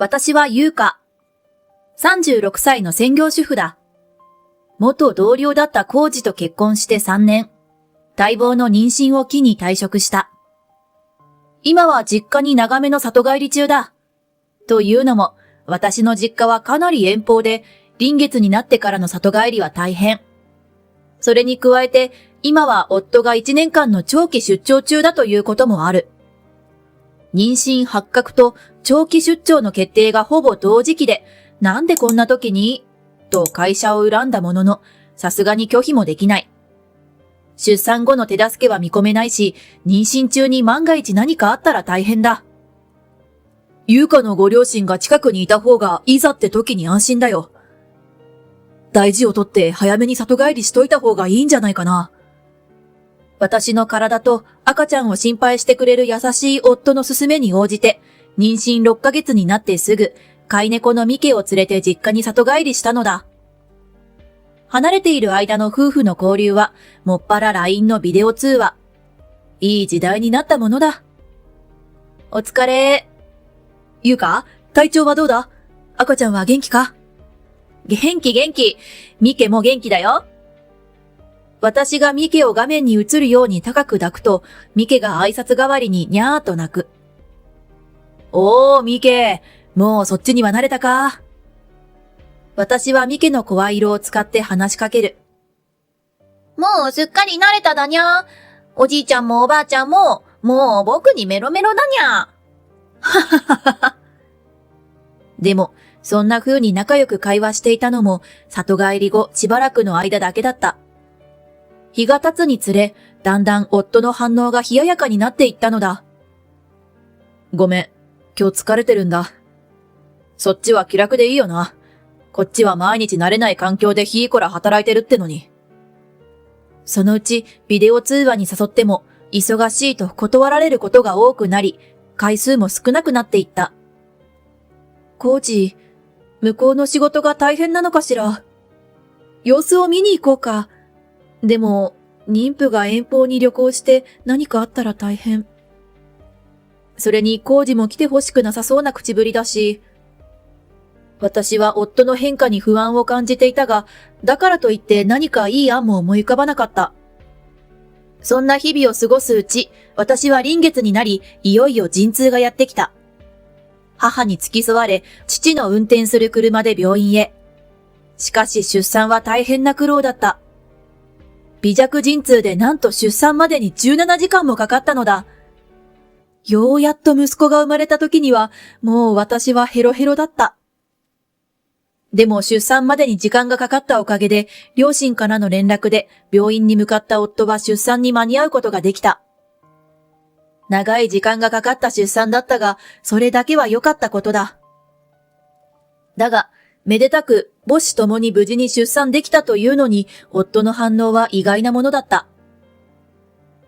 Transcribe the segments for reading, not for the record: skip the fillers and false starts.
私は優香。36歳の専業主婦だ。元同僚だった浩二と結婚して3年。待望の妊娠を機に退職した。今は実家に長めの里帰り中だ。というのも、私の実家はかなり遠方で、臨月になってからの里帰りは大変。それに加えて、今は夫が1年間の長期出張中だということもある。妊娠発覚と長期出張の決定がほぼ同時期で、なんでこんな時にと会社を恨んだものの、さすがに拒否もできない。出産後の手助けは見込めないし、妊娠中に万が一何かあったら大変だ。優香のご両親が近くにいた方がいざって時に安心だよ。大事をとって早めに里帰りしといた方がいいんじゃないかな。私の体と赤ちゃんを心配してくれる優しい夫の勧めに応じて、妊娠6ヶ月になってすぐ、飼い猫のミケを連れて実家に里帰りしたのだ。離れている間の夫婦の交流は、もっぱら LINE のビデオ通話。いい時代になったものだ。お疲れ。優香、体調はどうだ？赤ちゃんは元気か？元気。ミケも元気だよ。私がミケを画面に映るように高く抱くと、ミケが挨拶代わりににゃーっと泣く。おー、ミケ、もうそっちには慣れたか？私はミケの声色を使って話しかける。もうすっかり慣れただにゃ。おじいちゃんもおばあちゃんも、もう僕にメロメロだにゃ。ははははは。でも、そんな風に仲良く会話していたのも、里帰り後しばらくの間だけだった。日が経つにつれ、だんだん夫の反応が冷ややかになっていったのだ。ごめん、今日疲れてるんだ。そっちは気楽でいいよな。こっちは毎日慣れない環境でひーこら働いてるってのに。そのうちビデオ通話に誘っても、忙しいと断られることが多くなり、回数も少なくなっていった。コーチ、向こうの仕事が大変なのかしら。様子を見に行こうか。でも、妊婦が遠方に旅行して何かあったら大変。それにコーチも来てほしくなさそうな口ぶりだし、私は夫の変化に不安を感じていたが、だからといって何かいい案も思い浮かばなかった。そんな日々を過ごすうち、私は臨月になり、いよいよ陣痛がやってきた。母に付き添われ、父の運転する車で病院へ。しかし出産は大変な苦労だった。微弱陣痛でなんと出産までに17時間もかかったのだ。ようやっと息子が生まれた時には、もう私はヘロヘロだった。でも出産までに時間がかかったおかげで、両親からの連絡で病院に向かった夫は出産に間に合うことができた。長い時間がかかった出産だったが、それだけは良かったことだ。だが、めでたく母子ともに無事に出産できたというのに、夫の反応は意外なものだった。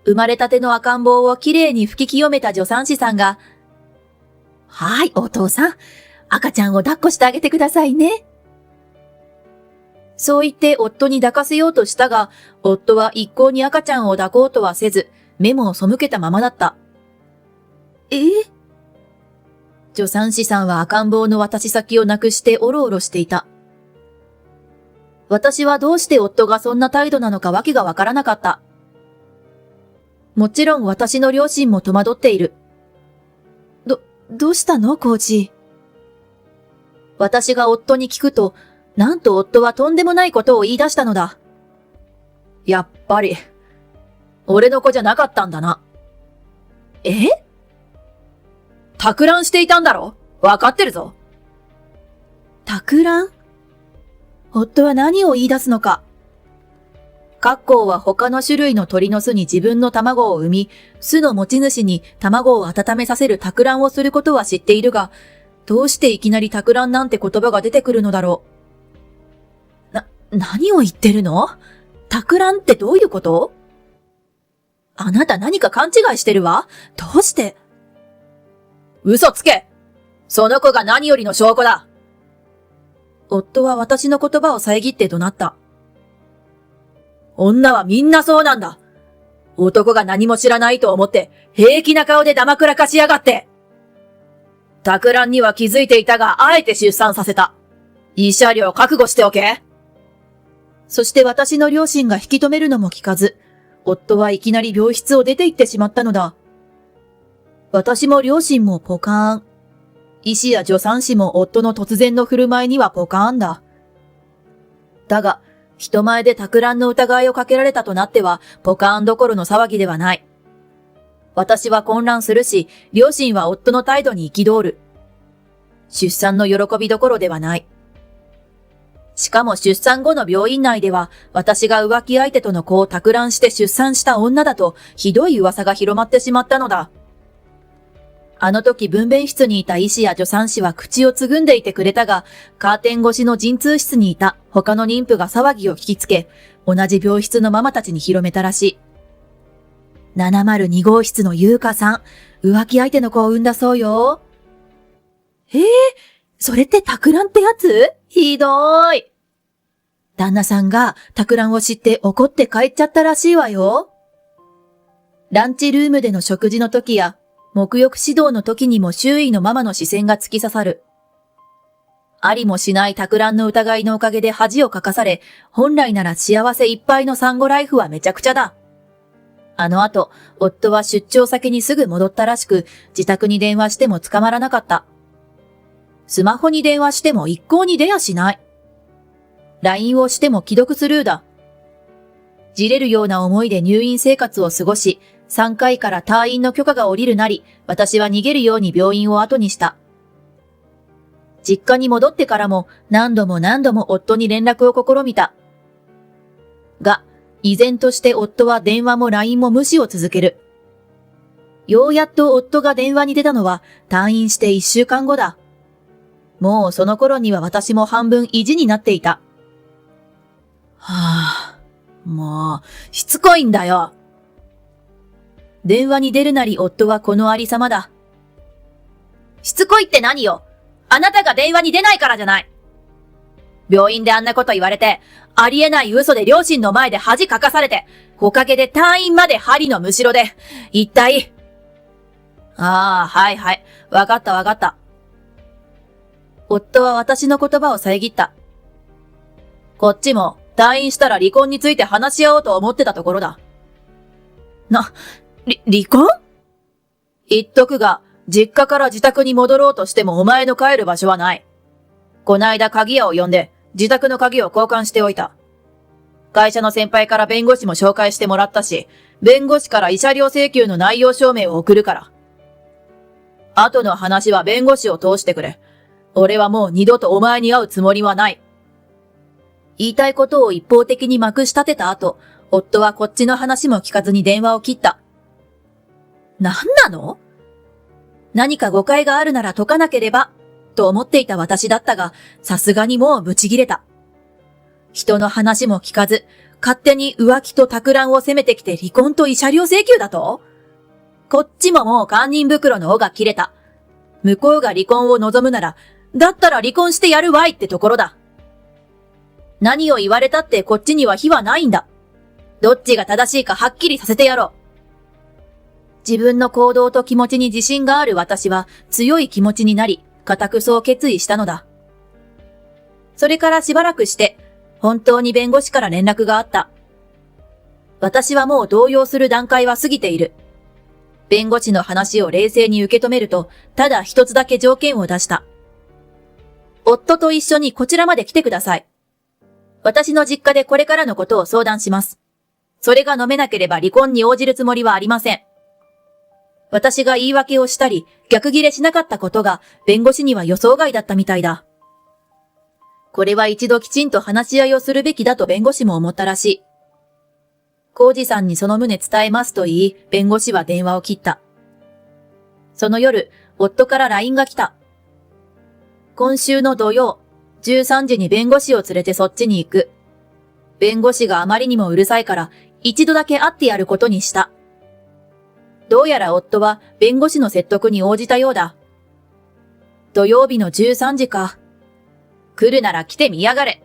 生まれたての赤ん坊をきれいに拭き清めた助産師さんが、はい、お父さん、赤ちゃんを抱っこしてあげてくださいね。そう言って夫に抱かせようとしたが、夫は一向に赤ちゃんを抱こうとはせず、目も背けたままだった。助産師さんは赤ん坊の渡し先をなくしておろおろしていた。私はどうして夫がそんな態度なのかわけがわからなかった。もちろん私の両親も戸惑っている。どうしたの、コーチ？私が夫に聞くと、なんと夫はとんでもないことを言い出したのだ。やっぱり、俺の子じゃなかったんだな。托卵していたんだろ？わかってるぞ。托卵？夫は何を言い出すのか。カッコウは他の種類の鳥の巣に自分の卵を産み、巣の持ち主に卵を温めさせる托卵をすることは知っているが、どうしていきなり托卵なんて言葉が出てくるのだろう。何を言ってるの？托卵ってどういうこと？あなた何か勘違いしてるわ。どうして？嘘つけ！その子が何よりの証拠だ！夫は私の言葉を遮って怒鳴った。女はみんなそうなんだ。男が何も知らないと思って平気な顔でだまくらかしやがって。托卵には気づいていたが、あえて出産させた。慰謝料覚悟しておけ。そして私の両親が引き止めるのも聞かず、夫はいきなり病室を出て行ってしまったのだ。私も両親もポカーン。医師や助産師も夫の突然の振る舞いにはポカーンだ。だが、人前で托卵の疑いをかけられたとなっては、ポカーンどころの騒ぎではない。私は混乱するし、両親は夫の態度に憤る。出産の喜びどころではない。しかも出産後の病院内では、私が浮気相手との子を托卵して出産した女だと、ひどい噂が広まってしまったのだ。あの時分娩室にいた医師や助産師は口をつぐんでいてくれたが、カーテン越しの陣痛室にいた他の妊婦が騒ぎを聞きつけ、同じ病室のママたちに広めたらしい。702号室の優香さん、浮気相手の子を産んだそうよ。それって托卵ってやつ？ひどーい。旦那さんが托卵を知って怒って帰っちゃったらしいわよ。ランチルームでの食事の時や、沐浴指導の時にも周囲のママの視線が突き刺さる。ありもしない托卵の疑いのおかげで恥をかかされ、本来なら幸せいっぱいの産後ライフはめちゃくちゃだ。あの後、夫は出張先にすぐ戻ったらしく、自宅に電話しても捕まらなかった。スマホに電話しても一向に出やしない。LINE をしても既読スルーだ。じれるような思いで入院生活を過ごし、3回から退院の許可が下りるなり、私は逃げるように病院を後にした。実家に戻ってからも何度も夫に連絡を試みた。が、依然として夫は電話も LINE も無視を続ける。ようやっと夫が電話に出たのは退院して1週間後だ。もうその頃には私も半分意地になっていた。もう、しつこいんだよ。電話に出るなり夫はこのありさまだ。しつこいって何よ。あなたが電話に出ないからじゃない。病院であんなこと言われて、ありえない嘘で両親の前で恥かかされて、おかげで退院まで針のむしろで、一体。はい。わかった。夫は私の言葉を遮った。こっちも退院したら離婚について話し合おうと思ってたところだ。離婚？言っとくが、実家から自宅に戻ろうとしてもお前の帰る場所はない。こないだ鍵屋を呼んで、自宅の鍵を交換しておいた。会社の先輩から弁護士も紹介してもらったし、弁護士から慰謝料請求の内容証明を送るから。後の話は弁護士を通してくれ。俺はもう二度とお前に会うつもりはない。言いたいことを一方的にまくし立てた後、夫はこっちの話も聞かずに電話を切った。何なの？何か誤解があるなら解かなければ、と思っていた私だったが、さすがにもうブチ切れた。人の話も聞かず、勝手に浮気と托卵を責めてきて離婚と慰謝料請求だと？こっちももう堪忍袋の尾が切れた。向こうが離婚を望むなら、だったら離婚してやるわいってところだ。何を言われたってこっちには非はないんだ。どっちが正しいかはっきりさせてやろう。自分の行動と気持ちに自信がある私は強い気持ちになり、固くそう決意したのだ。それからしばらくして、本当に弁護士から連絡があった。私はもう動揺する段階は過ぎている。弁護士の話を冷静に受け止めると、ただ一つだけ条件を出した。夫と一緒にこちらまで来てください。私の実家でこれからのことを相談します。それが飲めなければ離婚に応じるつもりはありません。私が言い訳をしたり、逆ギレしなかったことが弁護士には予想外だったみたいだ。これは一度きちんと話し合いをするべきだと弁護士も思ったらしい。浩二さんにその旨伝えますと言い、弁護士は電話を切った。その夜、夫から LINE が来た。今週の土曜、13時に弁護士を連れてそっちに行く。弁護士があまりにもうるさいから、一度だけ会ってやることにした。どうやら夫は弁護士の説得に応じたようだ。土曜日の13時か。来るなら来てみやがれ。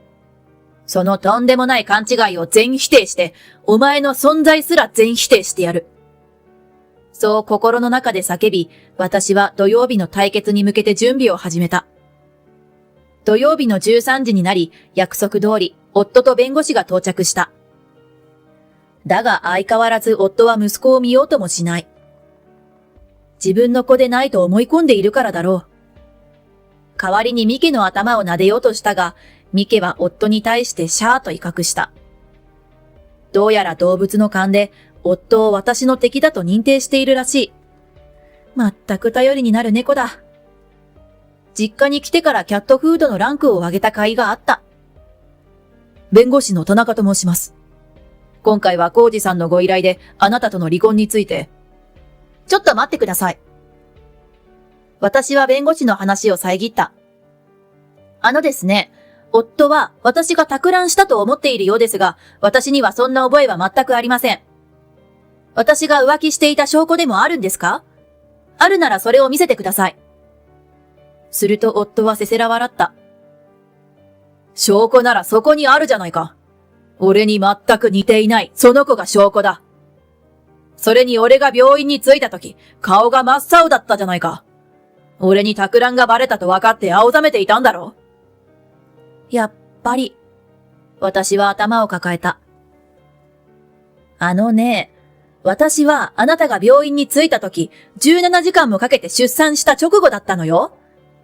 そのとんでもない勘違いを全否定して、お前の存在すら全否定してやる。そう心の中で叫び、私は土曜日の対決に向けて準備を始めた。土曜日の13時になり、約束通り、夫と弁護士が到着した。だが相変わらず夫は息子を見ようともしない。自分の子でないと思い込んでいるからだろう。代わりにミケの頭を撫でようとしたが、ミケは夫に対してシャーと威嚇した。どうやら動物の勘で、夫を私の敵だと認定しているらしい。まったく頼りになる猫だ。実家に来てからキャットフードのランクを上げた甲斐があった。弁護士の田中と申します。今回は浩二さんのご依頼であなたとの離婚について。ちょっと待ってください。私は弁護士の話を遮った。ですね、夫は私が托卵したと思っているようですが、私にはそんな覚えは全くありません。私が浮気していた証拠でもあるんですか？あるならそれを見せてください。すると夫はせせら笑った。証拠ならそこにあるじゃないか。俺に全く似ていないその子が証拠だ。それに俺が病院に着いた時、顔が真っ青だったじゃないか。俺に托卵がバレたと分かって青ざめていたんだろ？やっぱり。私は頭を抱えた。私はあなたが病院に着いた時、17時間もかけて出産した直後だったのよ。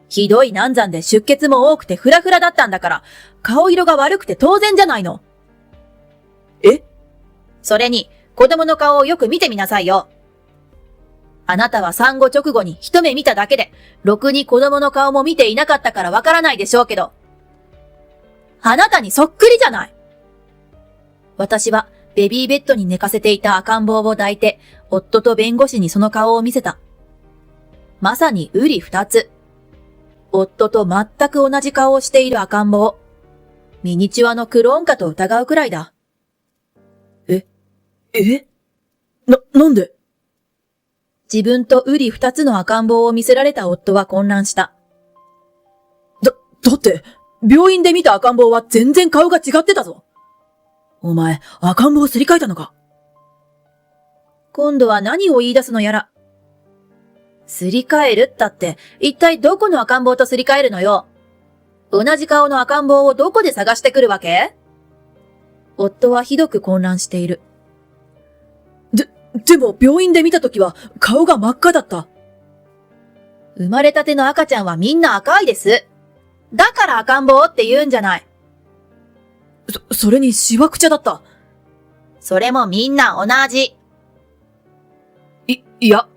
ひどい難産で出血も多くてフラフラだったんだから、顔色が悪くて当然じゃないの。え？それに、子供の顔をよく見てみなさいよ。あなたは産後直後に一目見ただけで、ろくに子供の顔も見ていなかったからわからないでしょうけど。あなたにそっくりじゃない。私はベビーベッドに寝かせていた赤ん坊を抱いて、夫と弁護士にその顔を見せた。まさに瓜二つ。夫と全く同じ顔をしている赤ん坊。ミニチュアのクローンかと疑うくらいだ。なんで？自分と瓜二つの赤ん坊を見せられた夫は混乱した。だって、病院で見た赤ん坊は全然顔が違ってたぞ。お前、赤ん坊をすり替えたのか？今度は何を言い出すのやら。すり替えるったって、一体どこの赤ん坊とすり替えるのよ。同じ顔の赤ん坊をどこで探してくるわけ？夫はひどく混乱している。でも病院で見たときは顔が真っ赤だった。生まれたての赤ちゃんはみんな赤いです。だから赤ん坊って言うんじゃない。それにしわくちゃだった。それもみんな同じ。いや、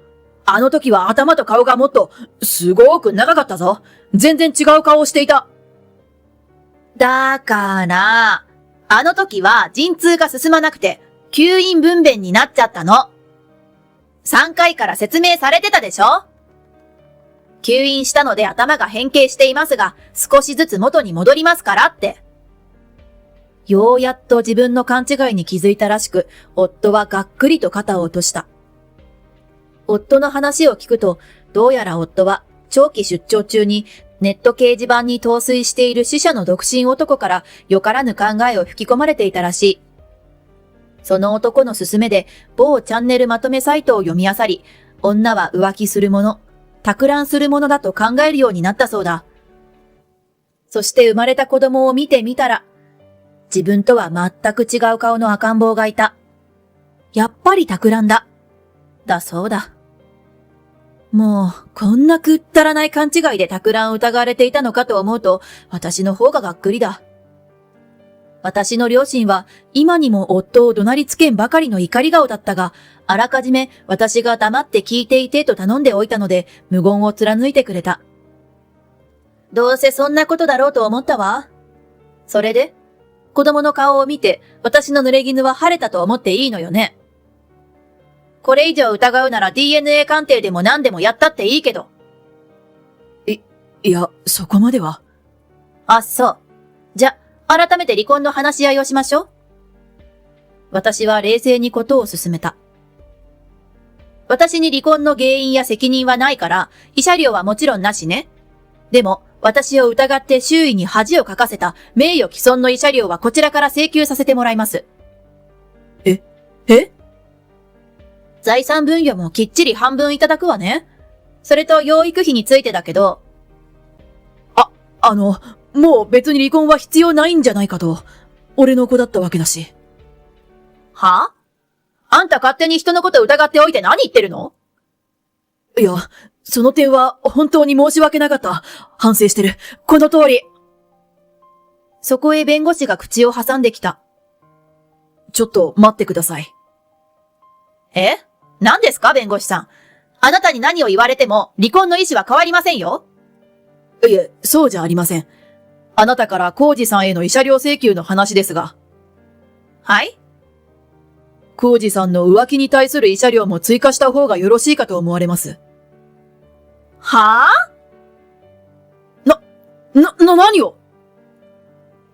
あの時は頭と顔がもっと、すごく長かったぞ。全然違う顔をしていた。だから、あの時は陣痛が進まなくて、吸引分娩になっちゃったの。3回から説明されてたでしょ？吸引したので頭が変形していますが、少しずつ元に戻りますからって。ようやっと自分の勘違いに気づいたらしく、夫はがっくりと肩を落とした。夫の話を聞くと、どうやら夫は長期出張中にネット掲示板に陶酔している死者の独身男からよからぬ考えを吹き込まれていたらしい。その男の勧めで某チャンネルまとめサイトを読み漁り、女は浮気するもの、托卵するものだと考えるようになったそうだ。そして生まれた子供を見てみたら、自分とは全く違う顔の赤ん坊がいた。やっぱり托卵だ。だそうだ。もう、こんなくったらない勘違いで托卵を疑われていたのかと思うと、私の方ががっくりだ。私の両親は今にも夫を怒鳴りつけんばかりの怒り顔だったが、あらかじめ私が黙って聞いていてと頼んでおいたので無言を貫いてくれた。どうせそんなことだろうと思ったわ。それで、子供の顔を見て私の濡れ衣は晴れたと思っていいのよね。これ以上疑うなら DNA 鑑定でも何でもやったっていいけど。いや、そこまでは。あ、そう。じゃ、改めて離婚の話し合いをしましょう。私は冷静にことを進めた。私に離婚の原因や責任はないから、慰謝料はもちろんなしね。でも、私を疑って周囲に恥をかかせた名誉毀損の慰謝料はこちらから請求させてもらいます。財産分与もきっちり半分いただくわね。それと養育費についてだけど。もう別に離婚は必要ないんじゃないかと。俺の子だったわけだし。は？あんた勝手に人のこと疑っておいて何言ってるの？いや、その点は本当に申し訳なかった。反省してる。この通り。そこへ弁護士が口を挟んできた。ちょっと待ってください。何ですか弁護士さん。あなたに何を言われても離婚の意思は変わりませんよ。いえ、そうじゃありません。あなたから浩二さんへの慰謝料請求の話ですが。はい？浩二さんの浮気に対する慰謝料も追加した方がよろしいかと思われます。はぁ？何を？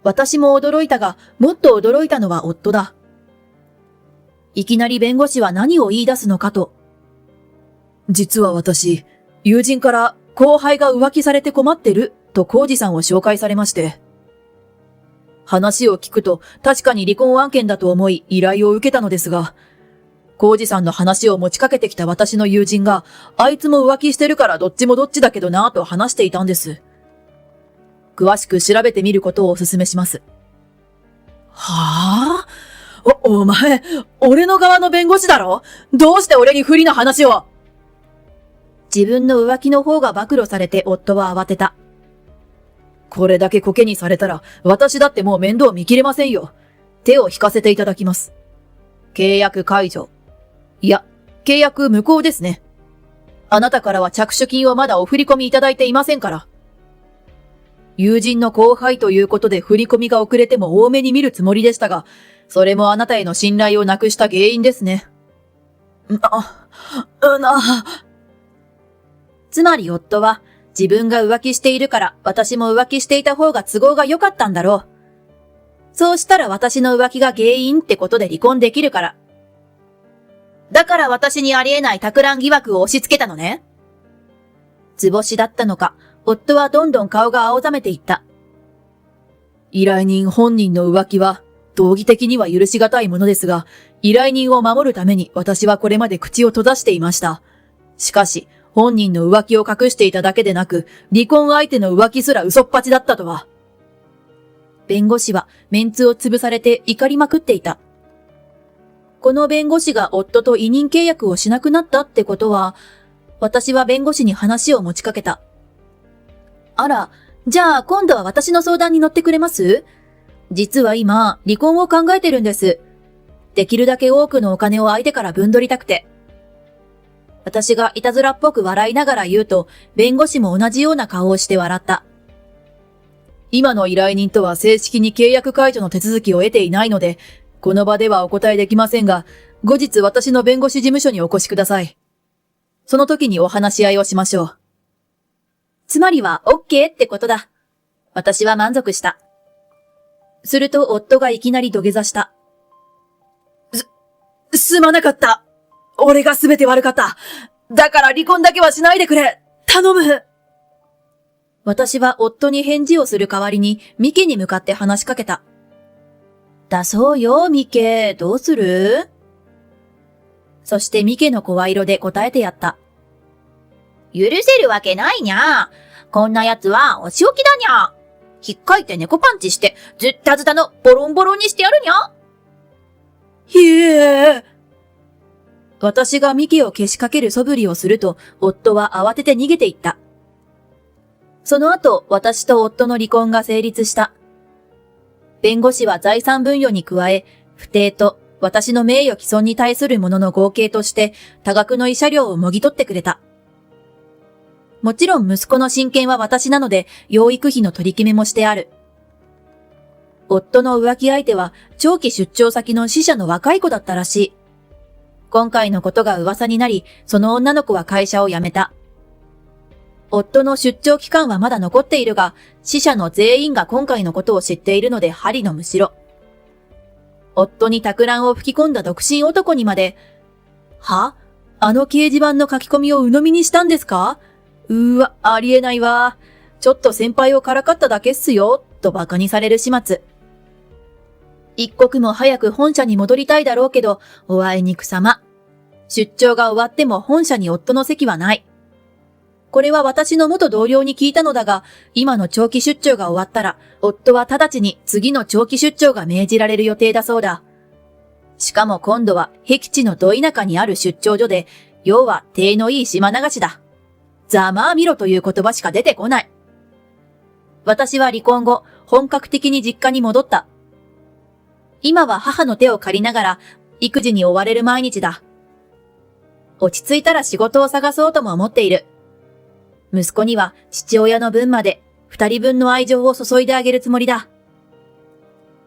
私も驚いたが、もっと驚いたのは夫だ。いきなり弁護士は何を言い出すのかと。実は私、友人から後輩が浮気されて困ってると浩二さんを紹介されまして。話を聞くと確かに離婚案件だと思い依頼を受けたのですが、浩二さんの話を持ちかけてきた私の友人が、あいつも浮気してるからどっちもどっちだけどなぁと話していたんです。詳しく調べてみることをお勧めします。はぁ？お前、俺の側の弁護士だろ？どうして俺に不利な話を？自分の浮気の方が暴露されて夫は慌てた。これだけコケにされたら、私だってもう面倒見きれませんよ。手を引かせていただきます。契約解除。いや、契約無効ですね。あなたからは着手金をまだお振り込みいただいていませんから。友人の後輩ということで振り込みが遅れても多めに見るつもりでしたが、それもあなたへの信頼をなくした原因ですね。つまり夫は自分が浮気しているから私も浮気していた方が都合が良かったんだろう。そうしたら私の浮気が原因ってことで離婚できるから。だから私にありえない托卵疑惑を押し付けたのね。図星だったのか、夫はどんどん顔が青ざめていった。依頼人本人の浮気は道義的には許しがたいものですが、依頼人を守るために私はこれまで口を閉ざしていました。しかし、本人の浮気を隠していただけでなく、離婚相手の浮気すら嘘っぱちだったとは。弁護士はメンツを潰されて怒りまくっていた。この弁護士が夫と委任契約をしなくなったってことは、私は弁護士に話を持ちかけた。あら、じゃあ今度は私の相談に乗ってくれます？実は今、離婚を考えてるんです。できるだけ多くのお金を相手から分取りたくて。私がいたずらっぽく笑いながら言うと、弁護士も同じような顔をして笑った。今の依頼人とは正式に契約解除の手続きを得ていないので、この場ではお答えできませんが、後日私の弁護士事務所にお越しください。その時にお話し合いをしましょう。つまりは OK ってことだ。私は満足した。すると夫がいきなり土下座した。すまなかった。俺が全て悪かった。だから離婚だけはしないでくれ。頼む。私は夫に返事をする代わりにミケに向かって話しかけた。だそうよ、ミケ。どうする？そしてミケの声色で答えてやった。許せるわけないにゃ。こんな奴はお仕置きだにゃ。引っかいて猫パンチして、ずったずたのボロンボロンにしてやるにゃ。ひえ。私がミケをけしかける素振りをすると、夫は慌てて逃げていった。その後、私と夫の離婚が成立した。弁護士は財産分与に加え、不貞と私の名誉毀損に対するものの合計として、多額の慰謝料をもぎ取ってくれた。もちろん息子の親権は私なので、養育費の取り決めもしてある。夫の浮気相手は、長期出張先の死者の若い子だったらしい。今回のことが噂になり、その女の子は会社を辞めた。夫の出張期間はまだ残っているが、死者の全員が今回のことを知っているので針のむしろ。夫に托卵を吹き込んだ独身男にまで、は？あの掲示板の書き込みを鵜呑みにしたんですか？ありえないわ。ちょっと先輩をからかっただけっすよ、と馬鹿にされる始末。一刻も早く本社に戻りたいだろうけど、おあいにくさま。出張が終わっても本社に夫の席はない。これは私の元同僚に聞いたのだが、今の長期出張が終わったら、夫は直ちに次の長期出張が命じられる予定だそうだ。しかも今度は僻地のど田舎にある出張所で、要は体のいい島流しだ。ざまあみろという言葉しか出てこない。私は離婚後、本格的に実家に戻った。今は母の手を借りながら、育児に追われる毎日だ。落ち着いたら仕事を探そうとも思っている。息子には父親の分まで2人分の愛情を注いであげるつもりだ。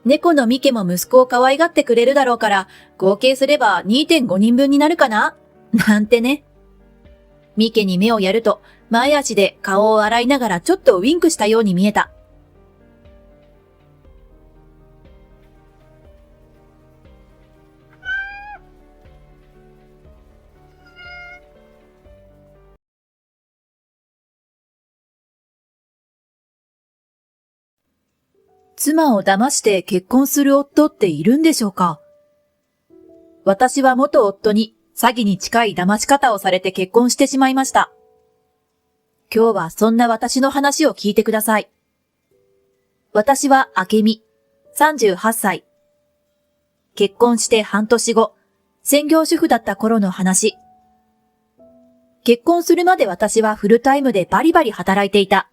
猫のミケも息子を可愛がってくれるだろうから、合計すれば 2.5 人分になるかななんてね。ミケに目をやると、前足で顔を洗いながらちょっとウィンクしたように見えた。妻を騙して結婚する夫っているんでしょうか？私は元夫に詐欺に近い騙し方をされて結婚してしまいました。今日はそんな私の話を聞いてください。私は明美、38歳。結婚して半年後、専業主婦だった頃の話。結婚するまで私はフルタイムでバリバリ働いていた。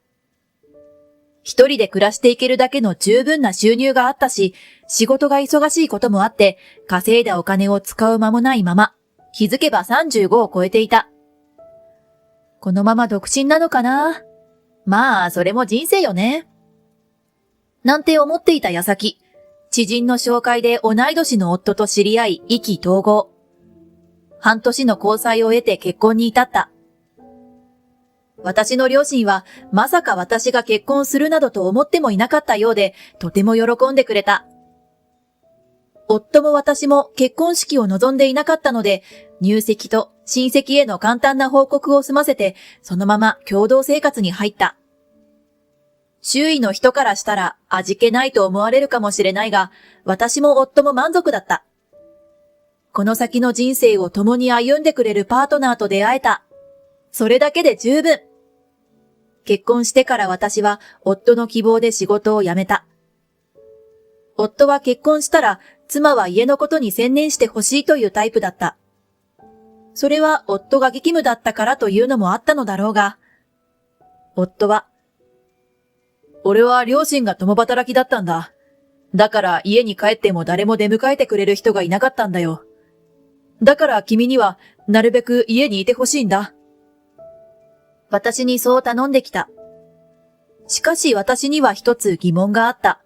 一人で暮らしていけるだけの十分な収入があったし、仕事が忙しいこともあって、稼いだお金を使う間もないまま、気づけば35を超えていた。このまま独身なのかな？まあ、それも人生よね。なんて思っていた矢先、知人の紹介で同い年の夫と知り合い、意気投合。半年の交際を得て結婚に至った。私の両親はまさか私が結婚するなどと思ってもいなかったようで、とても喜んでくれた。夫も私も結婚式を望んでいなかったので、入籍と親戚への簡単な報告を済ませて、そのまま共同生活に入った。周囲の人からしたら味気ないと思われるかもしれないが、私も夫も満足だった。この先の人生を共に歩んでくれるパートナーと出会えた。それだけで十分。結婚してから私は夫の希望で仕事を辞めた。夫は結婚したら妻は家のことに専念してほしいというタイプだった。それは夫が激務だったからというのもあったのだろうが、夫は、俺は両親が共働きだったんだ。だから家に帰っても誰も出迎えてくれる人がいなかったんだよ。だから君にはなるべく家にいてほしいんだ。私にそう頼んできた。しかし私には一つ疑問があった。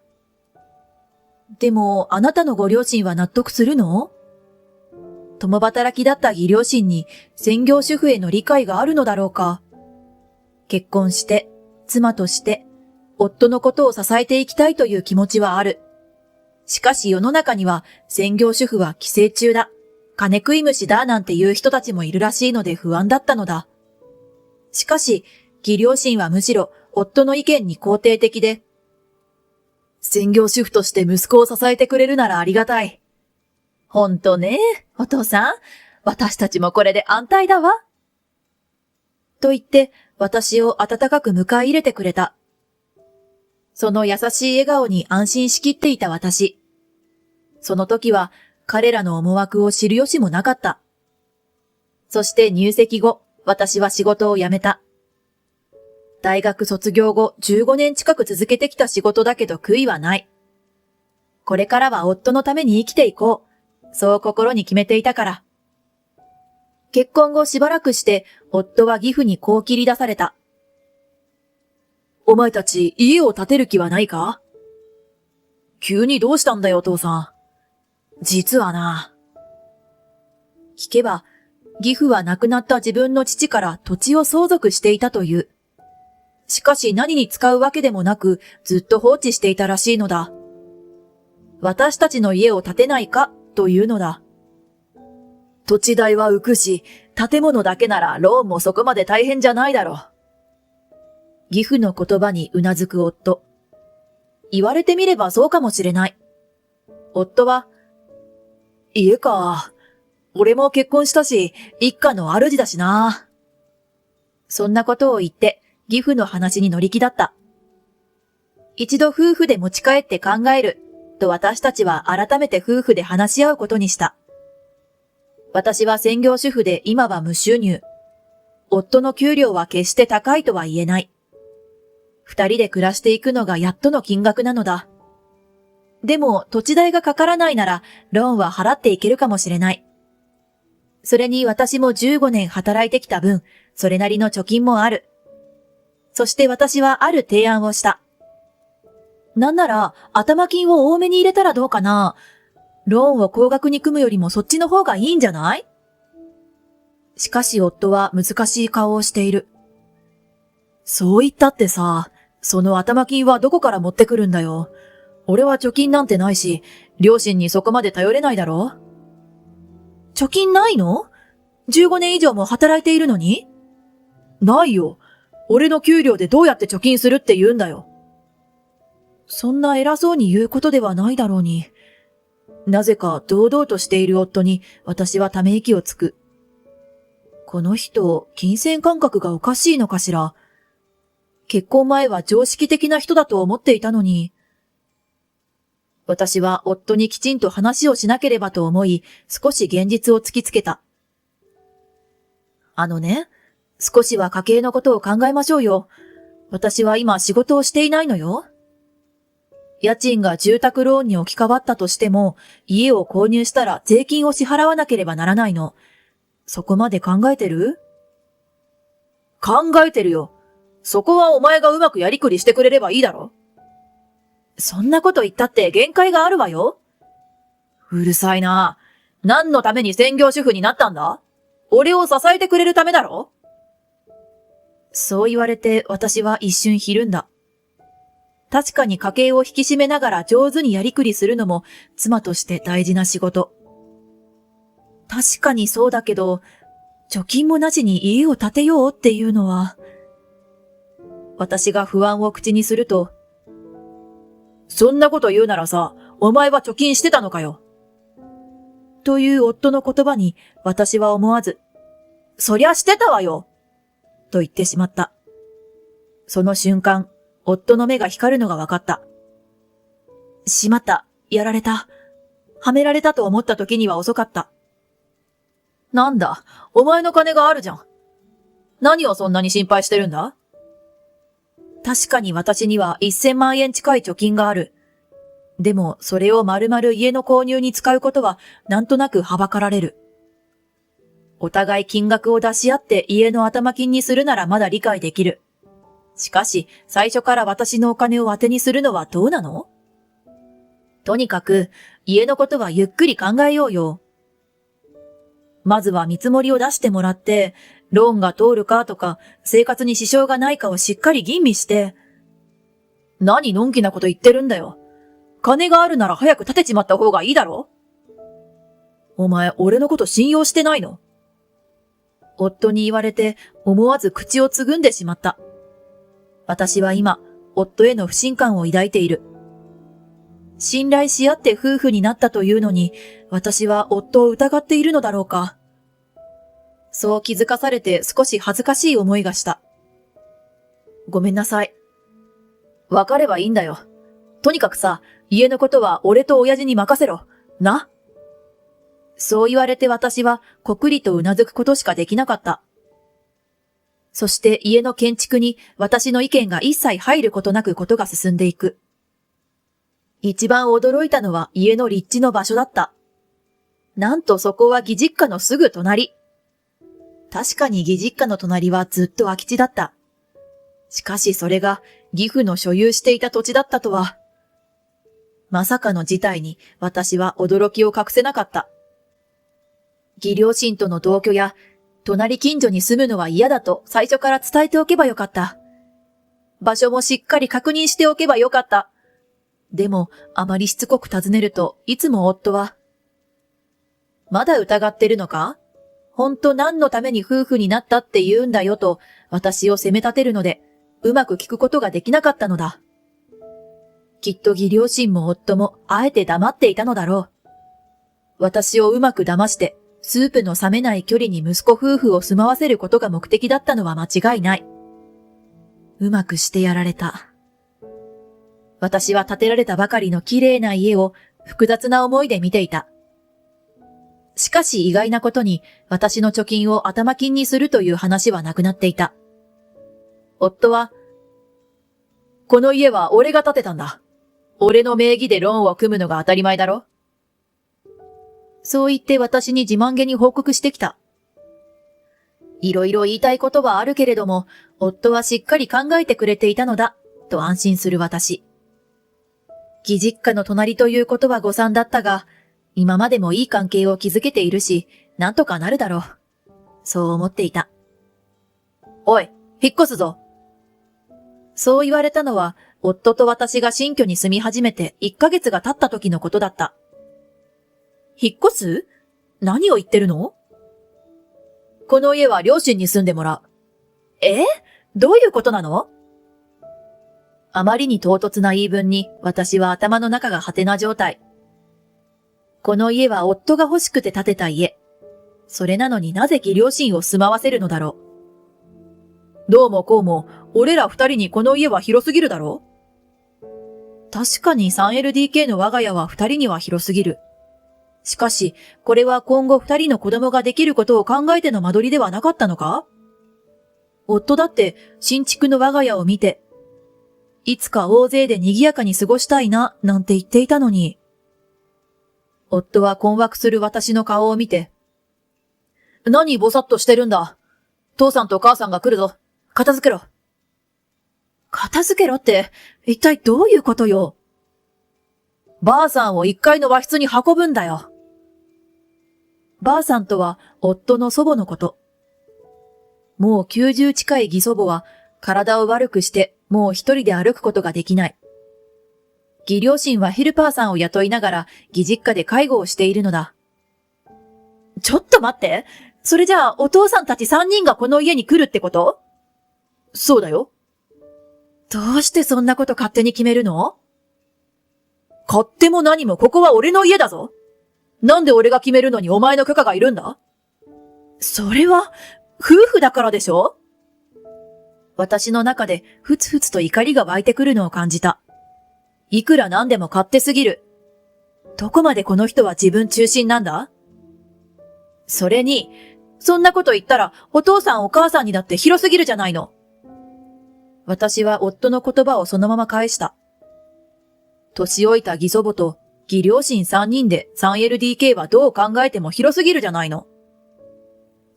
でも、あなたのご両親は納得するの？共働きだった義両親に専業主婦への理解があるのだろうか？結婚して、妻として、夫のことを支えていきたいという気持ちはある。しかし世の中には専業主婦は寄生虫だ、金食い虫だなんていう人たちもいるらしいので不安だったのだ。しかし、義両親はむしろ夫の意見に肯定的で、専業主婦として息子を支えてくれるならありがたい。ほんとね、お父さん、私たちもこれで安泰だわ。と言って、私を温かく迎え入れてくれた。その優しい笑顔に安心しきっていた私。その時は彼らの思惑を知る由もなかった。そして入籍後、私は仕事を辞めた。大学卒業後15年近く続けてきた仕事だけど悔いはない。これからは夫のために生きていこう。そう心に決めていたから。結婚後しばらくして夫は義父にこう切り出された。お前たち家を建てる気はないか？急にどうしたんだよお父さん。実はな。聞けば、義父は亡くなった自分の父から土地を相続していたという。しかし何に使うわけでもなく、ずっと放置していたらしいのだ。私たちの家を建てないかというのだ。土地代は浮くし、建物だけならローンもそこまで大変じゃないだろう。義父の言葉にうなずく夫。言われてみればそうかもしれない。夫は、家か。俺も結婚したし、一家の主だしな。そんなことを言って、義父の話に乗り気だった。一度夫婦で持ち帰って考える、と私たちは改めて夫婦で話し合うことにした。私は専業主婦で今は無収入。夫の給料は決して高いとは言えない。二人で暮らしていくのがやっとの金額なのだ。でも土地代がかからないならローンは払っていけるかもしれない。それに私も15年働いてきた分、それなりの貯金もある。そして私はある提案をした。なんなら頭金を多めに入れたらどうかな。ローンを高額に組むよりもそっちの方がいいんじゃない？しかし夫は難しい顔をしている。そう言ったってさ、その頭金はどこから持ってくるんだよ。俺は貯金なんてないし、両親にそこまで頼れないだろ？貯金ないの？ 15 年以上も働いているのに？ないよ。俺の給料でどうやって貯金するって言うんだよ。そんな偉そうに言うことではないだろうに。なぜか堂々としている夫に私はため息をつく。この人、金銭感覚がおかしいのかしら。結婚前は常識的な人だと思っていたのに。私は夫にきちんと話をしなければと思い、少し現実を突きつけた。少しは家計のことを考えましょうよ。私は今仕事をしていないのよ。家賃が住宅ローンに置き換わったとしても、家を購入したら税金を支払わなければならないの。そこまで考えてる？考えてるよ。そこはお前がうまくやりくりしてくれればいいだろ。そんなこと言ったって限界があるわよ。うるさいな。何のために専業主婦になったんだ？俺を支えてくれるためだろ？そう言われて私は一瞬ひるんだ。確かに家計を引き締めながら上手にやりくりするのも妻として大事な仕事。確かにそうだけど、貯金もなしに家を建てようっていうのは。私が不安を口にすると、そんなこと言うならさ、お前は貯金してたのかよ。という夫の言葉に私は思わず、そりゃしてたわよ。と言ってしまった。その瞬間、夫の目が光るのが分かった。しまった、やられた。はめられたと思った時には遅かった。なんだ、お前の金があるじゃん。何をそんなに心配してるんだ？確かに私には1000万円近い貯金がある。でも、それを丸々家の購入に使うことは、なんとなくはばかられる。お互い金額を出し合って家の頭金にするならまだ理解できる。しかし、最初から私のお金を当てにするのはどうなの？とにかく、家のことはゆっくり考えようよ。まずは見積もりを出してもらって、ローンが通るかとか、生活に支障がないかをしっかり吟味して。何のんきなこと言ってるんだよ。金があるなら早く建てちまった方がいいだろ？お前、俺のこと信用してないの？夫に言われて思わず口をつぐんでしまった。私は今、夫への不信感を抱いている。信頼し合って夫婦になったというのに、私は夫を疑っているのだろうか。そう気づかされて少し恥ずかしい思いがした。ごめんなさい。わかればいいんだよ。とにかくさ、家のことは俺と親父に任せろ。な。そう言われて私はこくりとうなずくことしかできなかった。そして家の建築に私の意見が一切入ることなくことが進んでいく。一番驚いたのは家の立地の場所だった。なんとそこは義実家のすぐ隣。確かに義実家の隣はずっと空き地だった。しかしそれが義父の所有していた土地だったとは。まさかの事態に私は驚きを隠せなかった。義両親との同居や隣近所に住むのは嫌だと最初から伝えておけばよかった。場所もしっかり確認しておけばよかった。でもあまりしつこく尋ねるといつも夫は、まだ疑ってるのか？ほんと何のために夫婦になったって言うんだよと私を責め立てるのでうまく聞くことができなかったのだ。きっと義両親も夫もあえて黙っていたのだろう。私をうまく騙してスープの冷めない距離に息子夫婦を住まわせることが目的だったのは間違いない。うまくしてやられた。私は建てられたばかりの綺麗な家を複雑な思いで見ていた。しかし意外なことに私の貯金を頭金にするという話はなくなっていた。夫は、この家は俺が建てたんだ。俺の名義でローンを組むのが当たり前だろ。そう言って私に自慢げに報告してきた。いろいろ言いたいことはあるけれども、夫はしっかり考えてくれていたのだ、と安心する私。義実家の隣ということは誤算だったが、今までもいい関係を築けているし、なんとかなるだろう。そう思っていた。おい、引っ越すぞ。そう言われたのは、夫と私が新居に住み始めて1ヶ月が経った時のことだった。引っ越す？何を言ってるの？この家は両親に住んでもらう。どういうことなの？あまりに唐突な言い分に私は頭の中がハテな状態。この家は夫が欲しくて建てた家。それなのになぜ義両親を住まわせるのだろう。どうもこうも、俺ら二人にこの家は広すぎるだろう。確かに 3LDK の我が家は二人には広すぎる。しかし、これは今後二人の子供ができることを考えての間取りではなかったのか？夫だって新築の我が家を見て、いつか大勢で賑やかに過ごしたいな、なんて言っていたのに。夫は困惑する私の顔を見て、何ぼさっとしてるんだ。父さんと母さんが来るぞ。片付けろ。片付けろって、一体どういうことよ。ばあさんを1階の和室に運ぶんだよ。ばあさんとは夫の祖母のこと。もう90近い義祖母は体を悪くしてもう一人で歩くことができない。義両親はヘルパーさんを雇いながら義実家で介護をしているのだ。ちょっと待って。それじゃあお父さんたち3人がこの家に来るってこと？そうだよ。どうしてそんなこと勝手に決めるの？勝手も何もここは俺の家だぞ。なんで俺が決めるのにお前の許可がいるんだ？それは、夫婦だからでしょ？私の中でふつふつと怒りが湧いてくるのを感じた。いくらなんでも勝手すぎる。どこまでこの人は自分中心なんだ？それに、そんなこと言ったらお父さんお母さんにだって広すぎるじゃないの。私は夫の言葉をそのまま返した。年老いた義祖母と義両親3人で 3LDK はどう考えても広すぎるじゃないの。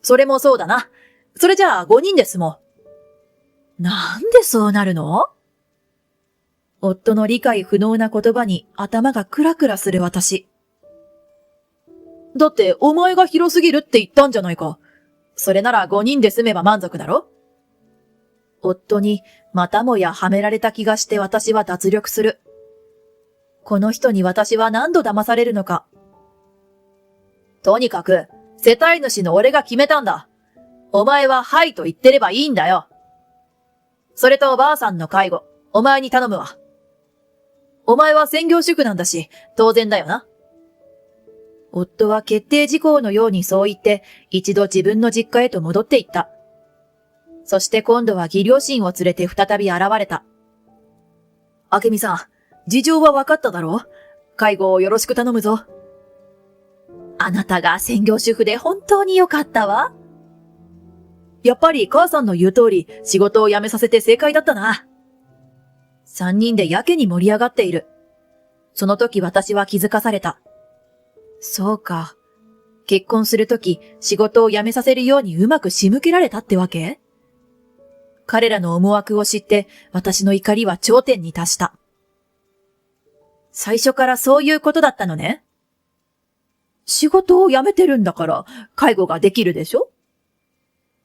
それもそうだな。それじゃあ5人で住もう。なんでそうなるの？夫の理解不能な言葉に頭がクラクラする私。だってお前が広すぎるって言ったんじゃないか。それなら5人で住めば満足だろ？夫にまたもやはめられた気がして私は脱力する。この人に私は何度騙されるのか。とにかく、世帯主の俺が決めたんだ。お前ははいと言ってればいいんだよ。それとおばあさんの介護、お前に頼むわ。お前は専業主婦なんだし、当然だよな。夫は決定事項のようにそう言って、一度自分の実家へと戻っていった。そして今度は義両親を連れて再び現れた。明美さん、事情は分かっただろう？介護をよろしく頼むぞ。あなたが専業主婦で本当に良かったわ。やっぱり母さんの言う通り仕事を辞めさせて正解だったな。3人でやけに盛り上がっている。その時私は気づかされた。そうか。結婚するとき仕事を辞めさせるようにうまく仕向けられたってわけ？彼らの思惑を知って私の怒りは頂点に達した。最初からそういうことだったのね。仕事を辞めてるんだから介護ができるでしょ？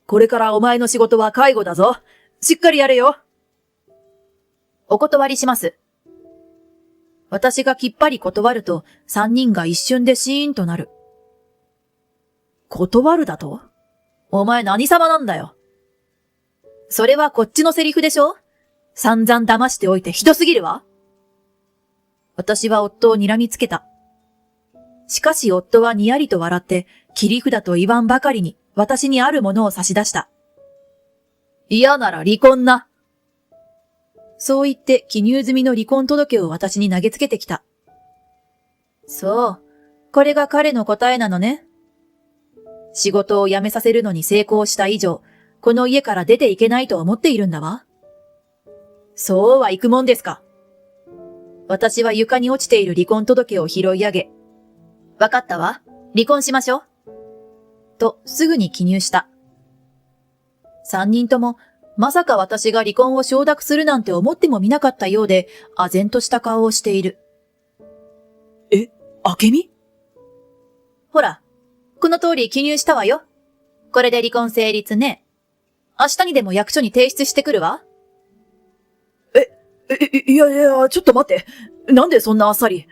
これからお前の仕事は介護だぞ。しっかりやれよ。お断りします。私がきっぱり断ると3人が一瞬でシーンとなる。断るだと？お前何様なんだよ。それはこっちのセリフでしょ？散々騙しておいてひどすぎるわ。私は夫を睨みつけた。しかし夫はにやりと笑って、切り札と言わんばかりに私にあるものを差し出した。嫌なら離婚な。そう言って記入済みの離婚届を私に投げつけてきた。そう、これが彼の答えなのね。仕事を辞めさせるのに成功した以上、この家から出ていけないと思っているんだわ。そうはいくもんですか。私は床に落ちている離婚届を拾い上げ、わかったわ。離婚しましょう。とすぐに記入した。三人とも、まさか私が離婚を承諾するなんて思ってもみなかったようで、唖然とした顔をしている。え、明美？ほら、この通り記入したわよ。これで離婚成立ね。明日にでも役所に提出してくるわ。いや、ちょっと待って。なんでそんなあっさり。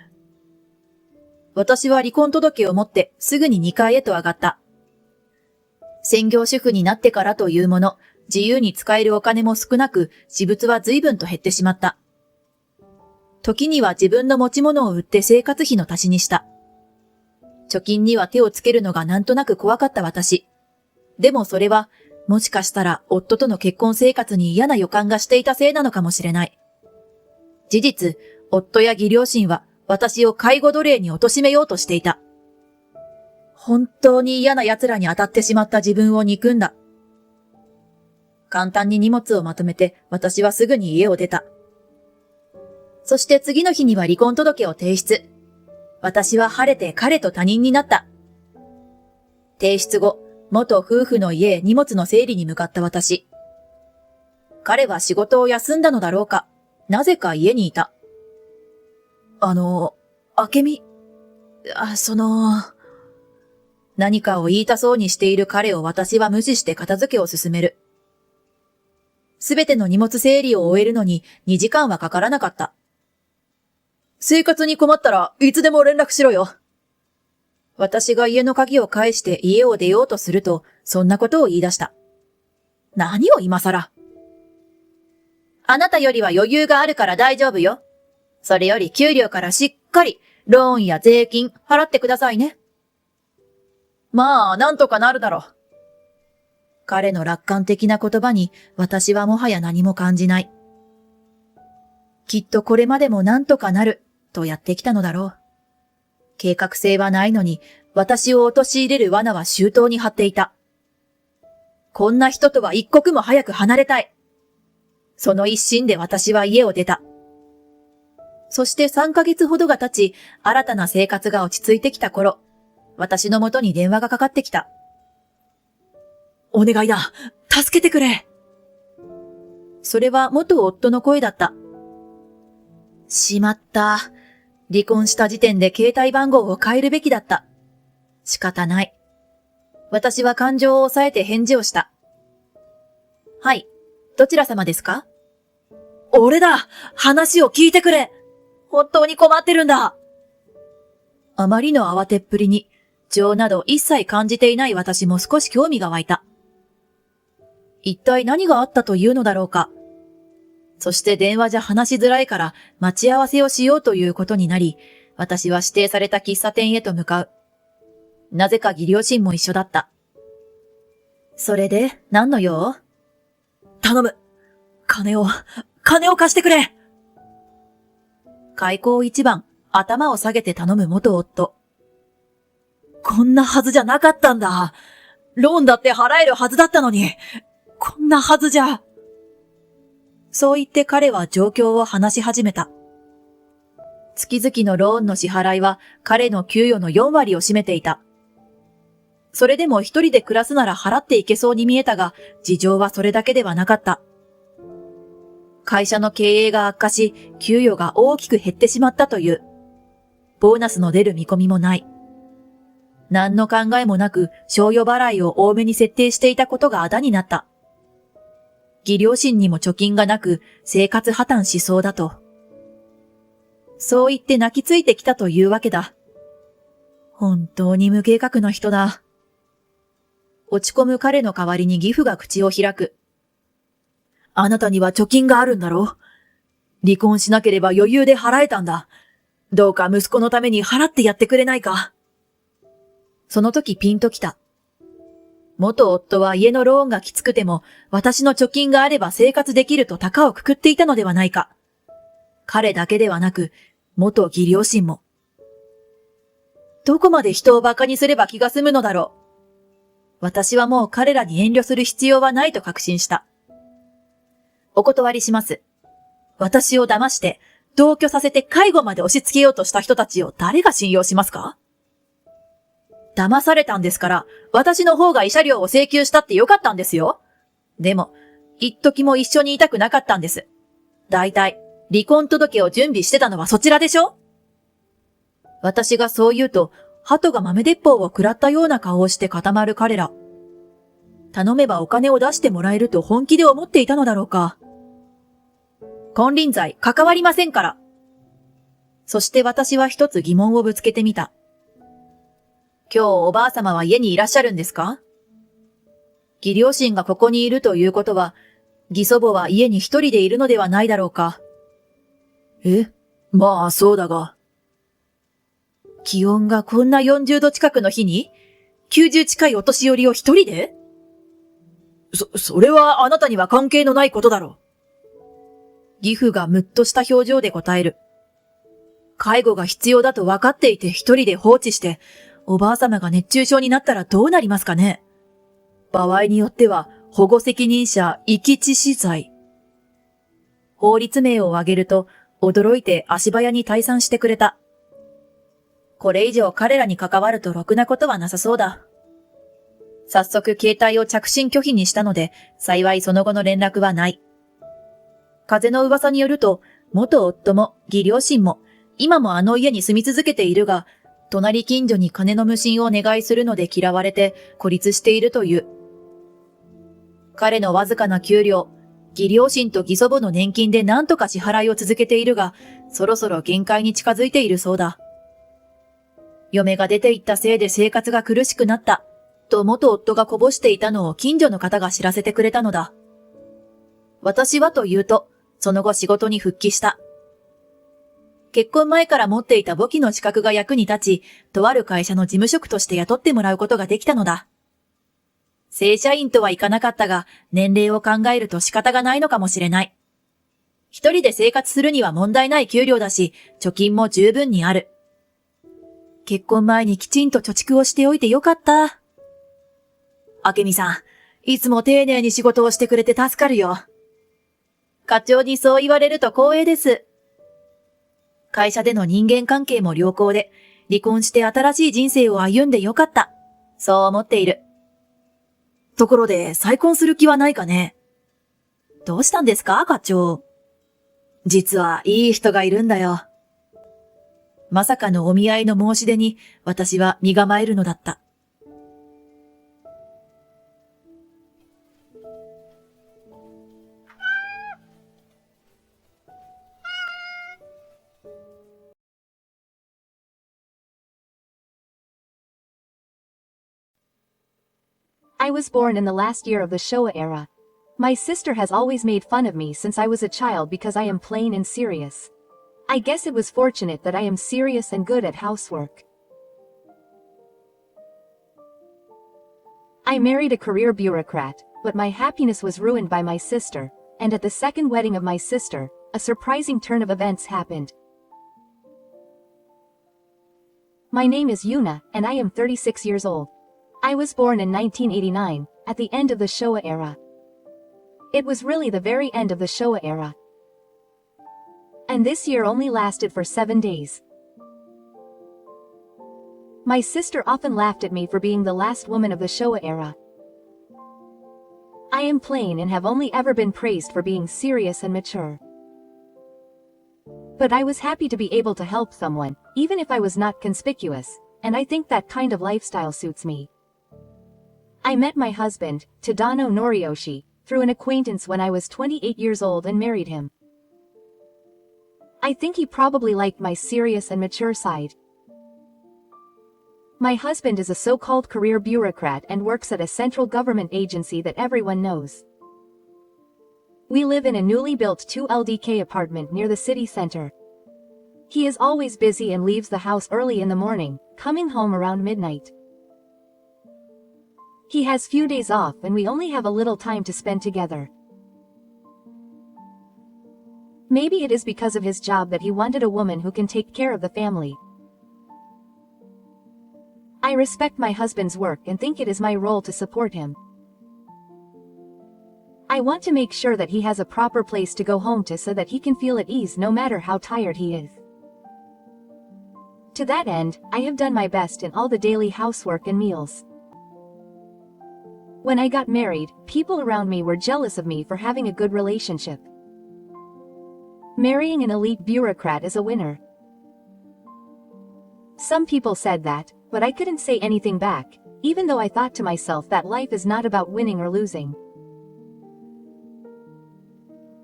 私は離婚届を持ってすぐに2階へと上がった。専業主婦になってからというもの、自由に使えるお金も少なく、私物は随分と減ってしまった。時には自分の持ち物を売って生活費の足しにした。貯金には手をつけるのがなんとなく怖かった私。でもそれは、もしかしたら夫との結婚生活に嫌な予感がしていたせいなのかもしれない。事実、夫や義両親は私を介護奴隷に貶めようとしていた。本当に嫌な奴らに当たってしまった自分を憎んだ。簡単に荷物をまとめて私はすぐに家を出た。そして次の日には離婚届を提出。私は晴れて彼と他人になった。提出後、元夫婦の家へ荷物の整理に向かった私。彼は仕事を休んだのだろうか、なぜか家にいた。明美、何かを言いたそうにしている彼を私は無視して片付けを進める。すべての荷物整理を終えるのに2時間はかからなかった。生活に困ったらいつでも連絡しろよ。私が家の鍵を返して家を出ようとすると、そんなことを言い出した。何を今更。あなたよりは余裕があるから大丈夫よ。それより給料からしっかりローンや税金払ってくださいね。まあ、なんとかなるだろう。彼の楽観的な言葉に私はもはや何も感じない。きっとこれまでもなんとかなるとやってきたのだろう。計画性はないのに私を陥れる罠は周到に張っていた。こんな人とは一刻も早く離れたい。その一心で私は家を出た。そして3ヶ月ほどが経ち、新たな生活が落ち着いてきた頃、私の元に電話がかかってきた。お願いだ。助けてくれ。それは元夫の声だった。しまった。離婚した時点で携帯番号を変えるべきだった。仕方ない。私は感情を抑えて返事をした。はい。どちら様ですか？俺だ。話を聞いてくれ。本当に困ってるんだ。あまりの慌てっぷりに、情など一切感じていない私も少し興味が湧いた。一体何があったというのだろうか。そして電話じゃ話しづらいから待ち合わせをしようということになり、私は指定された喫茶店へと向かう。なぜか義両親も一緒だった。それで何の用？頼む。金を貸してくれ。開口一番、頭を下げて頼む元夫。こんなはずじゃなかったんだ。ローンだって払えるはずだったのに。こんなはずじゃ。そう言って彼は状況を話し始めた。月々のローンの支払いは彼の給与の4割を占めていた。それでも一人で暮らすなら払っていけそうに見えたが、事情はそれだけではなかった。会社の経営が悪化し、給与が大きく減ってしまったという。ボーナスの出る見込みもない。何の考えもなく、賞与払いを多めに設定していたことがあだになった。義両親にも貯金がなく、生活破綻しそうだと。そう言って泣きついてきたというわけだ。本当に無計画な人だ。落ち込む彼の代わりに義父が口を開く。あなたには貯金があるんだろう。離婚しなければ余裕で払えたんだ。どうか息子のために払ってやってくれないか。その時ピンときた。元夫は家のローンがきつくても、私の貯金があれば生活できると高をくくっていたのではないか。彼だけではなく、元義両親も。どこまで人を馬鹿にすれば気が済むのだろう。私はもう彼らに遠慮する必要はないと確信した。お断りします。私を騙して、同居させて介護まで押し付けようとした人たちを誰が信用しますか？騙されたんですから、私の方が慰謝料を請求したってよかったんですよ。でも、一時も一緒にいたくなかったんです。だいたい、離婚届を準備してたのはそちらでしょ？私がそう言うと、鳩が豆鉄砲を食らったような顔をして固まる彼ら。頼めばお金を出してもらえると本気で思っていたのだろうか。金輪際関わりませんから。そして私は一つ疑問をぶつけてみた。今日おばあ様は家にいらっしゃるんですか？義両親がここにいるということは、義祖母は家に一人でいるのではないだろうか。まあそうだが。気温がこんな40度近くの日に ?90 近いお年寄りを一人で？それはあなたには関係のないことだろう。義父がむっとした表情で答える。介護が必要だと分かっていて一人で放置して、おばあ様が熱中症になったらどうなりますかね？場合によっては保護責任者遺棄致死罪。法律名を挙げると驚いて足早に退散してくれた。これ以上彼らに関わるとろくなことはなさそうだ。早速携帯を着信拒否にしたので、幸いその後の連絡はない。風の噂によると、元夫も義両親も今もあの家に住み続けているが、隣近所に金の無心をお願いするので嫌われて孤立しているという。彼のわずかな給料、義両親と義祖母の年金で何とか支払いを続けているが、そろそろ限界に近づいているそうだ。嫁が出て行ったせいで生活が苦しくなった、と元夫がこぼしていたのを近所の方が知らせてくれたのだ。私はというと、その後仕事に復帰した。結婚前から持っていた簿記の資格が役に立ち、とある会社の事務職として雇ってもらうことができたのだ。正社員とはいかなかったが、年齢を考えると仕方がないのかもしれない。一人で生活するには問題ない給料だし、貯金も十分にある。結婚前にきちんと貯蓄をしておいてよかった。明美さん、いつも丁寧に仕事をしてくれて助かるよ。課長にそう言われると光栄です。会社での人間関係も良好で、離婚して新しい人生を歩んでよかった。そう思っている。ところで再婚する気はないかね？どうしたんですか、課長。実はいい人がいるんだよ。まさかのお見合いの申し出に私は身構えるのだった。I was born in the last year of the Showa era. My sister has always made fun of me since I was a child because I am plain and serious. I guess it was fortunate that I am serious and good at housework. I married a career bureaucrat, but my happiness was ruined by my sister, and at the second wedding of my sister, a surprising turn of events happened. My name is Yuna, and I am 36 years old. I was born in 1989, at the end of the Showa era. It was really the very end of the Showa era. And this year only lasted for 7 days. My sister often laughed at me for being the last woman of the Showa era. I am plain and have only ever been praised for being serious and mature. But I was happy to be able to help someone, even if I was not conspicuous, and I think that kind of lifestyle suits me. I met my husband, Tadano Noriyoshi, through an acquaintance when I was 28 years old and married him. I think he probably liked my serious and mature side. My husband is a so-called career bureaucrat and works at a central government agency that everyone knows. We live in a newly built 2 LDK apartment near the city center. He is always busy and leaves the house early in the morning, coming home around midnight. He has few days off and we only have a little time to spend together. Maybe it is because of his job that he wanted a woman who can take care of the family. I respect my husband's work and think it is my role to support him. I want to make sure that he has a proper place to go home to so that he can feel at ease no matter how tired he is. To that end, I have done my best in all the daily housework and meals. When I got married, people around me were jealous of me for having a good relationship. Marrying an elite bureaucrat is a winner. Some people said that, but I couldn't say anything back, even though I thought to myself that life is not about winning or losing.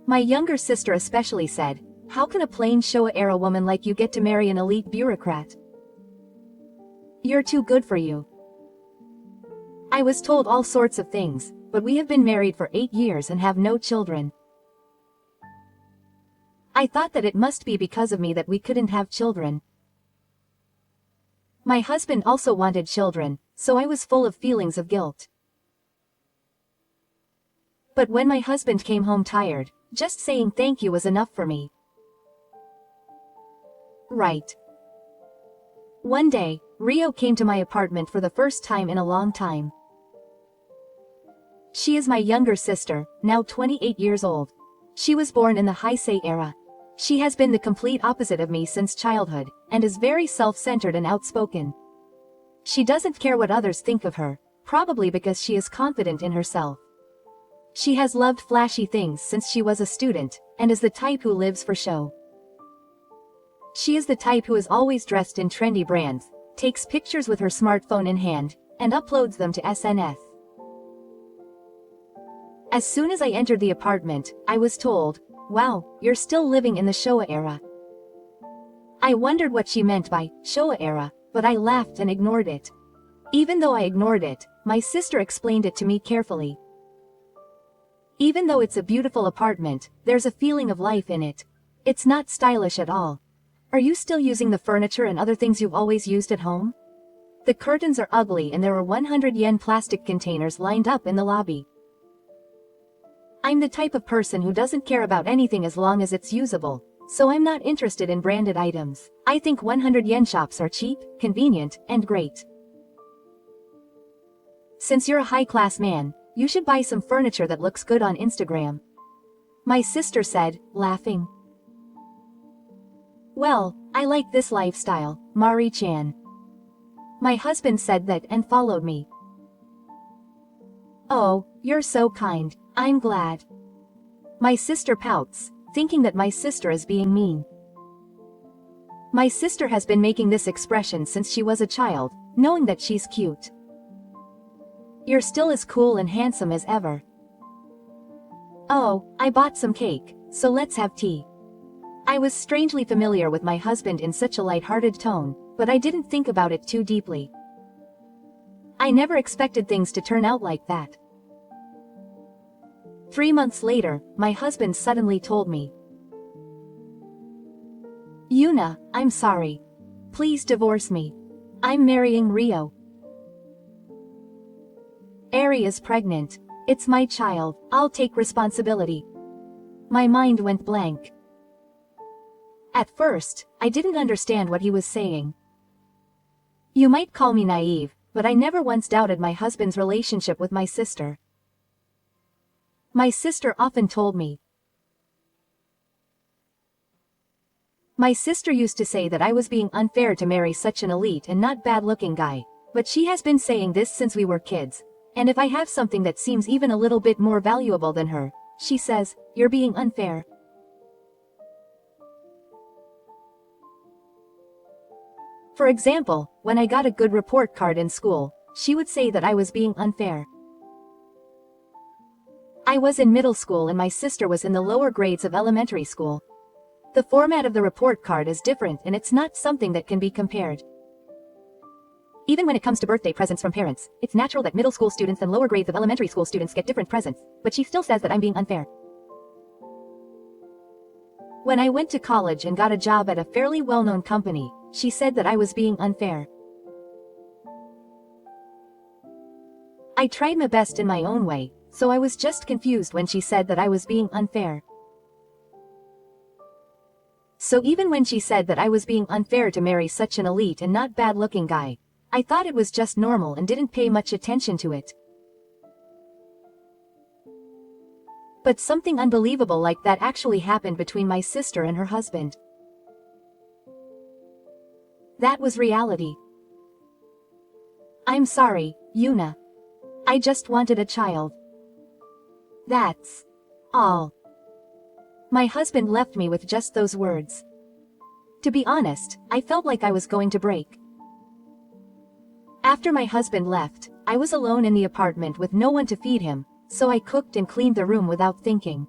My younger sister especially said, "How can a plain Showa-era woman like you get to marry an elite bureaucrat? You're too good for you." I was told all sorts of things, but we have been married for 8 years and have no children. I thought that it must be because of me that we couldn't have children. My husband also wanted children, so I was full of feelings of guilt. But when my husband came home tired, just saying thank you was enough for me. Right. One day, Rio came to my apartment for the first time in a long time. She is my younger sister, now 28 years old. She was born in the Heisei era. She has been the complete opposite of me since childhood, and is very self-centered and outspoken. She doesn't care what others think of her, probably because she is confident in herself. She has loved flashy things since she was a student, and is the type who lives for show. She is the type who is always dressed in trendy brands, takes pictures with her smartphone in hand, and uploads them to SNS. As soon as I entered the apartment, I was told, "Wow, you're still living in the Showa era." I wondered what she meant by Showa era, but I laughed and ignored it. Even though I ignored it, my sister explained it to me carefully. Even though it's a beautiful apartment, there's a feeling of life in it. It's not stylish at all. Are you still using the furniture and other things you've always used at home? The curtains are ugly and there are 100 yen plastic containers lined up in the lobby. I'm the type of person who doesn't care about anything as long as it's usable, so I'm not interested in branded items. I think 100 yen shops are cheap, convenient, and great. Since you're a high-class man, you should buy some furniture that looks good on Instagram. My sister said, laughing. Well, I like this lifestyle, Mari-chan. My husband said that and followed me. Oh, you're so kind, I'm glad. My sister pouts, thinking that my sister is being mean. My sister has been making this expression since she was a child, knowing that she's cute. You're still as cool and handsome as ever. Oh, I bought some cake, so let's have tea. I was strangely familiar with my husband in such a light-hearted tone, but I didn't think about it too deeply. I never expected things to turn out like that. 3 months later, my husband suddenly told me, "Yuna, I'm sorry. Please divorce me. I'm marrying Rio. Ari is pregnant. It's my child. I'll take responsibility." My mind went blank. At first, I didn't understand what he was saying. You might call me naive, but I never once doubted my husband's relationship with my sister. My sister often told me. My sister used to say that I was being unfair to marry such an elite and not bad-looking guy, but she has been saying this since we were kids. And if I have something that seems even a little bit more valuable than her, she says, "You're being unfair." For example, when I got a good report card in school, she would say that I was being unfair. I was in middle school and my sister was in the lower grades of elementary school. The format of the report card is different and it's not something that can be compared. Even when it comes to birthday presents from parents, it's natural that middle school students and lower grades of elementary school students get different presents, but she still says that I'm being unfair. When I went to college and got a job at a fairly well-known company, she said that I was being unfair. I tried my best in my own way, so I was just confused when she said that I was being unfair. So even when she said that I was being unfair to marry such an elite and not bad-looking guy, I thought it was just normal and didn't pay much attention to it. But something unbelievable like that actually happened between my sister and her husband. That was reality. I'm sorry, Yuna. I just wanted a child. That's all. My husband left me with just those words. To be honest, I felt like I was going to break. After my husband left, I was alone in the apartment with no one to feed him, so I cooked and cleaned the room without thinking.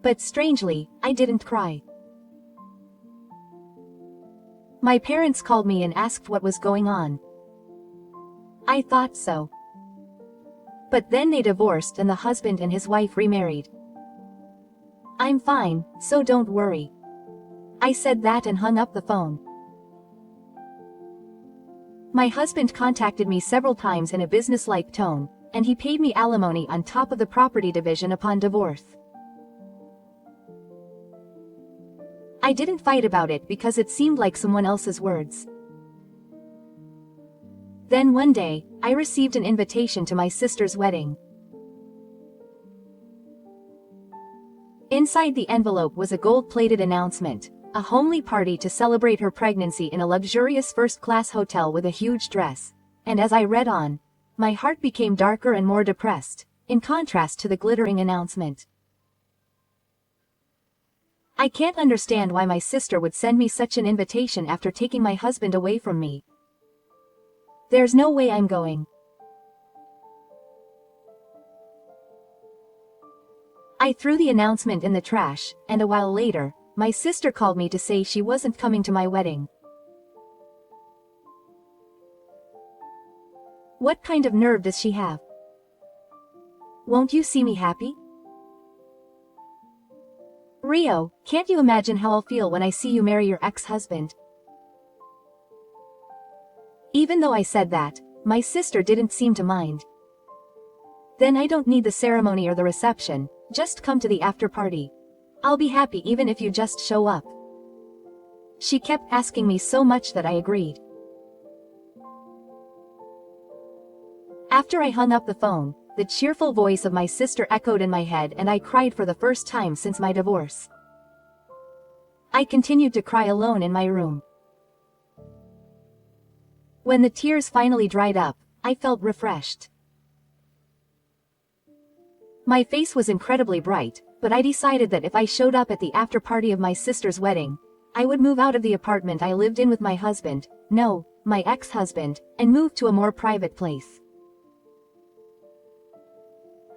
But strangely, I didn't cry. My parents called me and asked what was going on. I thought so. But then they divorced and the husband and his wife remarried. I'm fine, so don't worry. I said that and hung up the phone. My husband contacted me several times in a business-like tone, and he paid me alimony on top of the property division upon divorce. I didn't fight about it because it seemed like someone else's words. Then one day, I received an invitation to my sister's wedding. Inside the envelope was a gold-plated announcement, a homely party to celebrate her pregnancy in a luxurious first-class hotel with a huge dress, and as I read on, my heart became darker and more depressed, in contrast to the glittering announcement. I can't understand why my sister would send me such an invitation after taking my husband away from me. There's no way I'm going. I threw the announcement in the trash, and a while later, my sister called me to say she wasn't coming to my wedding. What kind of nerve does she have? Won't you see me happy? Rio, can't you imagine how I'll feel when I see you marry your ex-husband? Even though I said that, my sister didn't seem to mind. Then I don't need the ceremony or the reception, just come to the after party. I'll be happy even if you just show up. She kept asking me so much that I agreed. After I hung up the phone, the cheerful voice of my sister echoed in my head and I cried for the first time since my divorce. I continued to cry alone in my room. When the tears finally dried up, I felt refreshed. My face was incredibly bright, but I decided that if I showed up at the after party of my sister's wedding, I would move out of the apartment I lived in with my husband, no, my ex-husband, and move to a more private place.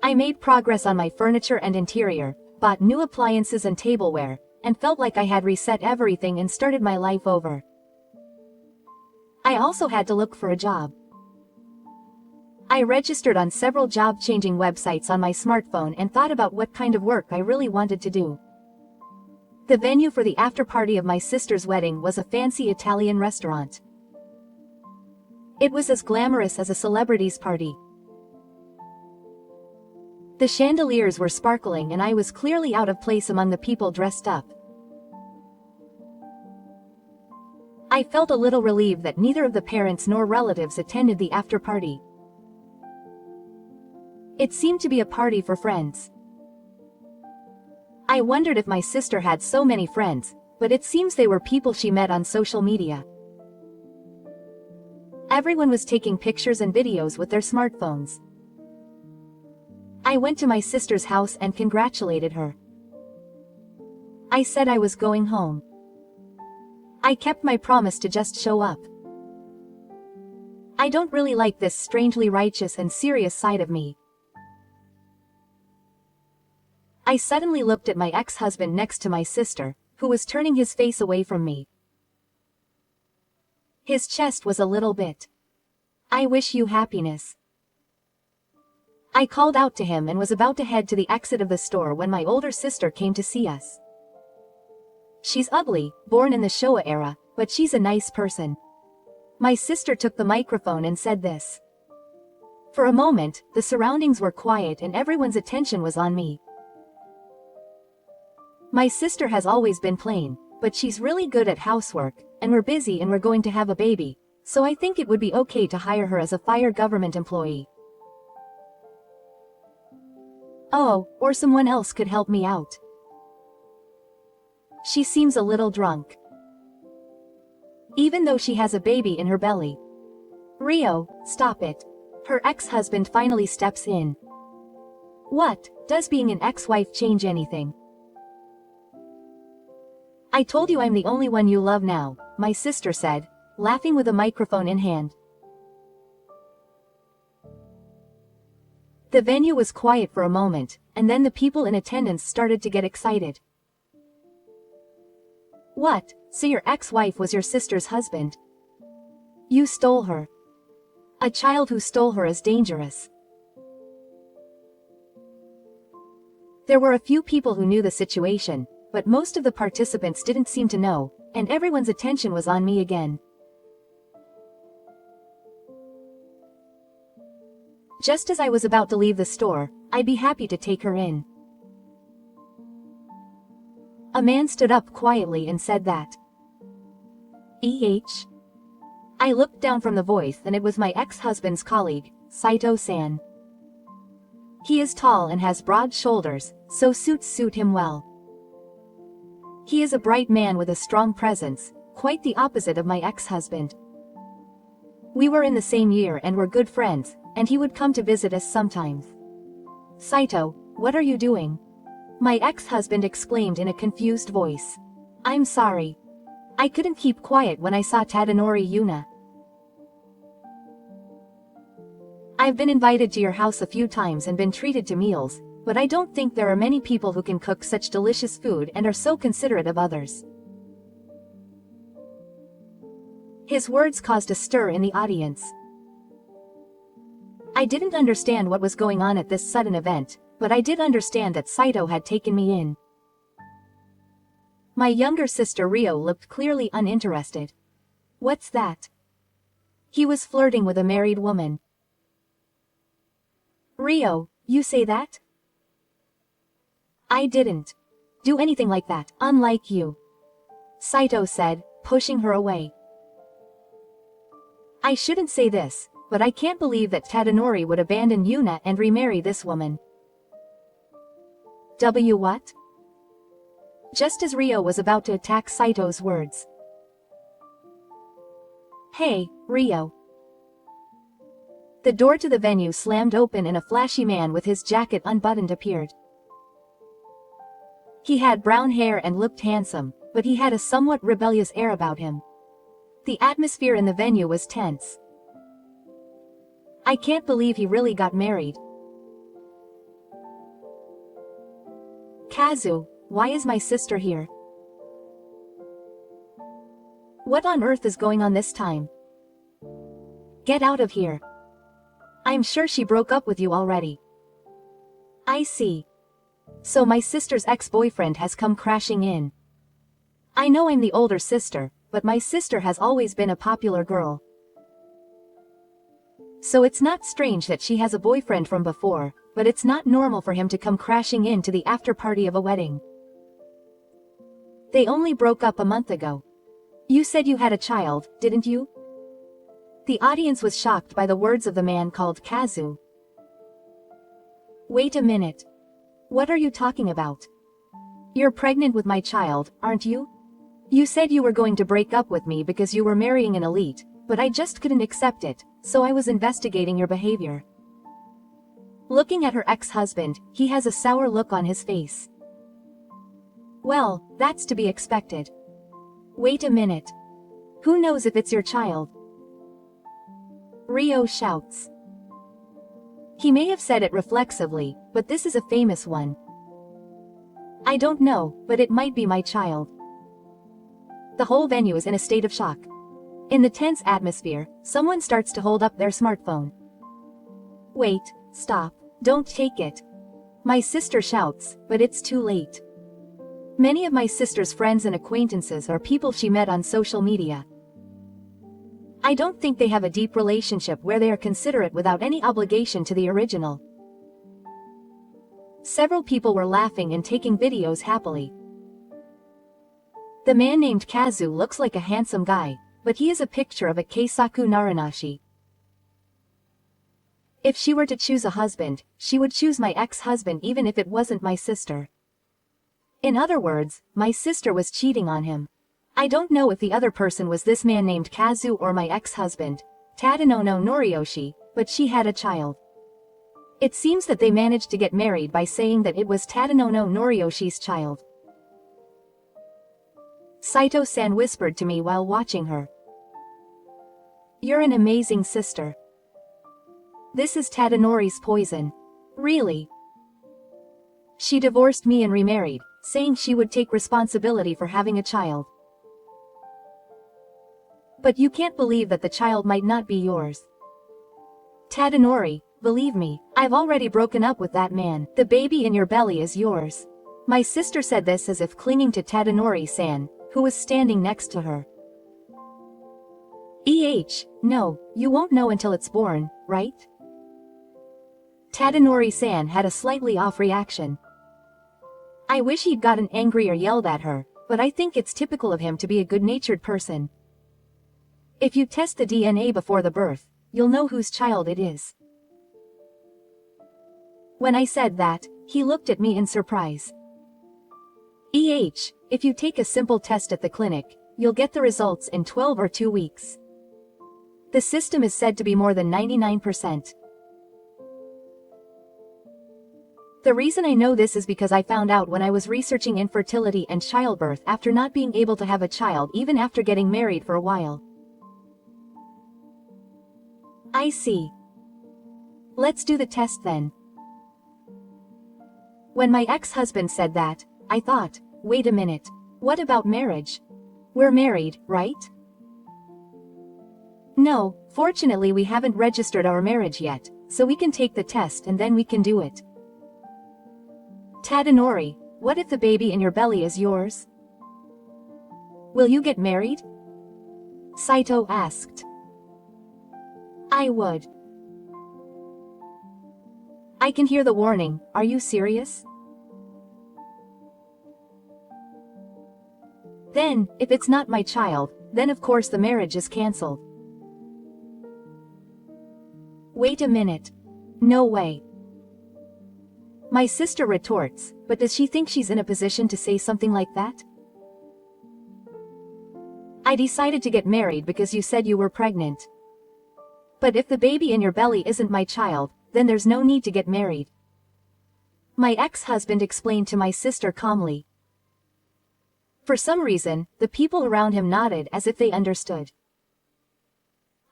I made progress on my furniture and interior, bought new appliances and tableware, and felt like I had reset everything and started my life over. I also had to look for a job. I registered on several job-changing websites on my smartphone and thought about what kind of work I really wanted to do. The venue for the after-party of my sister's wedding was a fancy Italian restaurant. It was as glamorous as a celebrity's party. The chandeliers were sparkling and I was clearly out of place among the people dressed up. I felt a little relieved that neither of the parents nor relatives attended the after-party. It seemed to be a party for friends. I wondered if my sister had so many friends, but it seems they were people she met on social media. Everyone was taking pictures and videos with their smartphones. I went to my sister's house and congratulated her. I said I was going home. I kept my promise to just show up. I don't really like this strangely righteous and serious side of me. I suddenly looked at my ex-husband next to my sister, who was turning his face away from me. His chest was a little bit. I wish you happiness. I called out to him and was about to head to the exit of the store when my older sister came to see us. She's ugly, born in the Showa era, but she's a nice person. My sister took the microphone and said this. For a moment, the surroundings were quiet and everyone's attention was on me. My sister has always been plain, but she's really good at housework, and we're busy and we're going to have a baby, so I think it would be okay to hire her as a fire government employee. Oh, or someone else could help me out. She seems a little drunk. Even though she has a baby in her belly. Rio, stop it. Her ex-husband finally steps in. What, does being an ex-wife change anything? I told you I'm the only one you love now, my sister said, laughing with a microphone in hand. The venue was quiet for a moment, and then the people in attendance started to get excited. What, so your ex-wife was your sister's husband? You stole her. A child who stole her is dangerous. There were a few people who knew the situation, but most of the participants didn't seem to know, and everyone's attention was on me again. Just as I was about to leave the store, I'd be happy to take her in. A man stood up quietly and said that. I looked down from the voice and it was my ex-husband's colleague, Saito-san. He is tall and has broad shoulders, so suits suit him well. He is a bright man with a strong presence, quite the opposite of my ex-husband. We were in the same year and were good friends, and he would come to visit us sometimes. Saito, what are you doing? My ex-husband exclaimed in a confused voice. I'm sorry. I couldn't keep quiet when I saw Tadanori Yuna. I've been invited to your house a few times and been treated to meals, but I don't think there are many people who can cook such delicious food and are so considerate of others. His words caused a stir in the audience. I didn't understand what was going on at this sudden event, but I did understand that Saito had taken me in. My younger sister Rio looked clearly uninterested. What's that? He was flirting with a married woman. Rio, you say that? I didn't do anything like that, unlike you. Saito said, pushing her away. I shouldn't say this, but I can't believe that Tadanori would abandon Yuna and remarry this woman. What? Just as Rio was about to attack Saito's words. Hey, Rio. The door to the venue slammed open and a flashy man with his jacket unbuttoned appeared. He had brown hair and looked handsome, but he had a somewhat rebellious air about him. The atmosphere in the venue was tense. I can't believe he really got married. Kazu, why is my sister here? What on earth is going on this time? Get out of here. I'm sure she broke up with you already. I see. So my sister's ex-boyfriend has come crashing in. I know I'm the older sister, but my sister has always been a popular girl. So it's not strange that she has a boyfriend from before, but it's not normal for him to come crashing into the after-party of a wedding. They only broke up a month ago. You said you had a child, didn't you? The audience was shocked by the words of the man called Kazu. Wait a minute. What are you talking about? You're pregnant with my child, aren't you? You said you were going to break up with me because you were marrying an elite, but I just couldn't accept it, so I was investigating your behavior. Looking at her ex-husband, he has a sour look on his face. Well, that's to be expected. Wait a minute. Who knows if it's your child? Rio shouts. He may have said it reflexively, but this is a famous one. I don't know, but it might be my child. The whole venue is in a state of shock. In the tense atmosphere, someone starts to hold up their smartphone. Wait, stop, don't take it. My sister shouts, but it's too late. Many of my sister's friends and acquaintances are people she met on social media. I don't think they have a deep relationship where they are considerate without any obligation to the original. Several people were laughing and taking videos happily. The man named Kazu looks like a handsome guy, but he is a picture of a Keisaku Naranashi. If she were to choose a husband, she would choose my ex-husband even if it wasn't my sister. In other words, my sister was cheating on him. I don't know if the other person was this man named Kazu or my ex-husband, Tadanono Noriyoshi, but she had a child. It seems that they managed to get married by saying that it was Tadanono Noriyoshi's child. Saito-san whispered to me while watching her. You're an amazing sister. This is Tadanori's poison. Really? She divorced me and remarried, saying she would take responsibility for having a child. But you can't believe that the child might not be yours. Tadanori, believe me, I've already broken up with that man. The baby in your belly is yours. My sister said this as if clinging to Tadanori-san, who was standing next to her. No, you won't know until it's born, right? Tadanori-san had a slightly off reaction. I wish he'd gotten angry or yelled at her, but I think it's typical of him to be a good-natured person. If you test the DNA before the birth, you'll know whose child it is. When I said that, he looked at me in surprise. If you take a simple test at the clinic, you'll get the results in 12 or 2 weeks. The system is said to be more than 99%. The reason I know this is because I found out when I was researching infertility and childbirth after not being able to have a child even after getting married for a while. I see. Let's do the test then. When my ex-husband said that, I thought, wait a minute, what about marriage? We're married, right? No, fortunately we haven't registered our marriage yet, so we can take the test and then we can do it. Tadanori, what if the baby in your belly is yours? Will you get married? Saito asked. I would. I can hear the warning, are you serious? Then, if it's not my child, then of course the marriage is cancelled. Wait a minute. No way. My sister retorts, but does she think she's in a position to say something like that? I decided to get married because you said you were pregnant. But if the baby in your belly isn't my child, then there's no need to get married. My ex-husband explained to my sister calmly. For some reason, the people around him nodded as if they understood.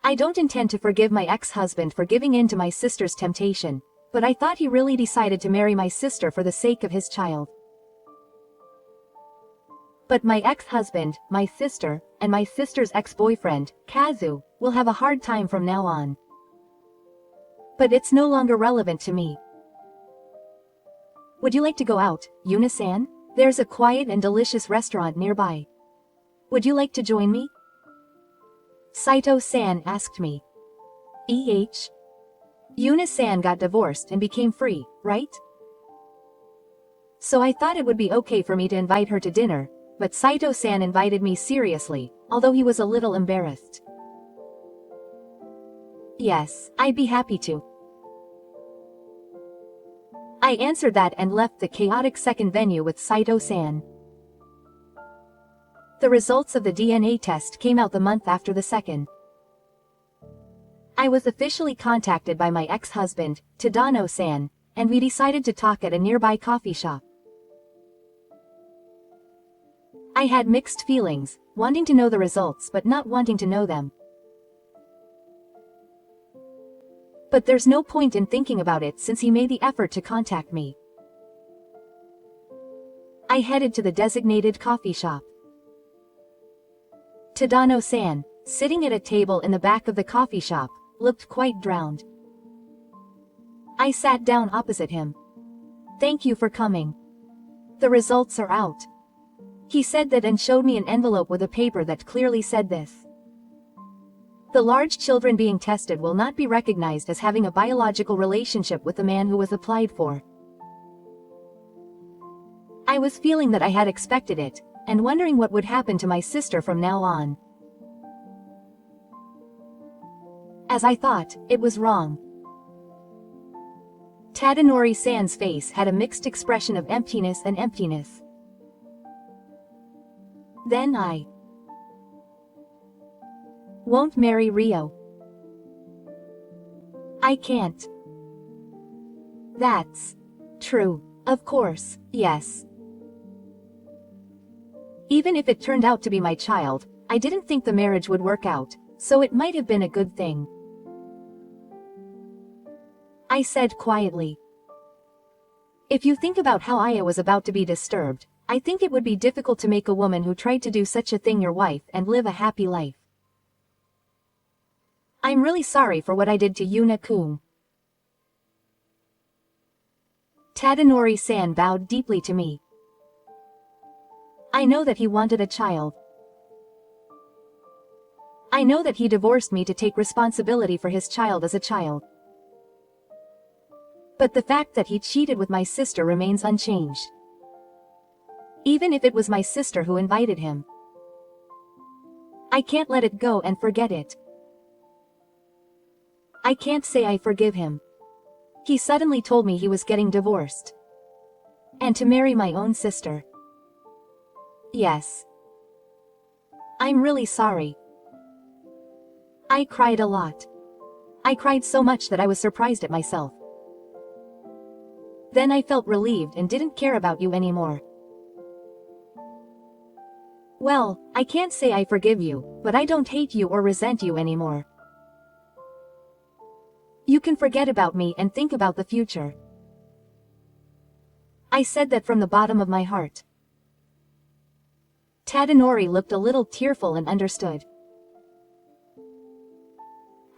I don't intend to forgive my ex-husband for giving in to my sister's temptation, but I thought he really decided to marry my sister for the sake of his child. But my ex-husband, my sister, and my sister's ex-boyfriend, Kazu, will have a hard time from now on. But it's no longer relevant to me. Would you like to go out, Yuna-san? There's a quiet and delicious restaurant nearby. Would you like to join me? Saito-san asked me. Yuna-san got divorced and became free, right? So I thought it would be okay for me to invite her to dinner, but Saito-san invited me seriously, although he was a little embarrassed. Yes, I'd be happy to. I answered that and left the chaotic second venue with Saito-san. The results of the DNA test came out the month after the second. I was officially contacted by my ex-husband, Tadano-san, and we decided to talk at a nearby coffee shop. I had mixed feelings, wanting to know the results but not wanting to know them. But there's no point in thinking about it since he made the effort to contact me. I headed to the designated coffee shop. Tadano-san, sitting at a table in the back of the coffee shop, looked quite drowned. I sat down opposite him. Thank you for coming. The results are out. He said that and showed me an envelope with a paper that clearly said this. The large children being tested will not be recognized as having a biological relationship with the man who was applied for. I was feeling that I had expected it, and wondering what would happen to my sister from now on. As I thought, it was wrong. Tadanori-san's face had a mixed expression of emptiness and emptiness. Then I won't marry Rio. I can't. That's true. Of course, yes. Even if it turned out to be my child, I didn't think the marriage would work out, so it might have been a good thing. I said quietly. If you think about how Aya was about to be disturbed, I think it would be difficult to make a woman who tried to do such a thing your wife and live a happy life. I'm really sorry for what I did to Yuna-kun. Tadanori-san bowed deeply to me. I know that he wanted a child. I know that he divorced me to take responsibility for his child as a child. But the fact that he cheated with my sister remains unchanged. Even if it was my sister who invited him. I can't let it go and forget it. I can't say I forgive him. He suddenly told me he was getting divorced. And to marry my own sister. Yes. I'm really sorry. I cried a lot. I cried so much that I was surprised at myself. Then I felt relieved and didn't care about you anymore. Well, I can't say I forgive you, but I don't hate you or resent you anymore. You can forget about me and think about the future. I said that from the bottom of my heart. Tadanori looked a little tearful and understood.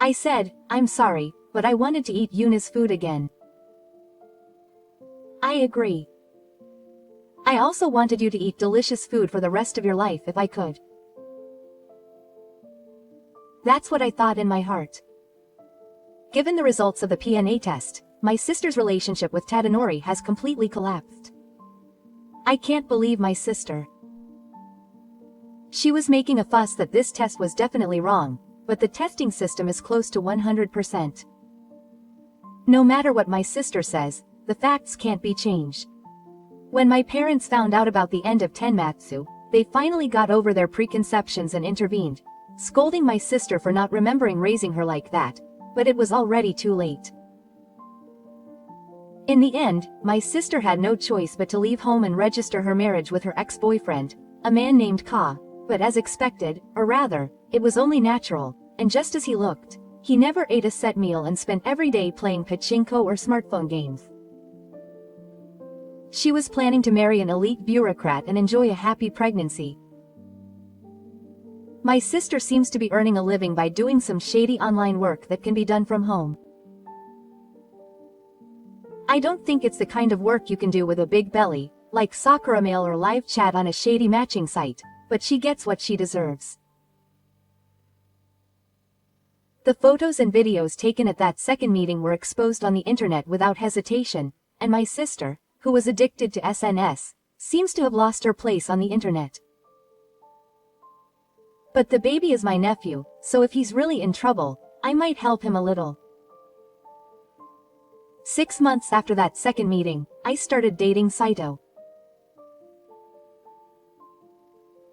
I said, I'm sorry, but I wanted to eat Yuna's food again. I agree. I also wanted you to eat delicious food for the rest of your life if I could. That's what I thought in my heart. Given the results of the PNA test, my sister's relationship with Tadanori has completely collapsed. I can't believe my sister. She was making a fuss that this test was definitely wrong, but the testing system is close to 100%. No matter what my sister says, the facts can't be changed. When my parents found out about the end of Tenmatsu, they finally got over their preconceptions and intervened, scolding my sister for not remembering raising her like that, but it was already too late. In the end, my sister had no choice but to leave home and register her marriage with her ex-boyfriend, a man named Ka, but as expected, or rather, it was only natural, and just as he looked, he never ate a set meal and spent every day playing pachinko or smartphone games. She was planning to marry an elite bureaucrat and enjoy a happy pregnancy. My sister seems to be earning a living by doing some shady online work that can be done from home. I don't think it's the kind of work you can do with a big belly, like Sakura Mail or live chat on a shady matching site, but she gets what she deserves. The photos and videos taken at that second meeting were exposed on the internet without hesitation, and my sister, who was addicted to SNS, seems to have lost her place on the internet. But the baby is my nephew, so if he's really in trouble, I might help him a little. 6 months after that second meeting, I started dating Saito.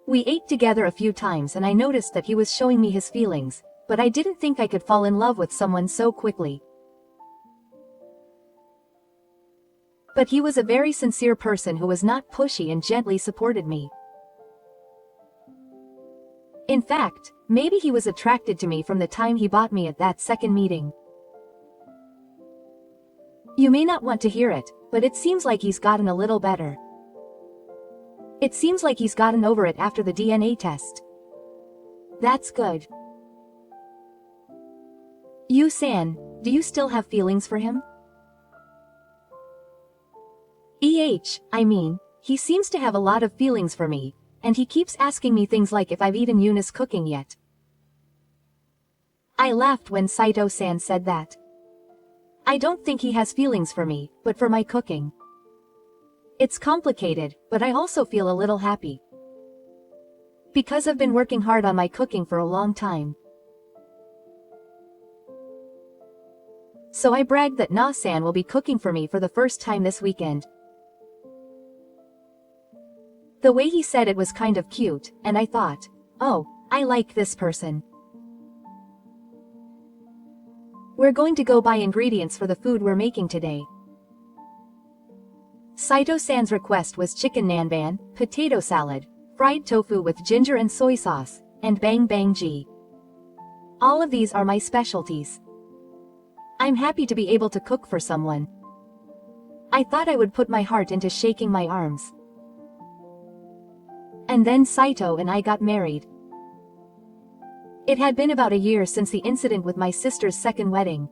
We ate together a few times and I noticed that he was showing me his feelings, but I didn't think I could fall in love with someone so quickly. But he was a very sincere person who was not pushy and gently supported me. In fact, maybe he was attracted to me from the time he bought me at that second meeting. You may not want to hear it, but it seems like he's gotten a little better. It seems like he's gotten over it after the DNA test. That's good. You-san, do you still have feelings for him? I mean, he seems to have a lot of feelings for me, and he keeps asking me things like if I've eaten Yuna's cooking yet. I laughed when Saito-san said that. I don't think he has feelings for me, but for my cooking. It's complicated, but I also feel a little happy. Because I've been working hard on my cooking for a long time. So I bragged that Na-san will be cooking for me for the first time this weekend. The way he said it was kind of cute, and I thought, oh, I like this person. We're going to go buy ingredients for the food we're making today. Saito-san's request was chicken nanban, potato salad, fried tofu with ginger and soy sauce, and bang bang ji. All of these are my specialties. I'm happy to be able to cook for someone. I thought I would put my heart into shaking my arms. And then Saito and I got married. It had been about a year since the incident with my sister's second wedding.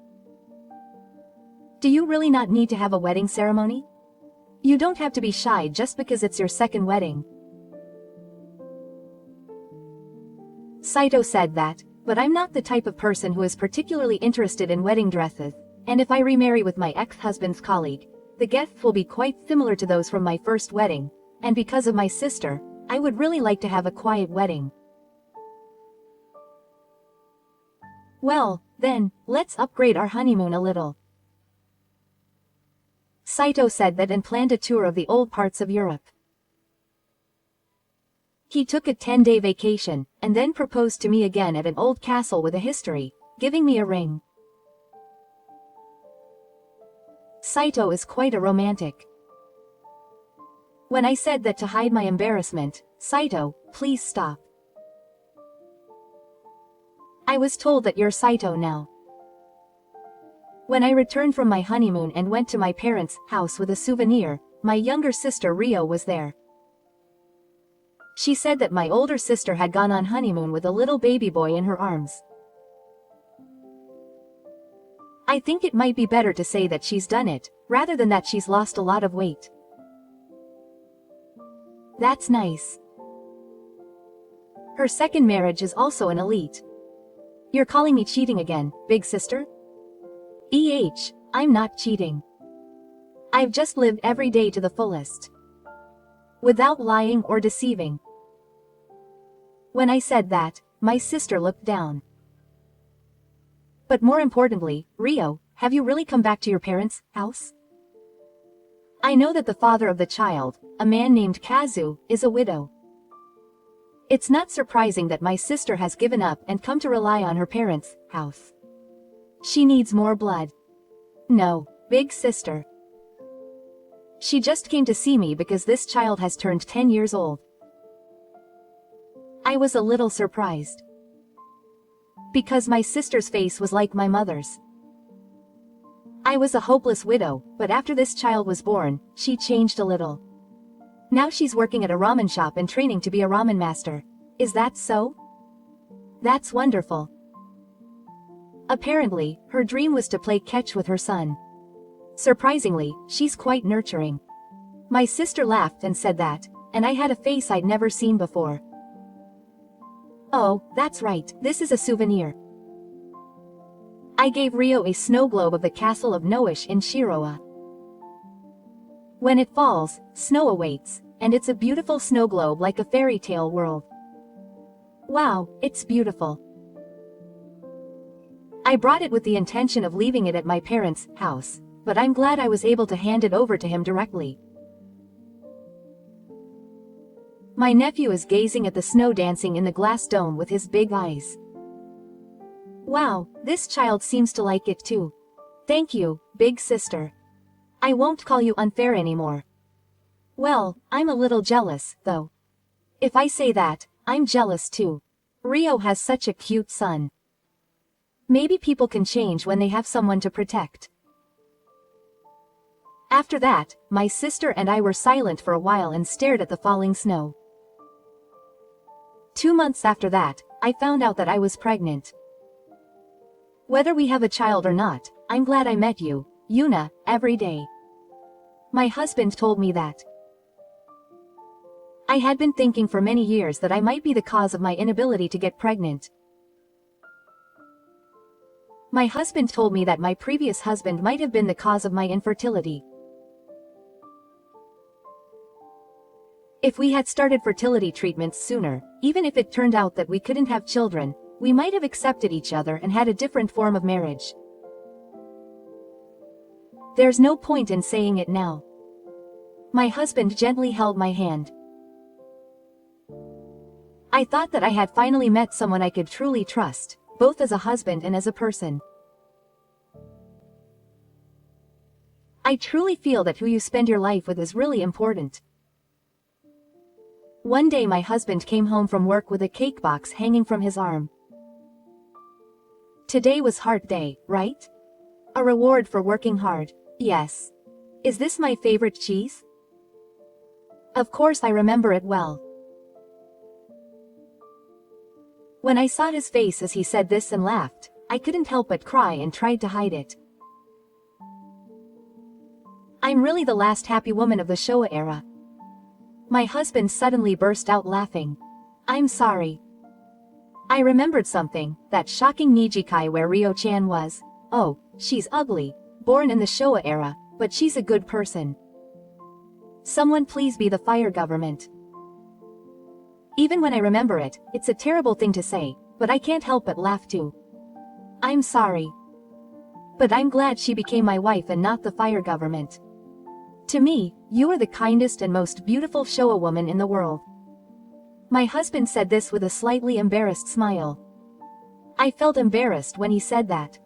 Do you really not need to have a wedding ceremony? You don't have to be shy just because it's your second wedding. Saito said that, but I'm not the type of person who is particularly interested in wedding dresses, and if I remarry with my ex-husband's colleague, the guests will be quite similar to those from my first wedding, and because of my sister, I would really like to have a quiet wedding. Well, then, let's upgrade our honeymoon a little. Saito said that and planned a tour of the old parts of Europe. He took a 10-day vacation, and then proposed to me again at an old castle with a history, giving me a ring. Saito is quite a romantic. When I said that to hide my embarrassment, Saito, please stop. I was told that you're Saito now. When I returned from my honeymoon and went to my parents' house with a souvenir, my younger sister Rio was there. She said that my older sister had gone on honeymoon with a little baby boy in her arms. I think it might be better to say that she's done it, rather than that she's lost a lot of weight. That's nice. Her second marriage is also an elite. You're calling me cheating again, big sister? I'm not cheating. I've just lived every day to the fullest. Without lying or deceiving. When I said that, my sister looked down. But more importantly, Rio, have you really come back to your parents' house? I know that the father of the child, a man named Kazu, is a widow. It's not surprising that my sister has given up and come to rely on her parents' house. She needs more blood. No, big sister. She just came to see me because this child has turned 10 years old. I was a little surprised. Because my sister's face was like my mother's. I was a hopeless widow, but after this child was born, she changed a little. Now she's working at a ramen shop and training to be a ramen master. Is that so? That's wonderful. Apparently, her dream was to play catch with her son. Surprisingly, she's quite nurturing. My sister laughed and said that, and I had a face I'd never seen before. Oh, that's right, this is a souvenir. I gave Rio a snow globe of the castle of Noish in Shiroa. When it falls, snow awaits, and it's a beautiful snow globe like a fairy tale world. Wow, it's beautiful. I brought it with the intention of leaving it at my parents' house, but I'm glad I was able to hand it over to him directly. My nephew is gazing at the snow dancing in the glass dome with his big eyes. Wow, this child seems to like it too. Thank you, big sister. I won't call you unfair anymore. Well, I'm a little jealous, though. If I say that, I'm jealous too. Rio has such a cute son. Maybe people can change when they have someone to protect. After that, my sister and I were silent for a while and stared at the falling snow. 2 months after that, I found out that I was pregnant. Whether we have a child or not, I'm glad I met you, Yuna, every day. My husband told me that. I had been thinking for many years that I might be the cause of my inability to get pregnant. My husband told me that my previous husband might have been the cause of my infertility. If we had started fertility treatments sooner, even if it turned out that we couldn't have children, we might have accepted each other and had a different form of marriage. There's no point in saying it now. My husband gently held my hand. I thought that I had finally met someone I could truly trust, both as a husband and as a person. I truly feel that who you spend your life with is really important. One day my husband came home from work with a cake box hanging from his arm. Today was Heart Day, right? A reward for working hard, yes. Is this my favorite cheese? Of course I remember it well. When I saw his face as he said this and laughed, I couldn't help but cry and tried to hide it. I'm really the last happy woman of the Showa era. My husband suddenly burst out laughing. I'm sorry. I remembered something, that shocking Nijikai where Ryo-chan was. Oh, she's ugly, born in the Showa era, but she's a good person. Someone please be the fire government. Even when I remember it, it's a terrible thing to say, but I can't help but laugh too. I'm sorry. But I'm glad she became my wife and not the fire government. To me, you are the kindest and most beautiful Showa woman in the world. My husband said this with a slightly embarrassed smile. I felt embarrassed when he said that.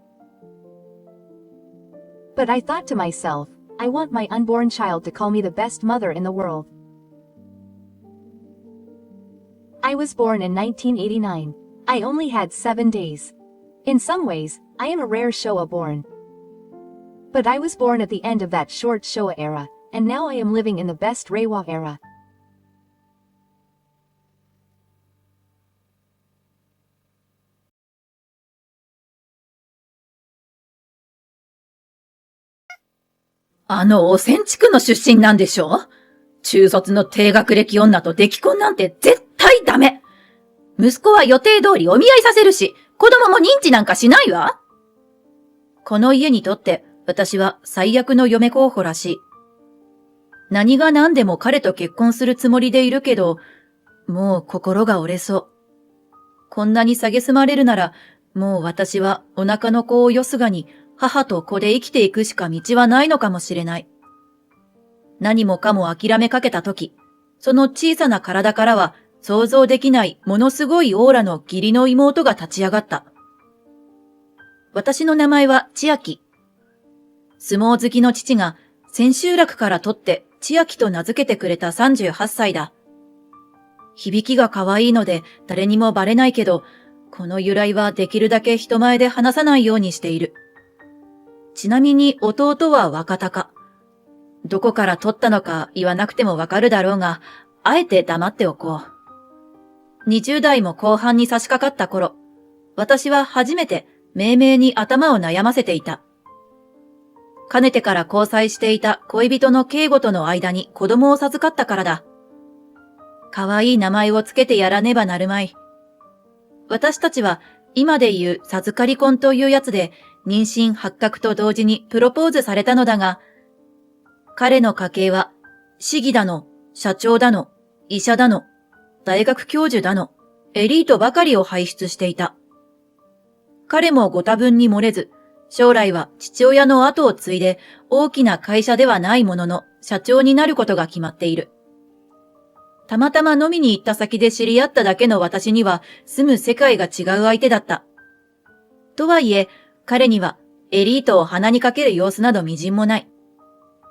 But I thought to myself, I want my unborn child to call me the best mother in the world. I was born in 1989. I only had 7 days. In some ways, I am a rare Showa born. But I was born at the end of that short Showa era, and now I am living in the best Reiwa era.汚染地区の出身なんでしょ？中卒の低学歴女と出来婚なんて絶対ダメ。息子は予定通りお見合いさせるし、子供も認知なんかしないわ。この家にとって私は最悪の嫁候補らしい。何が何でも彼と結婚するつもりでいるけど、もう心が折れそう。こんなに蔑まれるなら、もう私はお腹の子をよすがに母と子で生きていくしか道はないのかもしれない。何もかも諦めかけたとき、その小さな体からは想像できないものすごいオーラの義理の妹が立ち上がった。私の名前は千秋。相撲好きの父が千秋楽から取って千秋と名付けてくれた38歳だ。響きが可愛いので誰にもバレないけど、この由来はできるだけ人前で話さないようにしている。ちなみに弟は若鷹。どこから取ったのか言わなくてもわかるだろうが、あえて黙っておこう。20代も後半に差し掛かった頃、私は初めて命名に頭を悩ませていた。かねてから交際していた恋人の圭吾との間に子供を授かったからだ。可愛い名前をつけてやらねばなるまい。私たちは今で言う授かり婚というやつで妊娠発覚と同時にプロポーズされたのだが、彼の家系は市議だの、社長だの、医者だの、大学教授だの、エリートばかりを輩出していた。彼もご多分に漏れず、将来は父親の後を継いで大きな会社ではないものの社長になることが決まっている。たまたま飲みに行った先で知り合っただけの私には住む世界が違う相手だった。とはいえ、彼にはエリートを鼻にかける様子などみじんもない。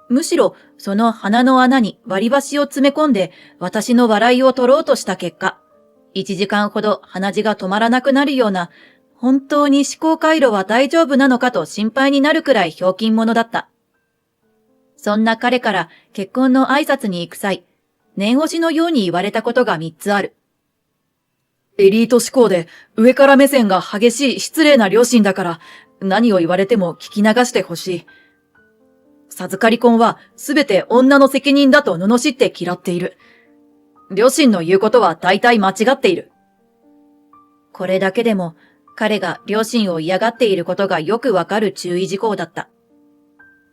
むしろその鼻の穴に割り箸を詰め込んで私の笑いを取ろうとした結果、1時間ほど鼻血が止まらなくなるような、本当に思考回路は大丈夫なのかと心配になるくらいひょうきん者だった。そんな彼から結婚の挨拶に行く際、念押しのように言われたことが3つある。エリート志向で上から目線が激しい失礼な両親だから何を言われても聞き流してほしい。授かり婚はすべて女の責任だと罵って嫌っている。両親の言うことは大体間違っている。これだけでも彼が両親を嫌がっていることがよくわかる注意事項だった。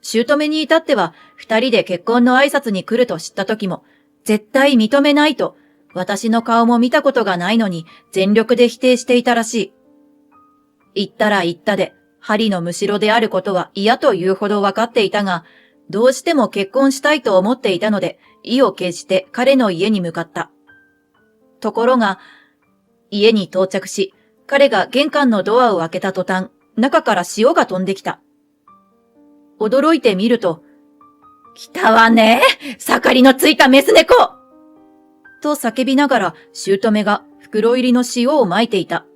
姑に至っては、二人で結婚の挨拶に来ると知った時も、絶対認めないと、私の顔も見たことがないのに全力で否定していたらしい。言ったら言ったで、針のむしろであることは嫌というほどわかっていたが、どうしても結婚したいと思っていたので、意を決して彼の家に向かった。ところが、家に到着し、彼が玄関のドアを開けた途端、中から塩が飛んできた。驚いてみると、来たわね、盛りのついたメス猫と叫びながら、姑が袋入りの塩を撒いていた。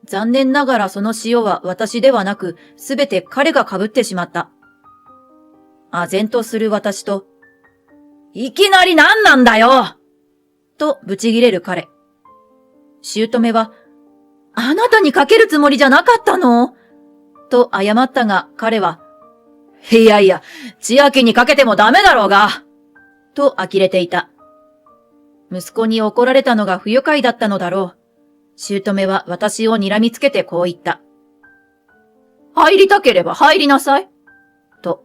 残念ながらその塩は私ではなく、すべて彼が被ってしまった。唖然とする私と、いきなり何なんだよとブチ切れる彼。姑は、あなたにかけるつもりじゃなかったのと謝ったが、彼は、いやいや、千秋にかけてもダメだろうがと呆れていた。息子に怒られたのが不愉快だったのだろう。姑は私を睨みつけてこう言った。入りたければ入りなさい。と。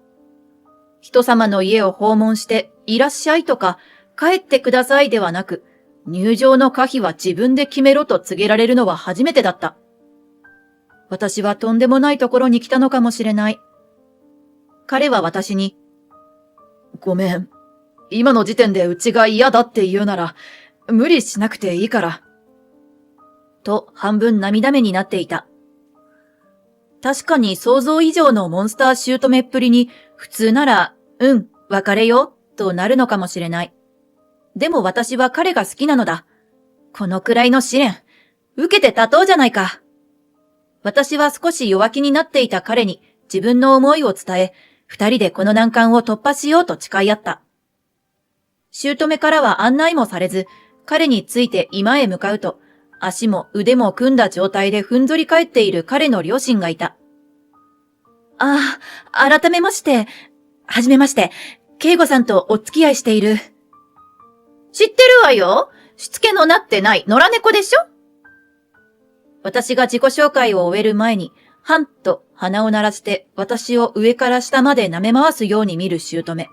人様の家を訪問していらっしゃいとか帰ってくださいではなく、入場の可否は自分で決めろと告げられるのは初めてだった。私はとんでもないところに来たのかもしれない。彼は私に、ごめん。今の時点でうちが嫌だって言うなら、無理しなくていいから。と半分涙目になっていた。確かに想像以上のモンスター姑っぷりに、普通なら、別れよ、となるのかもしれない。でも私は彼が好きなのだ。このくらいの試練、受けて立とうじゃないか。私は少し弱気になっていた彼に自分の思いを伝え、二人でこの難関を突破しようと誓い合った。姑からは案内もされず、彼について居間へ向かうと、足も腕も組んだ状態でふんぞり返っている彼の両親がいた。改めまして、はじめまして、慶吾さんとお付き合いしている。知ってるわよ。しつけのなってない野良猫でしょ。私が自己紹介を終える前に、はんと鼻を鳴らして私を上から下まで舐め回すように見る姑。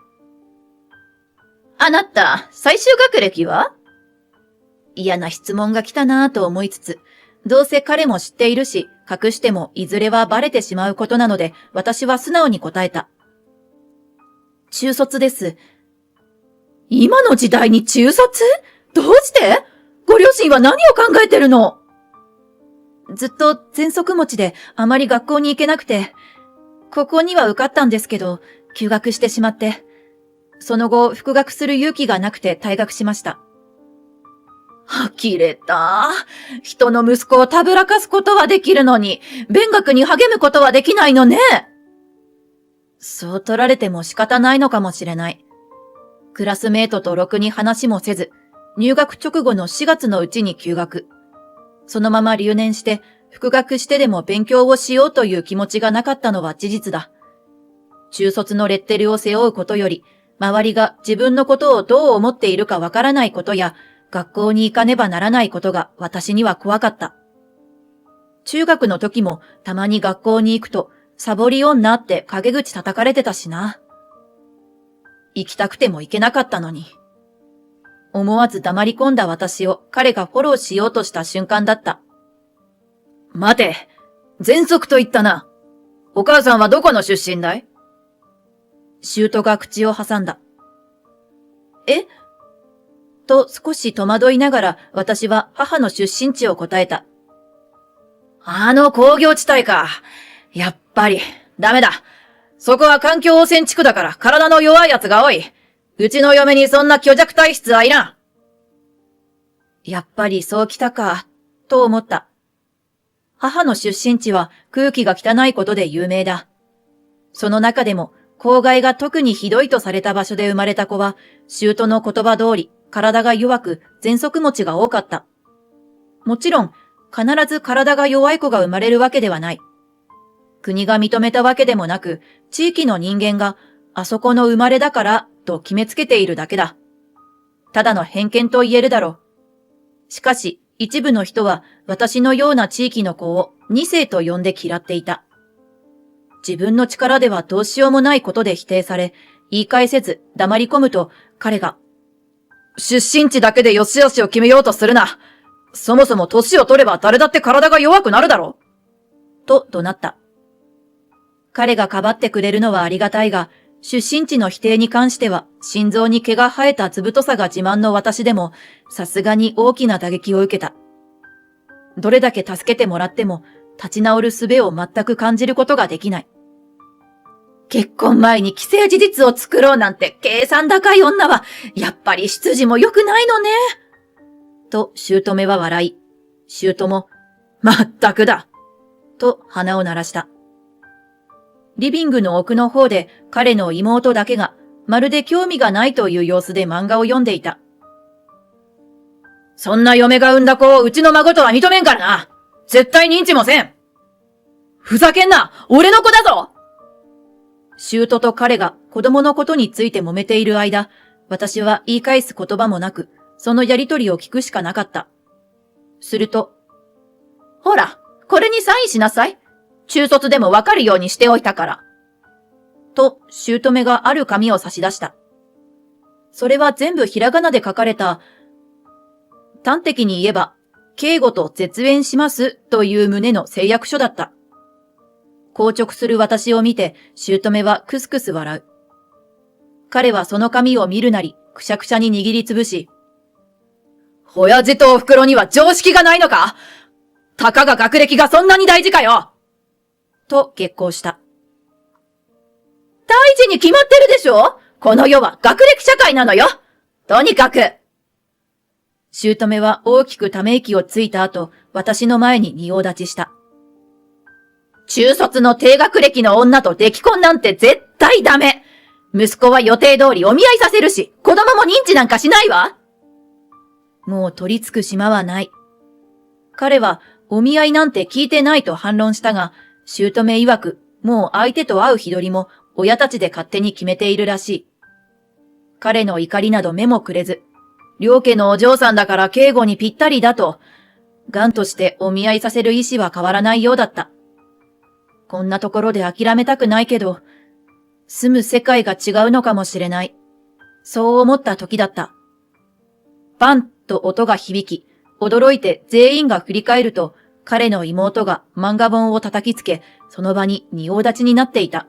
あなた、最終学歴は？嫌な質問が来たなぁと思いつつ、どうせ彼も知っているし、隠してもいずれはバレてしまうことなので、私は素直に答えた。中卒です。今の時代に中卒？どうして？ご両親は何を考えてるの？ずっと喘息持ちであまり学校に行けなくて、ここには受かったんですけど、休学してしまって、その後復学する勇気がなくて退学しました。呆れた。人の息子をたぶらかすことはできるのに、勉学に励むことはできないのね。そう取られても仕方ないのかもしれない。クラスメートとろくに話もせず、入学直後の4月のうちに休学。そのまま留年して、復学してでも勉強をしようという気持ちがなかったのは事実だ。中卒のレッテルを背負うことより、周りが自分のことをどう思っているかわからないことや、学校に行かねばならないことが私には怖かった。中学の時もたまに学校に行くと、サボり女って陰口叩かれてたしな。行きたくても行けなかったのに。思わず黙り込んだ私を彼がフォローしようとした瞬間だった。待て、喘息と言ったな。お母さんはどこの出身だい？姑が口を挟んだ。え？と少し戸惑いながら私は母の出身地を答えた。工業地帯か。やっぱり、ダメだ。そこは環境汚染地区だから体の弱い奴が多い。うちの嫁にそんな虚弱体質はいらん。やっぱりそうきたか、と思った。母の出身地は空気が汚いことで有名だ。その中でも、公害が特にひどいとされた場所で生まれた子は、姑の言葉通り、体が弱く、喘息持ちが多かった。もちろん、必ず体が弱い子が生まれるわけではない。国が認めたわけでもなく、地域の人間が、あそこの生まれだから、と決めつけているだけだ。ただの偏見と言えるだろう。しかし、一部の人は私のような地域の子を二世と呼んで嫌っていた。自分の力ではどうしようもないことで否定され、言い返せず黙り込むと彼が、出身地だけで良し悪しを決めようとするな。そもそも年を取れば誰だって体が弱くなるだろう。と怒鳴った。彼がかばってくれるのはありがたいが、出身地の否定に関しては心臓に毛が生えた図太さが自慢の私でも、さすがに大きな打撃を受けた。どれだけ助けてもらっても、立ち直る術を全く感じることができない。結婚前に既成事実を作ろうなんて計算高い女は、やっぱり出自も良くないのね。と、姑は笑い、姑も、まったくだ。と、鼻を鳴らした。リビングの奥の方で彼の妹だけが、まるで興味がないという様子で漫画を読んでいた。そんな嫁が産んだ子をうちの孫とは認めんからな。絶対認知もせん。ふざけんな、俺の子だぞ。舅と彼が子供のことについて揉めている間、私は言い返す言葉もなく、そのやりとりを聞くしかなかった。すると、ほら、これにサインしなさい。中卒でもわかるようにしておいたから。と、姑がある紙を差し出した。それは全部ひらがなで書かれた、端的に言えば、警護と絶縁しますという旨の誓約書だった。硬直する私を見て、姑はクスクス笑う。彼はその紙を見るなり、くしゃくしゃに握りつぶし、親父とお袋には常識がないのか？たかが学歴がそんなに大事かよ！と激高した。大事に決まってるでしょ？この世は学歴社会なのよ！とにかく！姑は大きくため息をついた後、私の前に仁王立ちした。中卒の低学歴の女と出来婚なんて絶対ダメ。息子は予定通りお見合いさせるし、子供も認知なんかしないわ。もう取り付く島はない。彼はお見合いなんて聞いてないと反論したが、姑曰くもう相手と会う日取りも親たちで勝手に決めているらしい。彼の怒りなど目もくれず、両家のお嬢さんだから警護にぴったりだと、頑としてお見合いさせる意思は変わらないようだった。こんなところで諦めたくないけど、住む世界が違うのかもしれない。そう思った時だった。バンと音が響き、驚いて全員が振り返ると、彼の妹が漫画本を叩きつけ、その場に仁王立ちになっていた。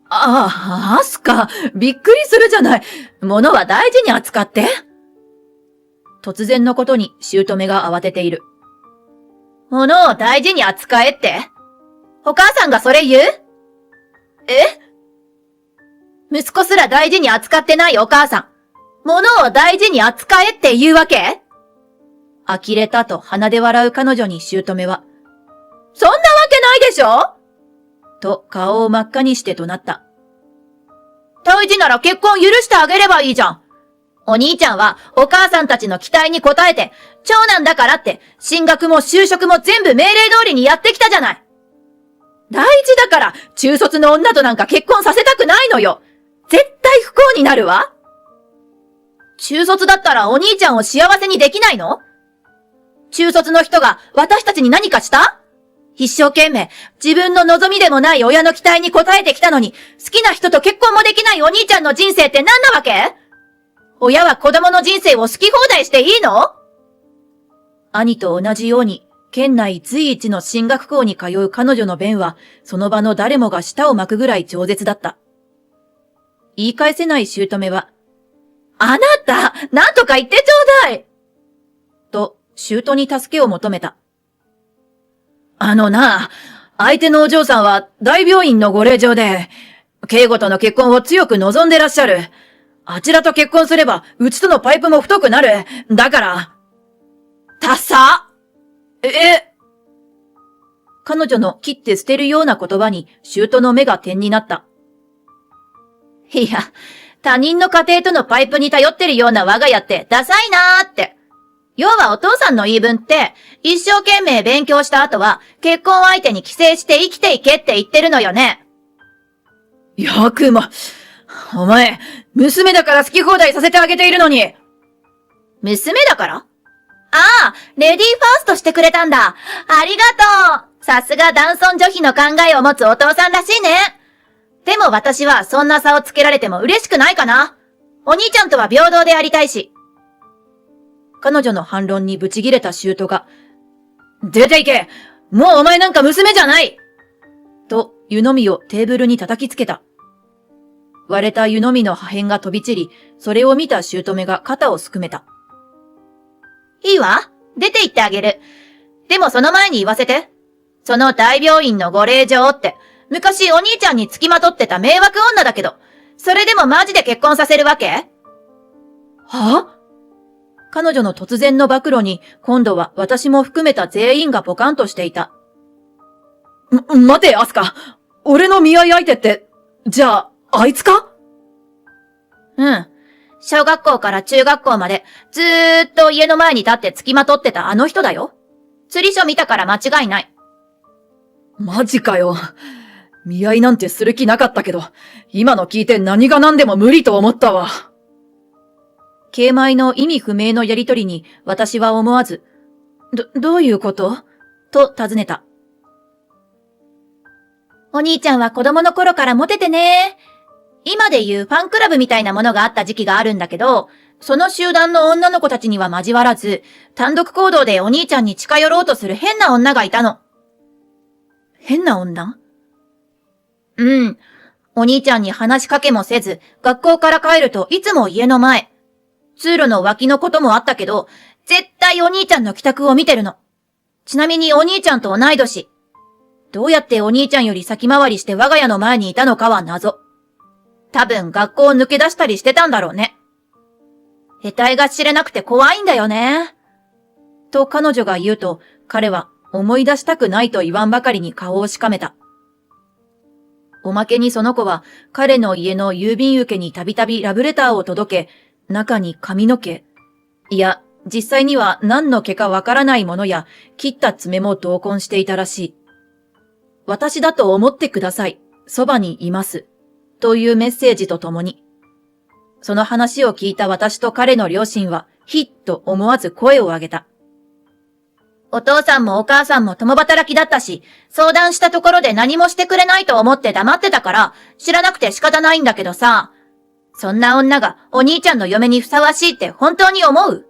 ああ、アスカ、びっくりするじゃない。物は大事に扱って。突然のことに姑が慌てている。物を大事に扱えって？お母さんがそれ言う？息子すら大事に扱ってないお母さん。物を大事に扱えって言うわけ？呆れたと鼻で笑う彼女に姑は、そんなわけないでしょ？と顔を真っ赤にして怒鳴った。大事なら結婚許してあげればいいじゃん。お兄ちゃんはお母さんたちの期待に応えて、長男だからって進学も就職も全部命令通りにやってきたじゃない。大事だから中卒の女となんか結婚させたくないのよ。絶対不幸になるわ。中卒だったらお兄ちゃんを幸せにできないの？中卒の人が私たちに何かした？一生懸命自分の望みでもない親の期待に応えてきたのに、好きな人と結婚もできないお兄ちゃんの人生って何なわけ？親は子供の人生を好き放題していいの？兄と同じように、県内随一の進学校に通う彼女の弁は、その場の誰もが舌を巻くぐらい饒舌だった。言い返せない姑は、あなた、なんとか言ってちょうだいと、姑に助けを求めた。相手のお嬢さんは大病院のご令嬢で、警護との結婚を強く望んでらっしゃる。あちらと結婚すれば、うちとのパイプも太くなる。だから、彼女の切って捨てるような言葉に、姑の目が点になった。いや、他人の家庭とのパイプに頼ってるような我が家ってダサいなーって。要はお父さんの言い分って、一生懸命勉強した後は、結婚相手に寄生して生きていけって言ってるのよね。よくも、お前、娘だから好き放題させてあげているのに。娘だから？は、レディーファーストしてくれたんだ。ありがとう。さすが男尊女卑の考えを持つお父さんらしいね。でも私はそんな差をつけられても嬉しくないかな。お兄ちゃんとは平等でありたいし。彼女の反論にブチギレた舅が、出て行け！もうお前なんか娘じゃない！と湯飲みをテーブルに叩きつけた。割れた湯飲みの破片が飛び散り、それを見た姑が肩をすくめた。いいわ。出て行ってあげる。でもその前に言わせて。その大病院のご令嬢って、昔お兄ちゃんに付きまとってた迷惑女だけど、それでもマジで結婚させるわけ？は？彼女の突然の暴露に、今度は私も含めた全員がポカンとしていた。待て、アスカ。俺の見合い相手って、じゃあ、あいつか？うん。小学校から中学校まで、ずーっと家の前に立って付きまとってたあの人だよ。釣り書見たから間違いない。マジかよ。見合いなんてする気なかったけど、今の聞いて何が何でも無理と思ったわ。慶米の意味不明のやりとりに私は思わず、どういうこと？と尋ねた。お兄ちゃんは子供の頃からモテてね。今で言うファンクラブみたいなものがあった時期があるんだけど、その集団の女の子たちには交わらず、単独行動でお兄ちゃんに近寄ろうとする変な女がいたの。変な女？うん。お兄ちゃんに話しかけもせず、学校から帰るといつも家の前。通路の脇のこともあったけど、絶対お兄ちゃんの帰宅を見てるの。ちなみにお兄ちゃんと同い年。どうやってお兄ちゃんより先回りして我が家の前にいたのかは謎。多分学校を抜け出したりしてたんだろうね。得体が知れなくて怖いんだよね。と彼女が言うと、彼は思い出したくないと言わんばかりに顔をしかめた。おまけにその子は彼の家の郵便受けにたびたびラブレターを届け、中に髪の毛、いや、実際には何の毛かわからないものや切った爪も同梱していたらしい。私だと思ってください。そばにいます。というメッセージとともに。その話を聞いた私と彼の両親は、ひっと思わず声を上げた。お父さんもお母さんも共働きだったし、相談したところで何もしてくれないと思って黙ってたから、知らなくて仕方ないんだけどさ。そんな女がお兄ちゃんの嫁にふさわしいって本当に思う？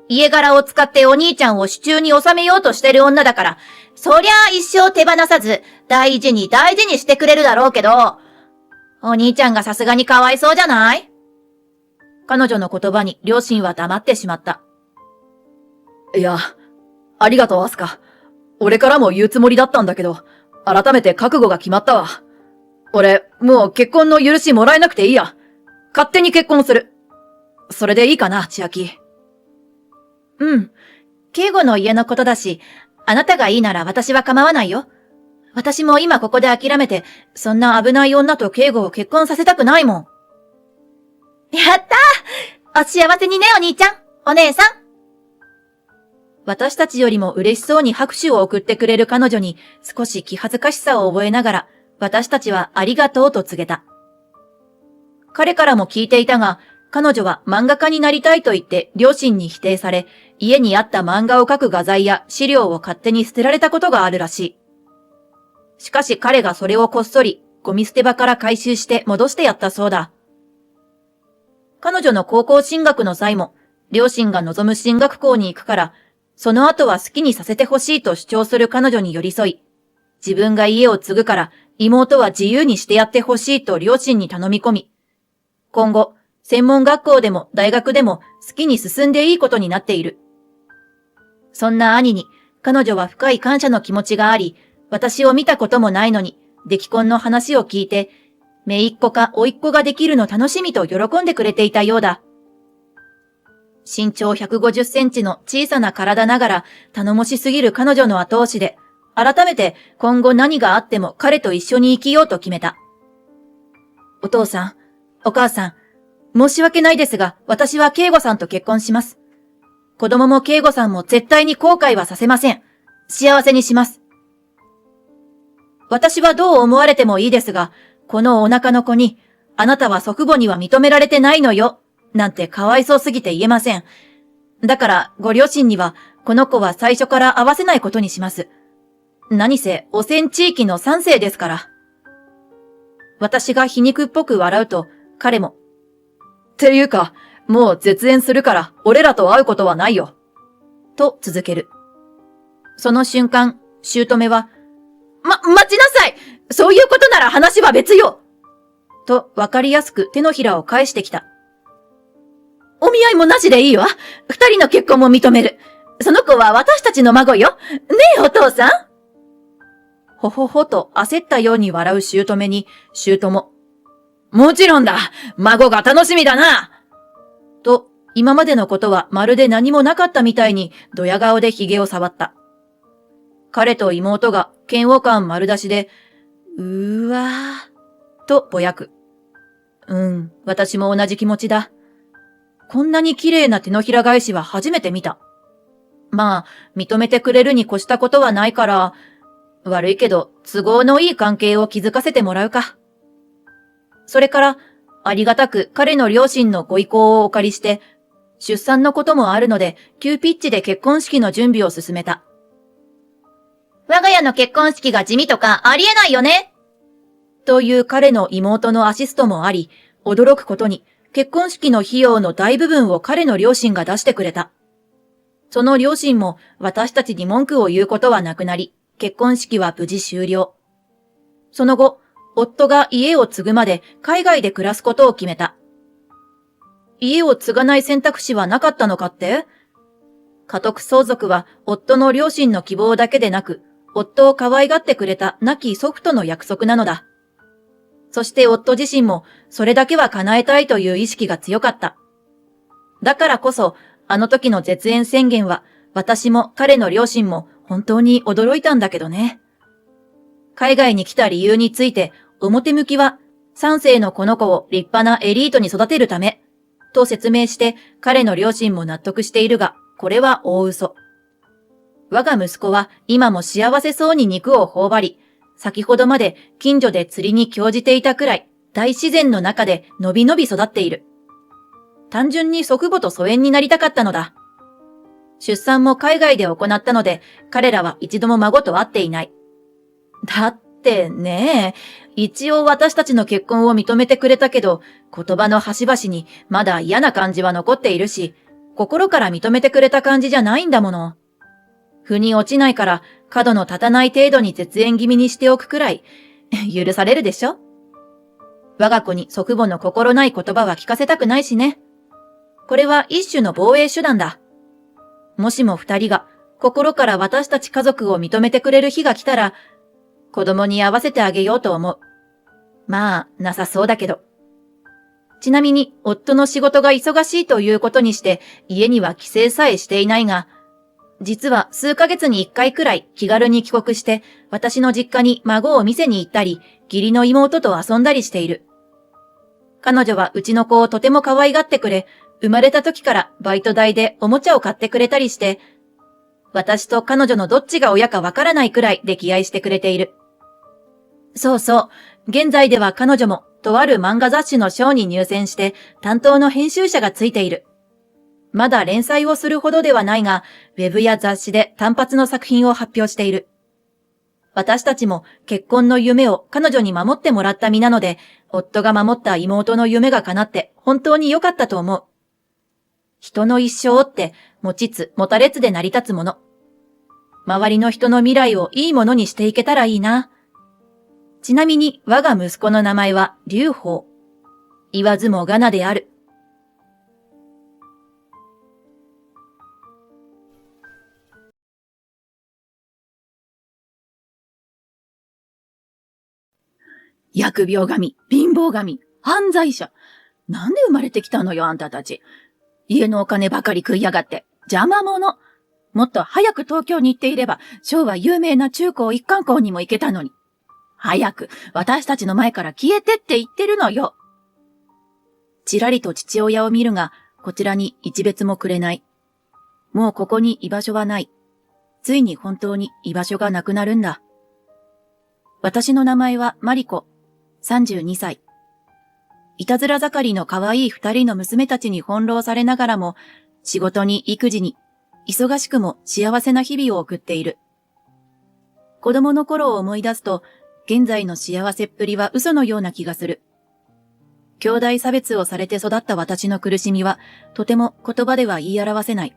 家柄を使ってお兄ちゃんを手中に収めようとしてる女だから、そりゃあ一生手放さず、大事に大事にしてくれるだろうけど、お兄ちゃんがさすがにかわいそうじゃない？彼女の言葉に両親は黙ってしまった。いや、ありがとう、アスカ。俺からも言うつもりだったんだけど、改めて覚悟が決まったわ。俺、もう結婚の許しもらえなくていいや。勝手に結婚する。それでいいかな、千秋。うん。敬吾の家のことだし、あなたがいいなら私は構わないよ。私も今ここで諦めて、そんな危ない女と敬吾を結婚させたくないもん。やったー！お幸せにね、お兄ちゃん、お姉さん。私たちよりも嬉しそうに拍手を送ってくれる彼女に少し気恥ずかしさを覚えながら、私たちはありがとうと告げた。彼からも聞いていたが、彼女は漫画家になりたいと言って両親に否定され、家にあった漫画を描く画材や資料を勝手に捨てられたことがあるらしい。しかし彼がそれをこっそりゴミ捨て場から回収して戻してやったそうだ。彼女の高校進学の際も、両親が望む進学校に行くから、その後は好きにさせてほしいと主張する彼女に寄り添い、自分が家を継ぐから妹は自由にしてやってほしいと両親に頼み込み、今後、専門学校でも大学でも好きに進んでいいことになっている。そんな兄に彼女は深い感謝の気持ちがあり、私を見たこともないのに、出来婚の話を聞いて、姪っ子か甥っ子ができるの楽しみと喜んでくれていたようだ。身長150センチの小さな体ながら頼もしすぎる彼女の後押しで、改めて今後何があっても彼と一緒に生きようと決めた。お父さん、お母さん、申し訳ないですが、私は圭吾さんと結婚します。子供も圭吾さんも絶対に後悔はさせません。幸せにします。私はどう思われてもいいですが、このお腹の子に、あなたは祖父母には認められてないのよ、なんてかわいそうすぎて言えません。だからご両親にはこの子は最初から会わせないことにします。何せ汚染地域の3世ですから。私が皮肉っぽく笑うと彼も、っていうか、もう絶縁するから俺らと会うことはないよ。と続ける。その瞬間、姑は、待ちなさい！そういうことなら話は別よ！とわかりやすく手のひらを返してきた。お見合いもなしでいいわ。二人の結婚も認める。その子は私たちの孫よ。ねえお父さん。ほほほと焦ったように笑う姑に、姑も、もちろんだ！孫が楽しみだな！と、今までのことはまるで何もなかったみたいにドヤ顔で髭を触った。彼と妹が嫌悪感丸出しで、うーわー、とぼやく。私も同じ気持ちだ。こんなに綺麗な手のひら返しは初めて見た。まあ、認めてくれるに越したことはないから、悪いけど都合のいい関係を築かせてもらうか。それから、ありがたく彼の両親のご意向をお借りして、出産のこともあるので、急ピッチで結婚式の準備を進めた。我が家の結婚式が地味とかありえないよねという彼の妹のアシストもあり、驚くことに結婚式の費用の大部分を彼の両親が出してくれた。その両親も私たちに文句を言うことはなくなり、結婚式は無事終了。その後、夫が家を継ぐまで海外で暮らすことを決めた。家を継がない選択肢はなかったのかって？家督相続は夫の両親の希望だけでなく、夫を可愛がってくれた亡き祖父との約束なのだ。そして夫自身もそれだけは叶えたいという意識が強かった。だからこそ、あの時の絶縁宣言は私も彼の両親も本当に驚いたんだけどね。海外に来た理由について表向きは3世のこの子を立派なエリートに育てるためと説明して彼の両親も納得しているが、これは大嘘。我が息子は今も幸せそうに肉を頬張り、先ほどまで近所で釣りに興じていたくらい大自然の中でのびのび育っている。単純に祖父母と疎遠になりたかったのだ。出産も海外で行ったので、彼らは一度も孫と会っていない。だってね一応私たちの結婚を認めてくれたけど、言葉の端々にまだ嫌な感じは残っているし、心から認めてくれた感じじゃないんだもの。腑に落ちないから角の立たない程度に絶縁気味にしておくくらい許されるでしょ。我が子に祖父母の心ない言葉は聞かせたくないしね。これは一種の防衛手段だ。もしも二人が心から私たち家族を認めてくれる日が来たら、子供に会わせてあげようと思う。まあ、なさそうだけど。ちなみに、夫の仕事が忙しいということにして、家には帰省さえしていないが、実は数ヶ月に一回くらい気軽に帰国して、私の実家に孫を見せに行ったり、義理の妹と遊んだりしている。彼女はうちの子をとても可愛がってくれ、生まれた時からバイト代でおもちゃを買ってくれたりして、私と彼女のどっちが親かわからないくらい溺愛してくれている。そうそう、現在では彼女もとある漫画雑誌の賞に入選して担当の編集者がついている。まだ連載をするほどではないが、ウェブや雑誌で単発の作品を発表している。私たちも結婚の夢を彼女に守ってもらった身なので、夫が守った妹の夢が叶って本当に良かったと思う。人の一生って持ちつ持たれつで成り立つもの。周りの人の未来をいいものにしていけたらいいな。ちなみに我が息子の名前は劉邦。言わずもがなである。疫病神、貧乏神、犯罪者。なんで生まれてきたのよ、あんたたち。家のお金ばかり食いやがって。邪魔者。もっと早く東京に行っていれば、昭和有名な中高一貫校にも行けたのに。早く、私たちの前から消えてって言ってるのよ。ちらりと父親を見るが、こちらに一別もくれない。もうここに居場所はない。ついに本当に居場所がなくなるんだ。私の名前はマリコ。32歳。いたずら盛りの可愛い二人の娘たちに翻弄されながらも、仕事に育児に、忙しくも幸せな日々を送っている。子供の頃を思い出すと、現在の幸せっぷりは嘘のような気がする。兄弟差別をされて育った私の苦しみは、とても言葉では言い表せない。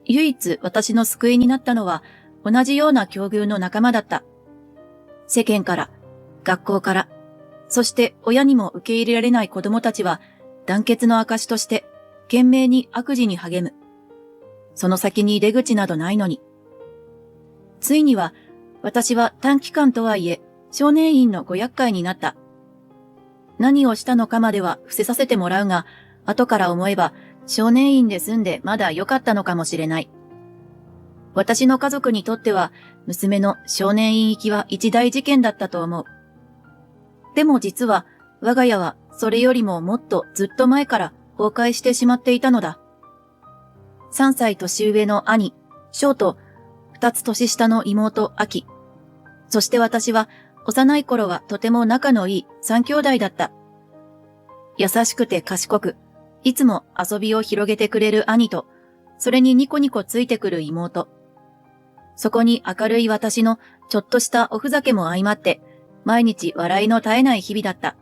唯一私の救いになったのは、同じような境遇の仲間だった。世間から、学校から、そして親にも受け入れられない子供たちは、団結の証として、懸命に悪事に励む。その先に出口などないのに。ついには、私は短期間とはいえ、少年院のご厄介になった。何をしたのかまでは伏せさせてもらうが、後から思えば、少年院で住んでまだ良かったのかもしれない。私の家族にとっては、娘の少年院行きは一大事件だったと思う。でも実は、我が家はそれよりももっとずっと前から崩壊してしまっていたのだ。3歳年上の兄、翔と、2つ年下の妹、秋。そして私は、幼い頃はとても仲のいい3兄弟だった。優しくて賢く、いつも遊びを広げてくれる兄と、それにニコニコついてくる妹。そこに明るい私のちょっとしたおふざけも相まって、毎日笑いの絶えない日々だった。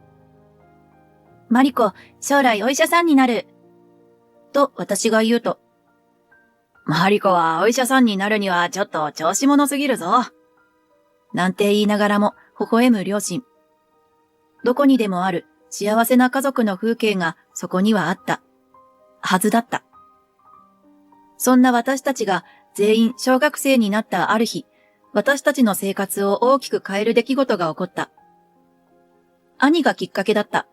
マリコ、将来お医者さんになる。と私が言うと、マリコはお医者さんになるにはちょっと調子者すぎるぞ。なんて言いながらも微笑む両親。どこにでもある幸せな家族の風景がそこにはあった。はずだった。そんな私たちが全員小学生になったある日、私たちの生活を大きく変える出来事が起こった。兄がきっかけだった。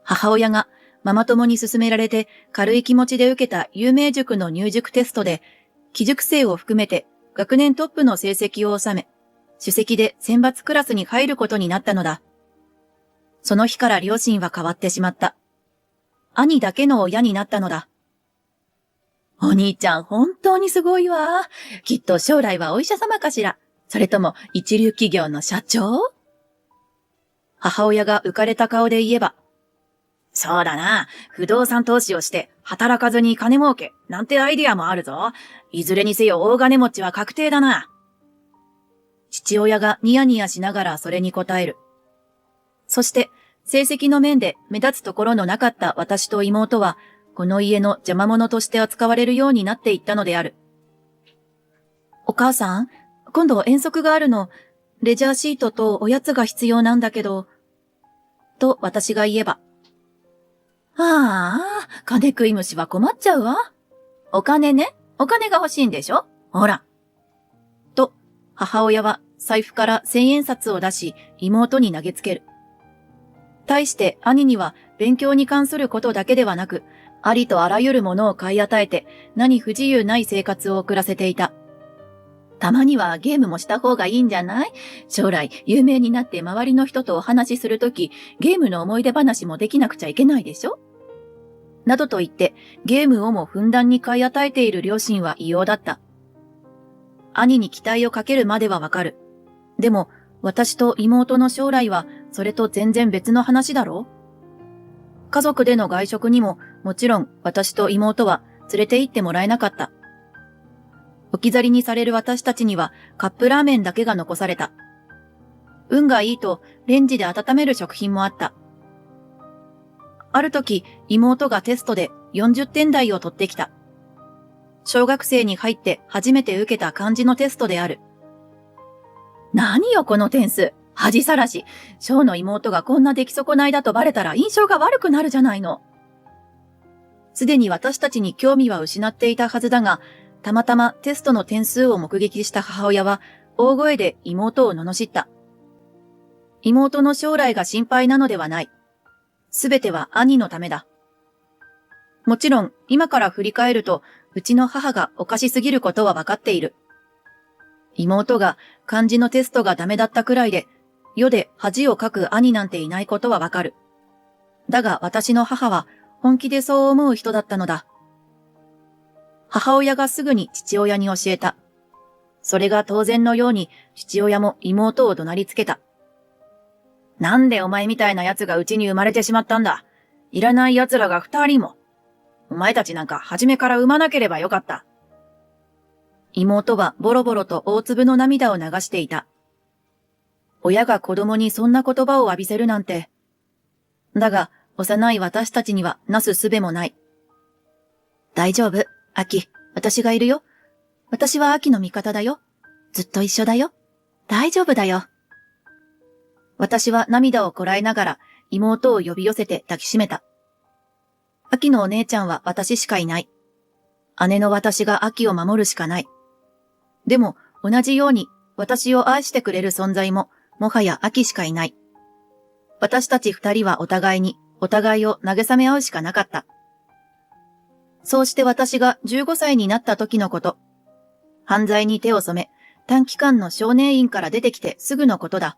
母親がママ友に勧められて軽い気持ちで受けた有名塾の入塾テストで、寄宿生を含めて学年トップの成績を収め、首席で選抜クラスに入ることになったのだ。その日から両親は変わってしまった。兄だけの親になったのだ。お兄ちゃん本当にすごいわ。きっと将来はお医者様かしら。それとも一流企業の社長？母親が浮かれた顔で言えば、そうだな。不動産投資をして働かずに金儲けなんてアイデアもあるぞ。いずれにせよ大金持ちは確定だな。父親がニヤニヤしながらそれに答える。そして成績の面で目立つところのなかった私と妹は、この家の邪魔者として扱われるようになっていったのである。お母さん、今度遠足があるの。レジャーシートとおやつが必要なんだけど。と私が言えば。ああ、金食い虫は困っちゃうわ。お金ね。お金が欲しいんでしょ？ほら。と、母親は財布から1000円札を出し、妹に投げつける。対して兄には勉強に関することだけではなく、ありとあらゆるものを買い与えて何不自由ない生活を送らせていた。たまにはゲームもした方がいいんじゃない？将来有名になって周りの人とお話しするとき、ゲームの思い出話もできなくちゃいけないでしょ？などと言ってゲームをもふんだんに買い与えている両親は異様だった。兄に期待をかけるまではわかる。でも私と妹の将来はそれと全然別の話だろう？家族での外食にももちろん私と妹は連れて行ってもらえなかった。置き去りにされる私たちにはカップラーメンだけが残された。運がいいとレンジで温める食品もあった。ある時妹がテストで40点台を取ってきた。小学生に入って初めて受けた漢字のテストである。何よこの点数。恥さらし。小の妹がこんな出来損ないだとバレたら印象が悪くなるじゃないの。すでに私たちに興味は失っていたはずだが、たまたまテストの点数を目撃した母親は大声で妹を罵った。妹の将来が心配なのではない。すべては兄のためだ。もちろん今から振り返ると、うちの母がおかしすぎることはわかっている。妹が漢字のテストがダメだったくらいで、世で恥をかく兄なんていないことはわかる。だが私の母は本気でそう思う人だったのだ。母親がすぐに父親に教えた。それが当然のように父親も妹を怒鳴りつけた。なんでお前みたいな奴がうちに生まれてしまったんだ。いらない奴らが2人も。お前たちなんか初めから産まなければよかった。妹はボロボロと大粒の涙を流していた。親が子供にそんな言葉を浴びせるなんて。だが、幼い私たちにはなすすべもない。大丈夫、アキ。私がいるよ。私はアキの味方だよ。ずっと一緒だよ。大丈夫だよ。私は涙をこらえながら妹を呼び寄せて抱きしめた。アキのお姉ちゃんは私しかいない。姉の私がアキを守るしかない。でも同じように私を愛してくれる存在ももはやアキしかいない。私たち二人はお互いを慰め合うしかなかった。そうして私が15歳になった時のこと。犯罪に手を染め、短期間の少年院から出てきてすぐのことだ。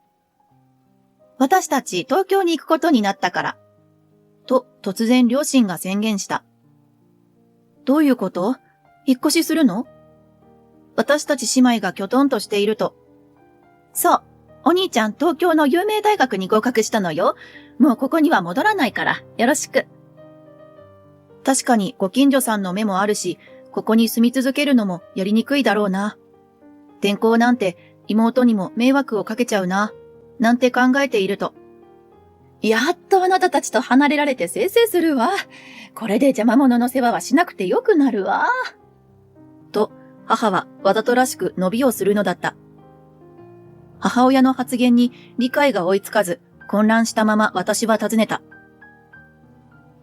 私たち東京に行くことになったから。と突然両親が宣言した。どういうこと？引っ越しするの？私たち姉妹がきょとんとしていると。そう、お兄ちゃん東京の有名大学に合格したのよ。もうここには戻らないから、よろしく。確かにご近所さんの目もあるし、ここに住み続けるのもやりにくいだろうな。転校なんて妹にも迷惑をかけちゃうな。なんて考えていると。やっとあなたたちと離れられてせいせいするわ。これで邪魔者の世話はしなくてよくなるわ。と、母はわざとらしく伸びをするのだった。母親の発言に理解が追いつかず、混乱したまま私は尋ねた。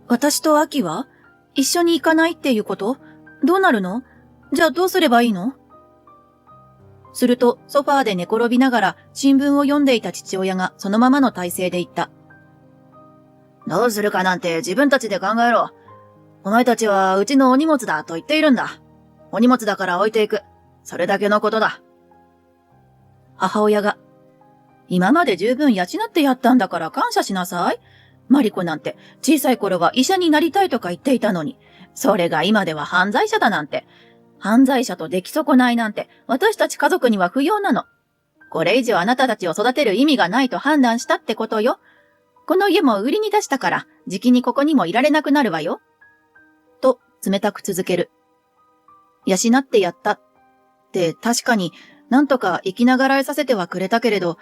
私とアキは一緒に行かないっていうこと？どうなるの？じゃあどうすればいいの？するとソファーで寝転びながら新聞を読んでいた父親がそのままの体勢で言った。どうするかなんて自分たちで考えろ。お前たちはうちのお荷物だと言っているんだ。お荷物だから置いていく。それだけのことだ。母親が、今まで十分養ってやったんだから感謝しなさい。マリコなんて小さい頃は医者になりたいとか言っていたのに、それが今では犯罪者だなんて。犯罪者と出来損ないなんて私たち家族には不要なの。これ以上あなたたちを育てる意味がないと判断したってことよ。この家も売りに出したから、じきにここにもいられなくなるわよ。と、冷たく続ける。養ってやった。って確かになんとか生きながらえさせてはくれたけれど、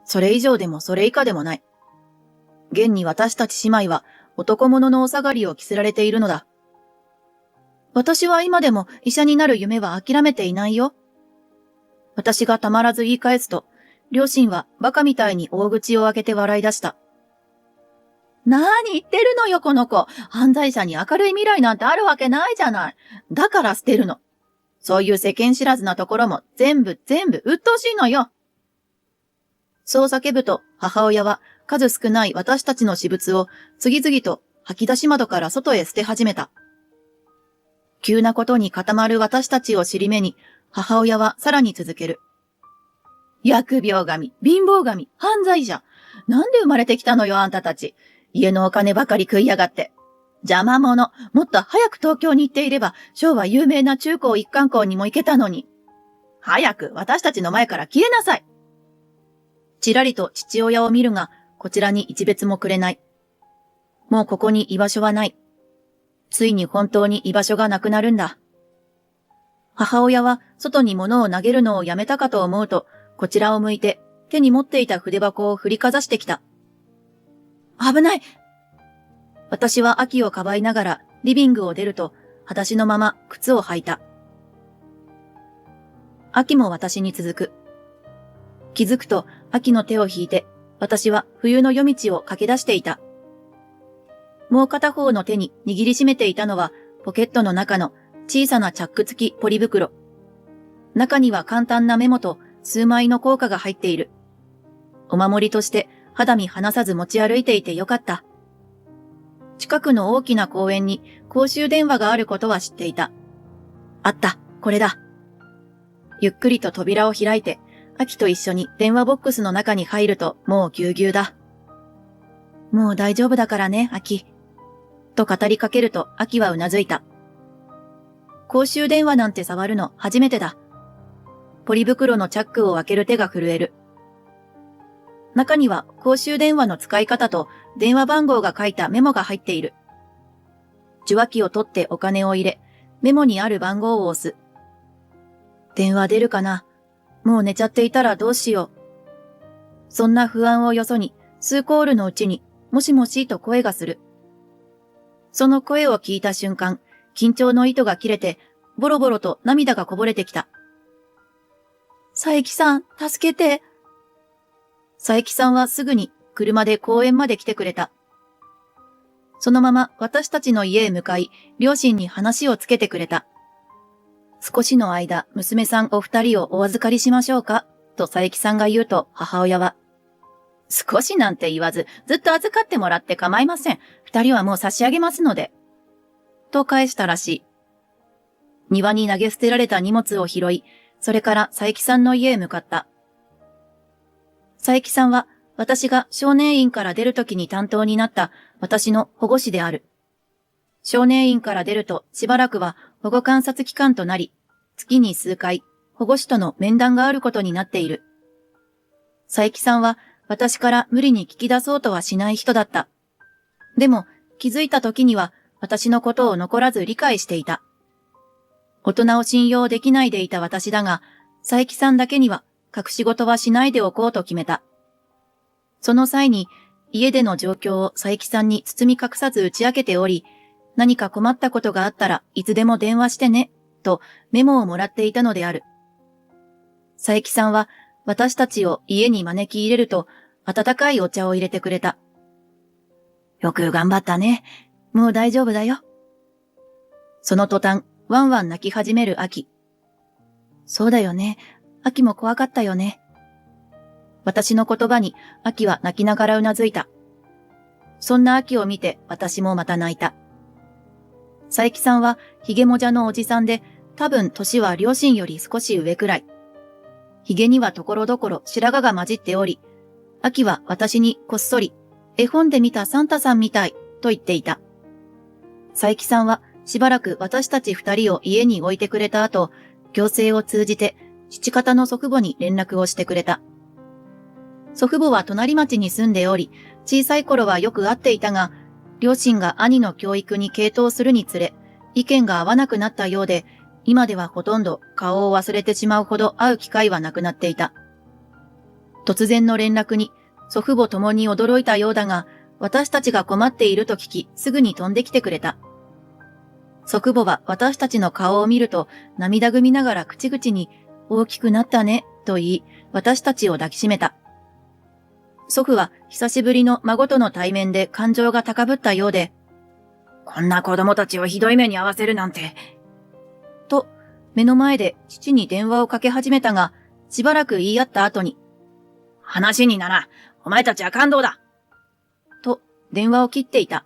それ以上でもそれ以下でもない。現に私たち姉妹は男物のお下がりを着せられているのだ。私は今でも医者になる夢は諦めていないよ。私がたまらず言い返すと、両親はバカみたいに大口を開けて笑い出した。何言ってるのよこの子。犯罪者に明るい未来なんてあるわけないじゃない。だから捨てるの。そういう世間知らずなところも全部鬱陶しいのよ。そう叫ぶと母親は数少ない私たちの私物を次々と吐き出し窓から外へ捨て始めた。急なことに固まる私たちを尻目に母親はさらに続ける。疫病神、貧乏神、犯罪者。なんで生まれてきたのよあんたたち。家のお金ばかり食いやがって。邪魔者。もっと早く東京に行っていれば、昭和有名な中高一貫校にも行けたのに。早く私たちの前から消えなさい。ちらりと父親を見るが、こちらに一別もくれない。もうここに居場所はない。ついに本当に居場所がなくなるんだ。母親は外に物を投げるのをやめたかと思うと、こちらを向いて手に持っていた筆箱を振りかざしてきた。危ない。私は秋をかばいながらリビングを出ると、裸足のまま靴を履いた。秋も私に続く。気づくと秋の手を引いて、私は冬の夜道を駆け出していた。もう片方の手に握りしめていたのは、ポケットの中の小さなチャック付きポリ袋。中には簡単なメモと数枚の硬貨が入っている。お守りとして肌身離さず持ち歩いていてよかった。近くの大きな公園に公衆電話があることは知っていた。あった、これだ。ゆっくりと扉を開いて、秋と一緒に電話ボックスの中に入るともうぎゅうぎゅうだ。もう大丈夫だからね、秋。と語りかけると秋はうなずいた。公衆電話なんて触るの初めてだ。ポリ袋のチャックを開ける手が震える。中には公衆電話の使い方と電話番号が書いたメモが入っている。受話器を取ってお金を入れ、メモにある番号を押す。電話出るかな？もう寝ちゃっていたらどうしよう。そんな不安をよそに、数コールのうちに、もしもしと声がする。その声を聞いた瞬間、緊張の糸が切れて、ボロボロと涙がこぼれてきた。佐伯さん、助けて。佐伯さんはすぐに車で公園まで来てくれた。そのまま私たちの家へ向かい、両親に話をつけてくれた。少しの間、娘さんお二人をお預かりしましょうか、と佐伯さんが言うと母親は、少しなんて言わず、ずっと預かってもらって構いません。二人はもう差し上げますので。と返したらしい。庭に投げ捨てられた荷物を拾い、それから佐伯さんの家へ向かった。佐伯さんは、私が少年院から出るときに担当になった私の保護司である。少年院から出るとしばらくは保護観察期間となり、月に数回保護司との面談があることになっている。佐伯さんは私から無理に聞き出そうとはしない人だった。でも気づいた時には私のことを残らず理解していた。大人を信用できないでいた私だが、佐伯さんだけには隠し事はしないでおこうと決めた。その際に家での状況を佐伯さんに包み隠さず打ち明けており、何か困ったことがあったらいつでも電話してね、とメモをもらっていたのである。佐伯さんは私たちを家に招き入れると温かいお茶を入れてくれた。よく頑張ったね。もう大丈夫だよ。その途端、ワンワン泣き始める秋。そうだよね。秋も怖かったよね。私の言葉に秋は泣きながらうなずいた。そんな秋を見て私もまた泣いた。佐伯さんはひげもじゃのおじさんで、多分年は両親より少し上くらい。ひげにはところどころ白髪が混じっており、秋は私にこっそり、絵本で見たサンタさんみたいと言っていた。佐伯さんはしばらく私たち二人を家に置いてくれた後、行政を通じて父方の祖父母に連絡をしてくれた。祖父母は隣町に住んでおり、小さい頃はよく会っていたが、両親が兄の教育に傾倒するにつれ、意見が合わなくなったようで、今ではほとんど顔を忘れてしまうほど会う機会はなくなっていた。突然の連絡に祖父母ともに驚いたようだが、私たちが困っていると聞き、すぐに飛んできてくれた。祖父母は私たちの顔を見ると、涙ぐみながら口々に、大きくなったね、と言い、私たちを抱きしめた。祖父は久しぶりの孫との対面で感情が高ぶったようで、こんな子供たちをひどい目に遭わせるなんて。と、目の前で父に電話をかけ始めたが、しばらく言い合った後に、話にならん。お前たちは感動だ。と、電話を切っていた。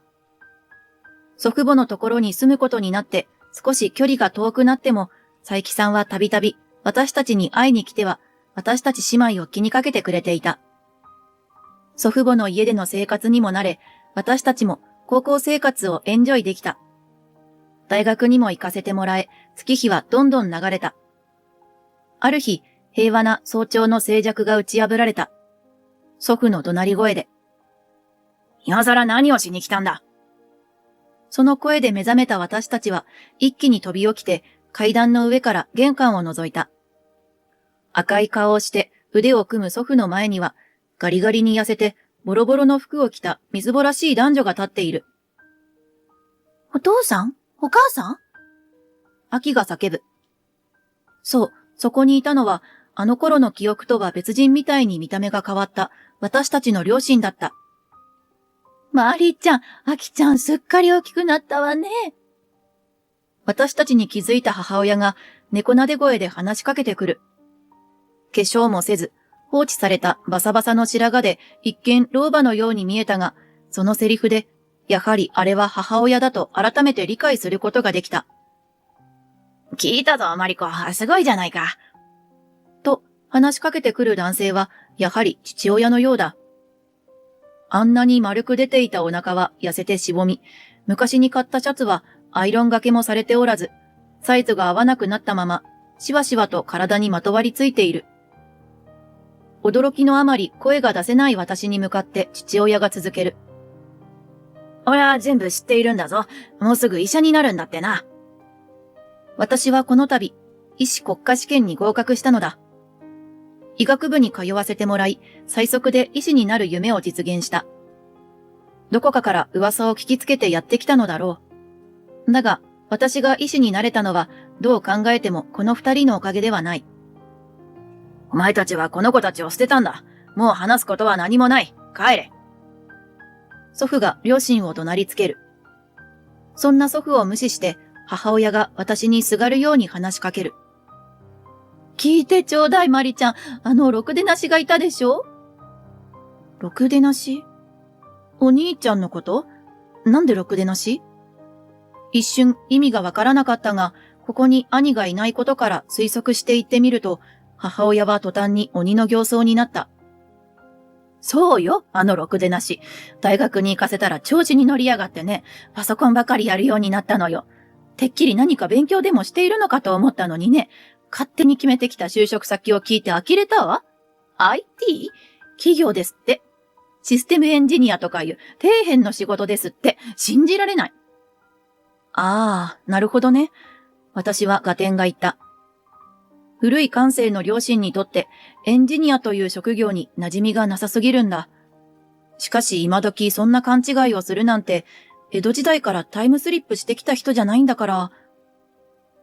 祖父母のところに住むことになって、少し距離が遠くなっても、佐伯さんはたびたび私たちに会いに来ては、私たち姉妹を気にかけてくれていた。祖父母の家での生活にも慣れ、私たちも高校生活をエンジョイできた。大学にも行かせてもらえ、月日はどんどん流れた。ある日、平和な早朝の静寂が打ち破られた。祖父の怒鳴り声で、今更何をしに来たんだ。その声で目覚めた私たちは、一気に飛び起きて、階段の上から玄関を覗いた。赤い顔をして腕を組む祖父の前には、ガリガリに痩せて、ボロボロの服を着たみずぼらしい男女が立っている。お父さん？お母さん？秋が叫ぶ。そう、そこにいたのは、あの頃の記憶とは別人みたいに見た目が変わった私たちの両親だった。マリーちゃん、秋ちゃんすっかり大きくなったわね。私たちに気づいた母親が猫なで声で話しかけてくる。化粧もせず、放置されたバサバサの白髪で一見老婆のように見えたが、そのセリフで、やはりあれは母親だと改めて理解することができた。聞いたぞ、マリコ。すごいじゃないか。と話しかけてくる男性は、やはり父親のようだ。あんなに丸く出ていたお腹は痩せてしぼみ、昔に買ったシャツはアイロンがけもされておらず、サイズが合わなくなったまま、しわしわと体にまとわりついている。驚きのあまり声が出せない私に向かって父親が続ける。俺は全部知っているんだぞ。もうすぐ医者になるんだってな。私はこの度、医師国家試験に合格したのだ。医学部に通わせてもらい、最速で医師になる夢を実現した。どこかから噂を聞きつけてやってきたのだろう。だが、私が医師になれたのは、どう考えてもこの二人のおかげではない。お前たちはこの子たちを捨てたんだ。もう話すことは何もない。帰れ。祖父が両親を怒鳴りつける。そんな祖父を無視して、母親が私にすがるように話しかける。聞いてちょうだい、マリちゃん。ろくでなしがいたでしょ？ろくでなし？お兄ちゃんのこと？なんでろくでなし？一瞬意味がわからなかったが、ここに兄がいないことから推測して言ってみると、母親は途端に鬼の形相になった。そうよ、ろくでなし。大学に行かせたら調子に乗りやがってね、パソコンばかりやるようになったのよ。てっきり何か勉強でもしているのかと思ったのにね、勝手に決めてきた就職先を聞いて呆れたわ。IT？ 企業ですって。システムエンジニアとかいう底辺の仕事ですって。信じられない。ああ、なるほどね。私は合点が言った。古い感性の両親にとってエンジニアという職業に馴染みがなさすぎるんだ。しかし今時そんな勘違いをするなんて、江戸時代からタイムスリップしてきた人じゃないんだから。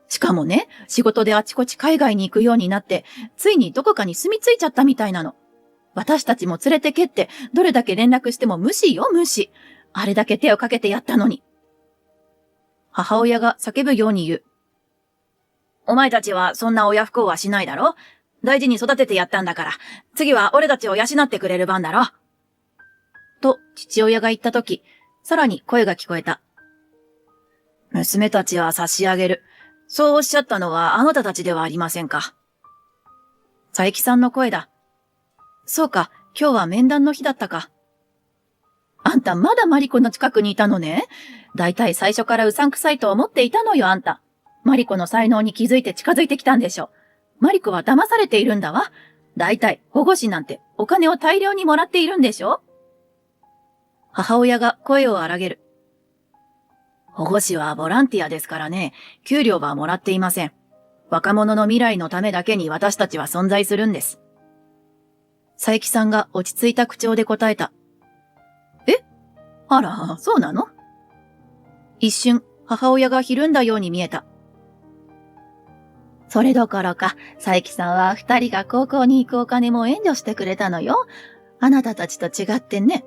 しかもね、仕事であちこち海外に行くようになって、ついにどこかに住み着いちゃったみたいなの。私たちも連れてけって、どれだけ連絡しても無視よ、無視。あれだけ手をかけてやったのに。母親が叫ぶように言う。お前たちはそんな親不孝はしないだろ？大事に育ててやったんだから、次は俺たちを養ってくれる番だろ。と父親が言ったとき、さらに声が聞こえた。娘たちは差し上げる。そうおっしゃったのはあなたたちではありませんか。佐伯さんの声だ。そうか、今日は面談の日だったか。あんたまだマリコの近くにいたのね。だいたい最初からうさんくさいと思っていたのよ、あんた。マリコの才能に気づいて近づいてきたんでしょ。マリコは騙されているんだわ。だいたい保護士なんてお金を大量にもらっているんでしょ。母親が声を荒げる。保護士はボランティアですからね。給料はもらっていません。若者の未来のためだけに私たちは存在するんです。佐伯さんが落ち着いた口調で答えた。え？あら、そうなの？一瞬、母親がひるんだように見えた。それどころか、佐伯さんは二人が高校に行くお金も援助してくれたのよ。あなたたちと違ってね。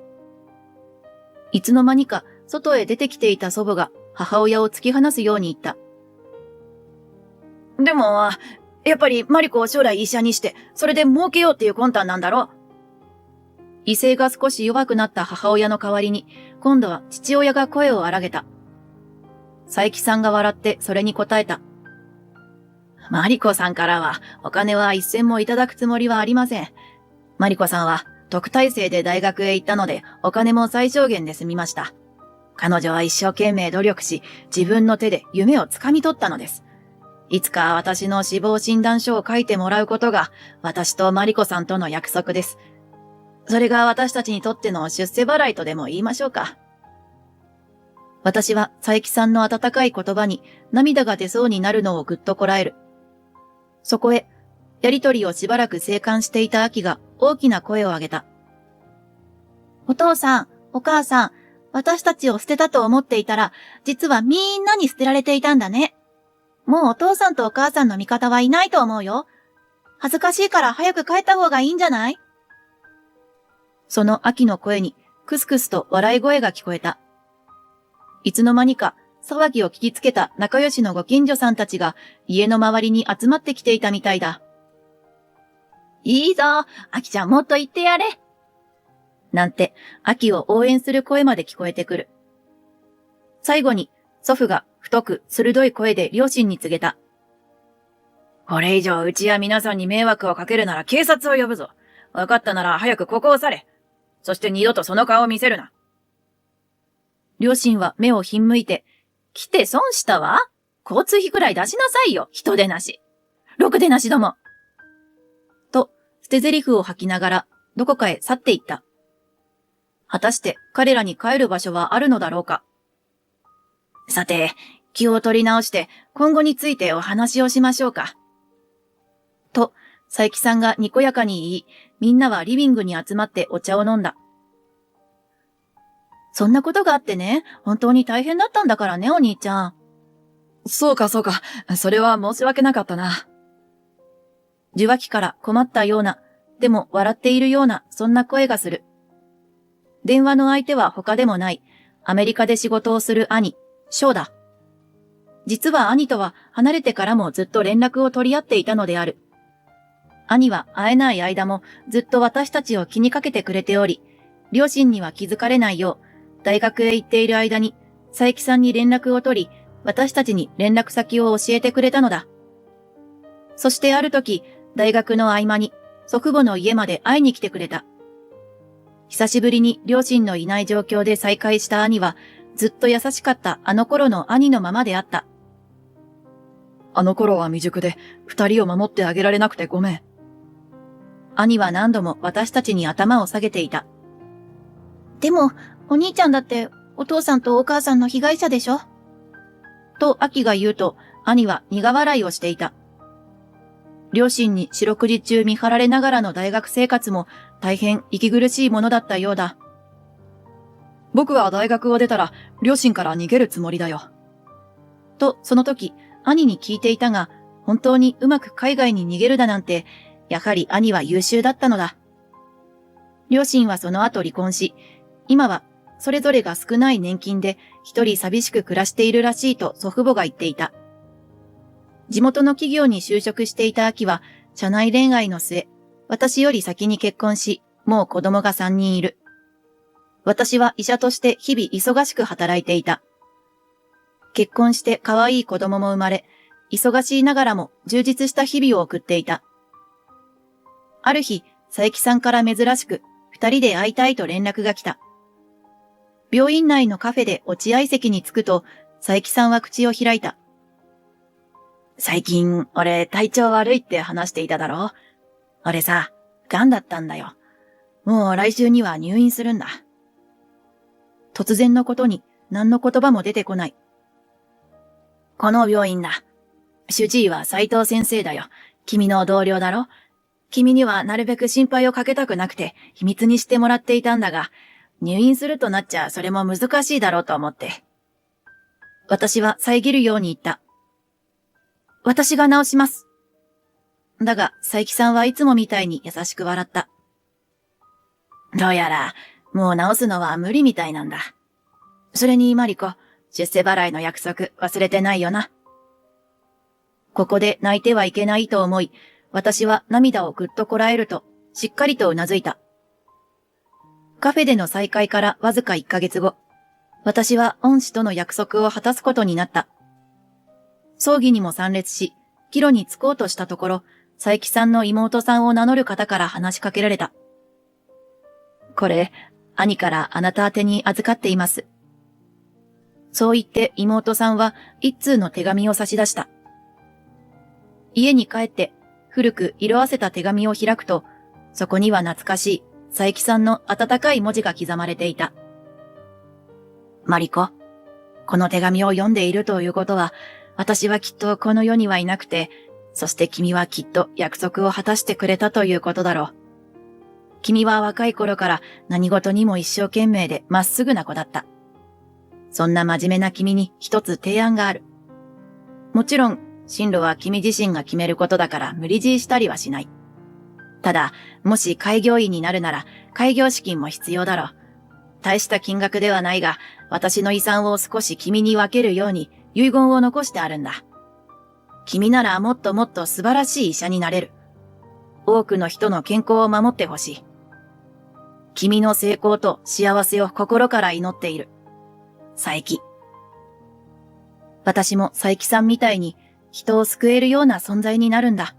いつの間にか、外へ出てきていた祖母が母親を突き放すように言った。でも、やっぱりマリコを将来医者にして、それで儲けようっていう魂胆なんだろ。威勢が少し弱くなった母親の代わりに、今度は父親が声を荒げた。佐伯さんが笑ってそれに答えた。マリコさんからはお金は一銭もいただくつもりはありません。マリコさんは特待生で大学へ行ったのでお金も最小限で済みました。彼女は一生懸命努力し、自分の手で夢をつかみ取ったのです。いつか私の死亡診断書を書いてもらうことが私とマリコさんとの約束です。それが私たちにとっての出世払いとでも言いましょうか。私は佐伯さんの温かい言葉に涙が出そうになるのをぐっとこらえる。そこへ、やりとりをしばらく静観していたアキが大きな声を上げた。お父さん、お母さん、私たちを捨てたと思っていたら、実はみんなに捨てられていたんだね。もうお父さんとお母さんの味方はいないと思うよ。恥ずかしいから早く帰った方がいいんじゃない？そのアキの声にクスクスと笑い声が聞こえた。いつの間にか騒ぎを聞きつけた仲良しのご近所さんたちが家の周りに集まってきていたみたいだ。いいぞ、アキちゃんもっと言ってやれ。なんて、アキを応援する声まで聞こえてくる。最後に祖父が太く鋭い声で両親に告げた。これ以上うちや皆さんに迷惑をかけるなら警察を呼ぶぞ。わかったなら早くここを去れ。そして二度とその顔を見せるな。両親は目をひんむいて、来て損したわ。交通費くらい出しなさいよ、人でなし。ろくでなしども。と、捨て台詞を吐きながら、どこかへ去っていった。果たして彼らに帰る場所はあるのだろうか。さて、気を取り直して今後についてお話をしましょうか。と、佐伯さんがにこやかに言い、みんなはリビングに集まってお茶を飲んだ。そんなことがあってね、本当に大変だったんだからね、お兄ちゃん。そうか。それは申し訳なかったな。受話器から困ったような、でも笑っているような、そんな声がする。電話の相手は他でもない、アメリカで仕事をする兄、翔だ。実は兄とは離れてからもずっと連絡を取り合っていたのである。兄は会えない間もずっと私たちを気にかけてくれており、両親には気づかれないよう、大学へ行っている間に、佐伯さんに連絡を取り、私たちに連絡先を教えてくれたのだ。そしてある時、大学の合間に祖父母の家まで会いに来てくれた。久しぶりに両親のいない状況で再会した兄は、ずっと優しかったあの頃の兄のままであった。あの頃は未熟で、二人を守ってあげられなくてごめん。兄は何度も私たちに頭を下げていた。でも、お兄ちゃんだってお父さんとお母さんの被害者でしょ？とアキが言うと、兄は苦笑いをしていた。両親に四六時中見張られながらの大学生活も大変息苦しいものだったようだ。僕は大学を出たら両親から逃げるつもりだよ。と、その時、兄に聞いていたが、本当にうまく海外に逃げるだなんて、やはり兄は優秀だったのだ。両親はその後離婚し、今はそれぞれが少ない年金で一人寂しく暮らしているらしいと祖父母が言っていた。地元の企業に就職していた秋は、社内恋愛の末、私より先に結婚し、もう子供が3人いる。私は医者として日々忙しく働いていた。結婚して可愛い子供も生まれ、忙しいながらも充実した日々を送っていた。ある日、佐伯さんから珍しく、二人で会いたいと連絡が来た。病院内のカフェで落合席に着くと、佐伯さんは口を開いた。最近、俺体調悪いって話していただろ？俺さ、癌だったんだよ。もう来週には入院するんだ。突然のことに何の言葉も出てこない。この病院だ。主治医は斉藤先生だよ。君の同僚だろ？君にはなるべく心配をかけたくなくて秘密にしてもらっていたんだが、入院するとなっちゃそれも難しいだろうと思って。私は遮るように言った。私が治します。だが、佐伯さんはいつもみたいに優しく笑った。どうやら、もう治すのは無理みたいなんだ。それにマリコ、出世払いの約束忘れてないよな。ここで泣いてはいけないと思い、私は涙をぐっとこらえると、しっかりとうなずいた。カフェでの再会からわずか1ヶ月後、私は恩師との約束を果たすことになった。葬儀にも参列し、帰路に着こうとしたところ、佐伯さんの妹さんを名乗る方から話しかけられた。これ、兄からあなた宛てに預かっています。そう言って妹さんは一通の手紙を差し出した。家に帰って古く色あせた手紙を開くと、そこには懐かしい佐伯さんの温かい文字が刻まれていた。マリコ、この手紙を読んでいるということは、私はきっとこの世にはいなくて、そして君はきっと約束を果たしてくれたということだろう。君は若い頃から何事にも一生懸命でまっすぐな子だった。そんな真面目な君に一つ提案がある。もちろん、進路は君自身が決めることだから無理強いしたりはしない。ただ、もし開業医になるなら開業資金も必要だろう。大した金額ではないが、私の遺産を少し君に分けるように遺言を残してあるんだ。君ならもっともっと素晴らしい医者になれる。多くの人の健康を守ってほしい。君の成功と幸せを心から祈っている。佐伯。私も佐伯さんみたいに人を救えるような存在になるんだ。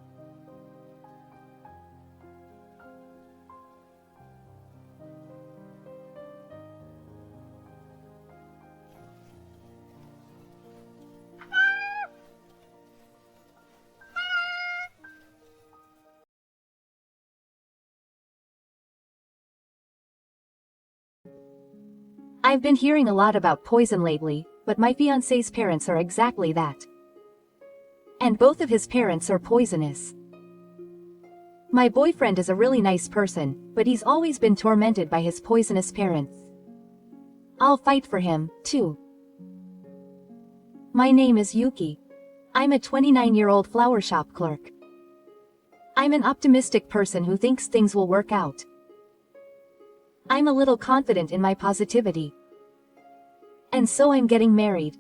I've been hearing a lot about poison lately, but my fiancé's parents are exactly that. And both of his parents are poisonous. My boyfriend is a really nice person, but he's always been tormented by his poisonous parents. I'll fight for him, too. My name is Yuki. I'm a 29-year-old flower shop clerk. I'm an optimistic person who thinks things will work out. I'm a little confident in my positivity. And so I'm getting married.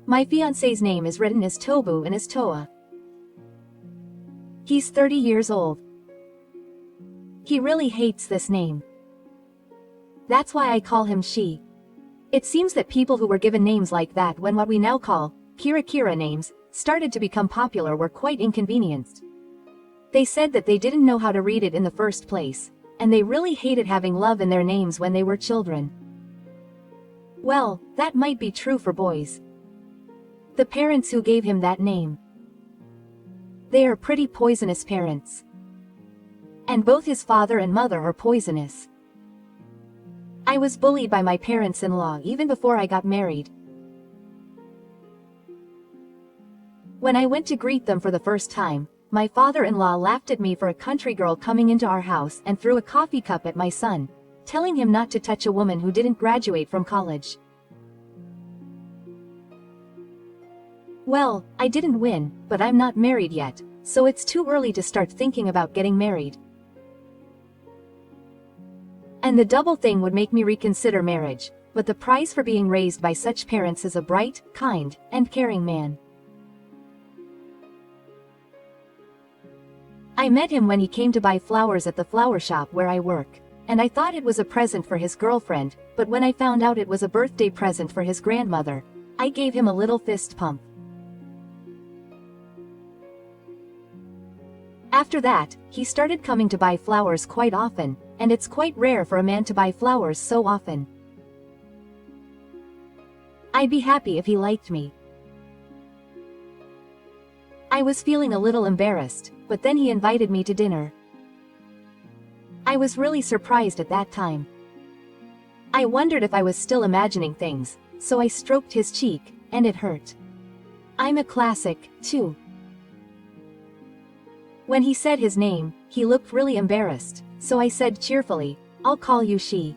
My fiancé's name is written as Tobu and as Toa. He's 30 years old. He really hates this name. That's why I call him she. It seems that people who were given names like that when what we now call Kira names started to become popular were quite inconvenienced. They said that they didn't know how to read it in the first place, and they really hated having love in their names when they were children. Well, that might be true for boys. The parents who gave him that name. They are pretty poisonous parents. And both his father and mother are poisonous. I was bullied by my parents-in-law even before I got married. When I went to greet them for the first time, my father-in-law laughed at me for a country girl coming into our house and threw a coffee cup at my son, telling him not to touch a woman who didn't graduate from college. Well, I didn't win, but I'm not married yet, so it's too early to start thinking about getting married. And the double thing would make me reconsider marriage, but the price for being raised by such parents is a bright, kind, and caring man. I met him when he came to buy flowers at the flower shop where I work, and I thought it was a present for his girlfriend, but when I found out it was a birthday present for his grandmother, I gave him a little fist pump. After that, he started coming to buy flowers quite often, and it's quite rare for a man to buy flowers so often. I'd be happy if he liked me. I was feeling a little embarrassed, but then he invited me to dinner. I was really surprised at that time. I wondered if I was still imagining things, so I stroked his cheek, and it hurt. I'm a classic, too. When he said his name, he looked really embarrassed, so I said cheerfully, "I'll call you she."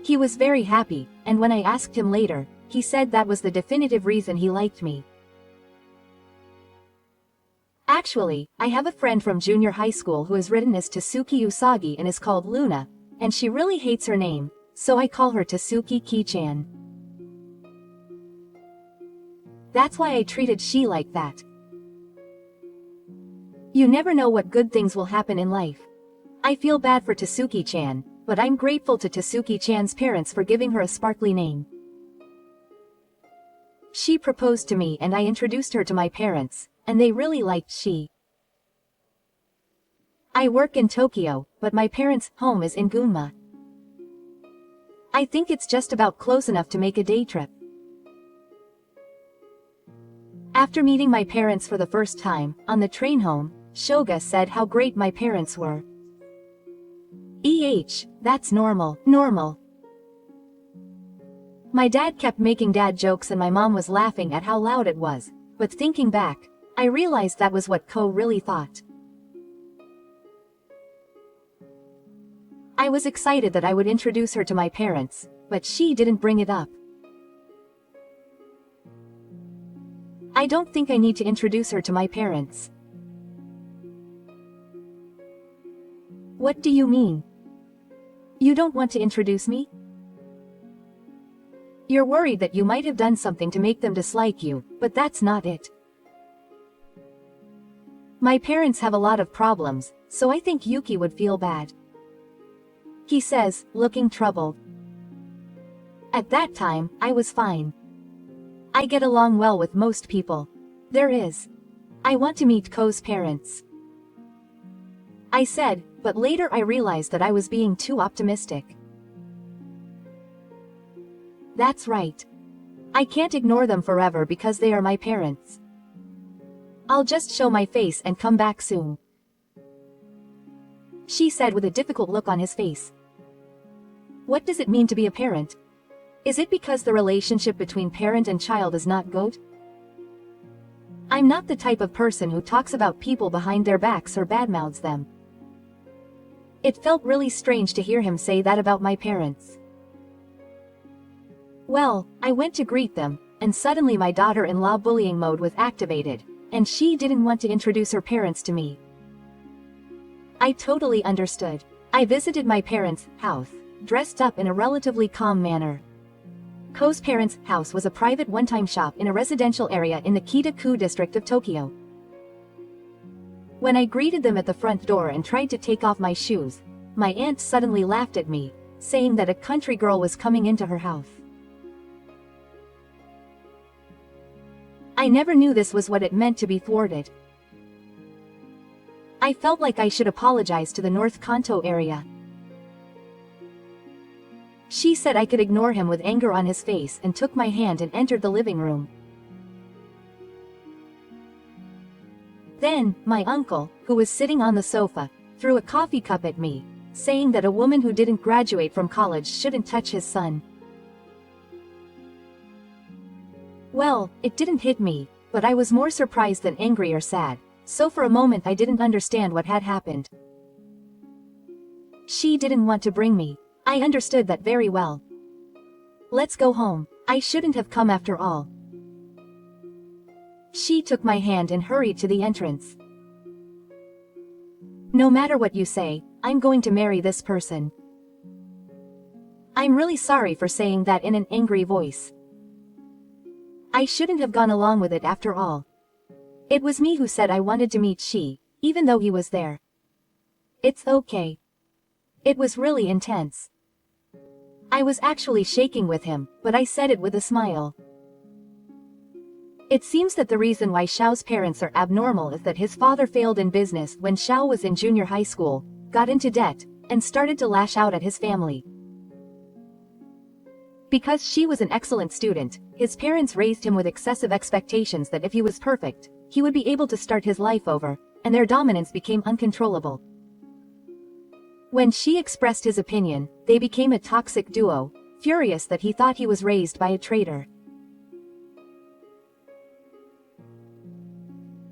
He was very happy, and when I asked him later, he said that was the definitive reason he liked me. Actually, I have a friend from junior high school who is written as Tasuki Usagi and is called Luna, and she really hates her name, so I call her Tasuki Ki-chan. That's why I treated she like that. You never know what good things will happen in life. I feel bad for Tasuki-chan, but I'm grateful to Tasuki-chan's parents for giving her a sparkly name. She proposed to me and I introduced her to my parents, and they really liked she. I work in Tokyo, but my parents' home is in Gunma. I think it's just about close enough to make a day trip. After meeting my parents for the first time, on the train home, Shoga said how great my parents were. That's normal. My dad kept making dad jokes and my mom was laughing at how loud it was, but thinking back, I realized that was what Ko really thought. I was excited that I would introduce her to my parents, but she didn't bring it up. I don't think I need to introduce her to my parents. What do you mean? You don't want to introduce me? You're worried that you might have done something to make them dislike you, but that's not it. My parents have a lot of problems, so I think Yuki would feel bad. He says, looking troubled. At that time, I was fine. I get along well with most people. I want to meet Ko's parents. I said, but later I realized that I was being too optimistic. That's right. I can't ignore them forever because they are my parents. I'll just show my face and come back soon. she said with a difficult look on his face. What does it mean to be a parent? Is it because the relationship between parent and child is not good? I'm not the type of person who talks about people behind their backs or badmouths them. It felt really strange to hear him say that about my parents. Well, I went to greet them, and suddenly my daughter-in-law bullying mode was activated, and she didn't want to introduce her parents to me. I totally understood. I visited my parents' house, dressed up in a relatively calm manner. Ko's parents' house was a private one-time shop in a residential area in the Kita-ku district of Tokyo. When I greeted them at the front door and tried to take off my shoes, my aunt suddenly laughed at me, saying that a country girl was coming into her house. I never knew this was what it meant to be thwarted. I felt like I should apologize to the North Kanto area. She said I could ignore him with anger on his face and took my hand and entered the living room. Then, my uncle, who was sitting on the sofa, threw a coffee cup at me, saying that a woman who didn't graduate from college shouldn't touch his son. Well, it didn't hit me, but I was more surprised than angry or sad, so for a moment I didn't understand what had happened. She didn't want to bring me. I understood that very well. Let's go home. I shouldn't have come after all. She took my hand and hurried to the entrance. No matter what you say, I'm going to marry this person. I'm really sorry for saying that in an angry voice. I shouldn't have gone along with it after all. It was me who said I wanted to meet she, even though he was there. It's okay. It was really intense. I was actually shaking with him, but I said it with a smile. It seems that the reason why Xiao's parents are abnormal is that his father failed in business when Xiao was in junior high school, got into debt, and started to lash out at his family. Because she was an excellent student, his parents raised him with excessive expectations that if he was perfect, he would be able to start his life over, and their dominance became uncontrollable. When she expressed his opinion, they became a toxic duo, furious that he thought he was raised by a traitor.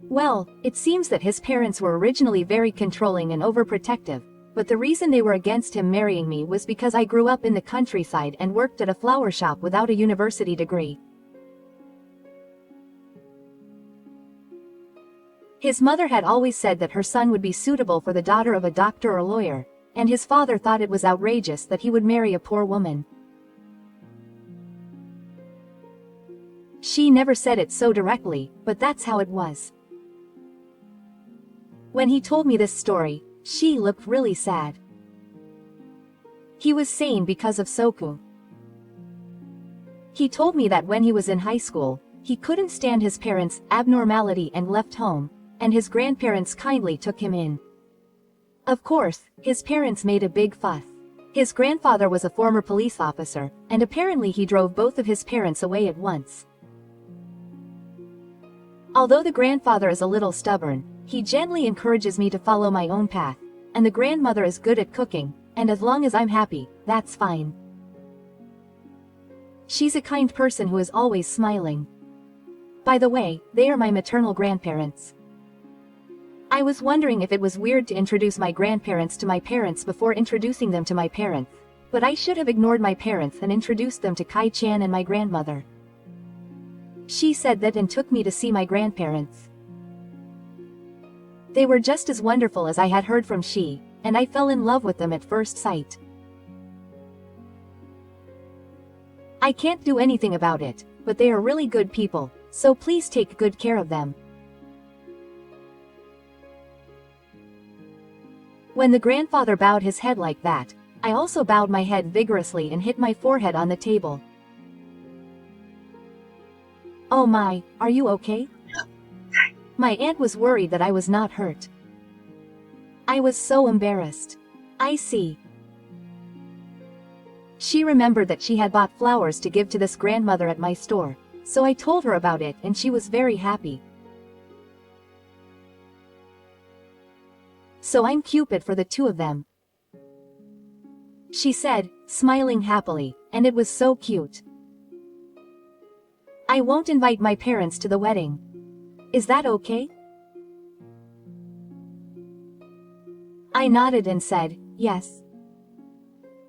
Well, it seems that his parents were originally very controlling and overprotective, but the reason they were against him marrying me was because I grew up in the countryside and worked at a flower shop without a university degree. His mother had always said that her son would be suitable for the daughter of a doctor or lawyer, and his father thought it was outrageous that he would marry a poor woman. She never said it so directly, but that's how it was. When he told me this story, she looked really sad. He was sane because of Soku. He told me that when he was in high school, he couldn't stand his parents' abnormality and left home, and his grandparents kindly took him in. Of course, his parents made a big fuss. His grandfather was a former police officer, and apparently he drove both of his parents away at once. Although the grandfather is a little stubborn, he gently encourages me to follow my own path, and the grandmother is good at cooking, and as long as I'm happy, that's fine. She's a kind person who is always smiling. By the way, they are my maternal grandparents. I was wondering if it was weird to introduce my grandparents to my parents before introducing them to my parents, but I should have ignored my parents and introduced them to Kai-chan and my grandmother. She said that and took me to see my grandparents. They were just as wonderful as I had heard from she, and I fell in love with them at first sight. I can't do anything about it, but they are really good people, so please take good care of them. When the grandfather bowed his head like that, I also bowed my head vigorously and hit my forehead on the table. Oh my, are you okay? My aunt was worried that I was not hurt. I was so embarrassed. I see. She remembered that she had bought flowers to give to this grandmother at my store, so I told her about it and she was very happy. so I'm Cupid for the two of them. She said, smiling happily, and it was so cute. I won't invite my parents to the wedding. Is that okay? I nodded and said, yes.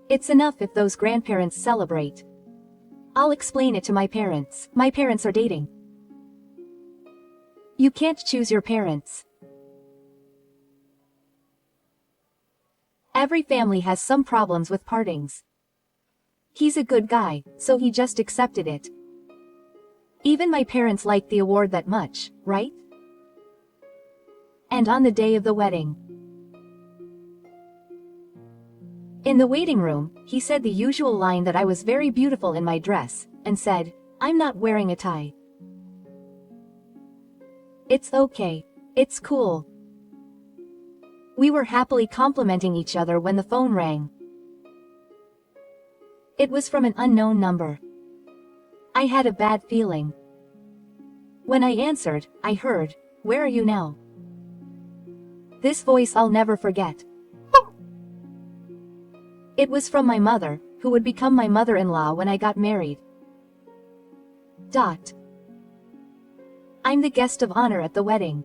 It's enough if those grandparents celebrate. I'll explain it to my parents. My parents are dating. You can't choose your parents. Every family has some problems with partings. He's a good guy, so he just accepted it. Even my parents liked the award that much, right? And on the day of the wedding, in the waiting room, he said the usual line that I was very beautiful in my dress, and said, I'm not wearing a tie. It's okay. It's cool. We were happily complimenting each other when the phone rang. It was from an unknown number. I had a bad feeling. When I answered, I heard, where are you now? This voice I'll never forget. It was from my mother, who would become my mother-in-law when I got married. I'm the guest of honor at the wedding.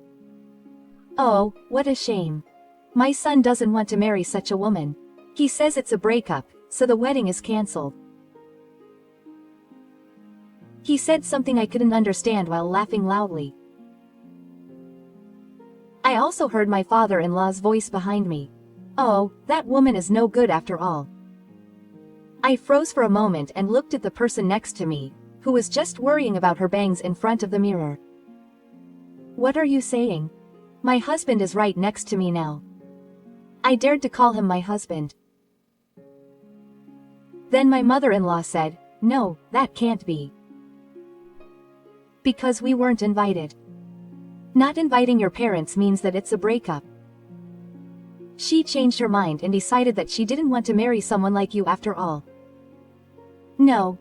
Oh, what a shame. My son doesn't want to marry such a woman. He says it's a breakup, so the wedding is cancelled. He said something I couldn't understand while laughing loudly. I also heard my father-in-law's voice behind me. Oh, that woman is no good after all. I froze for a moment and looked at the person next to me, who was just worrying about her bangs in front of the mirror. What are you saying? My husband is right next to me now. I dared to call him my husband. Then my mother-in-law said, no, that can't be. Because we weren't invited. Not inviting your parents means that it's a breakup. She changed her mind and decided that she didn't want to marry someone like you after all. No,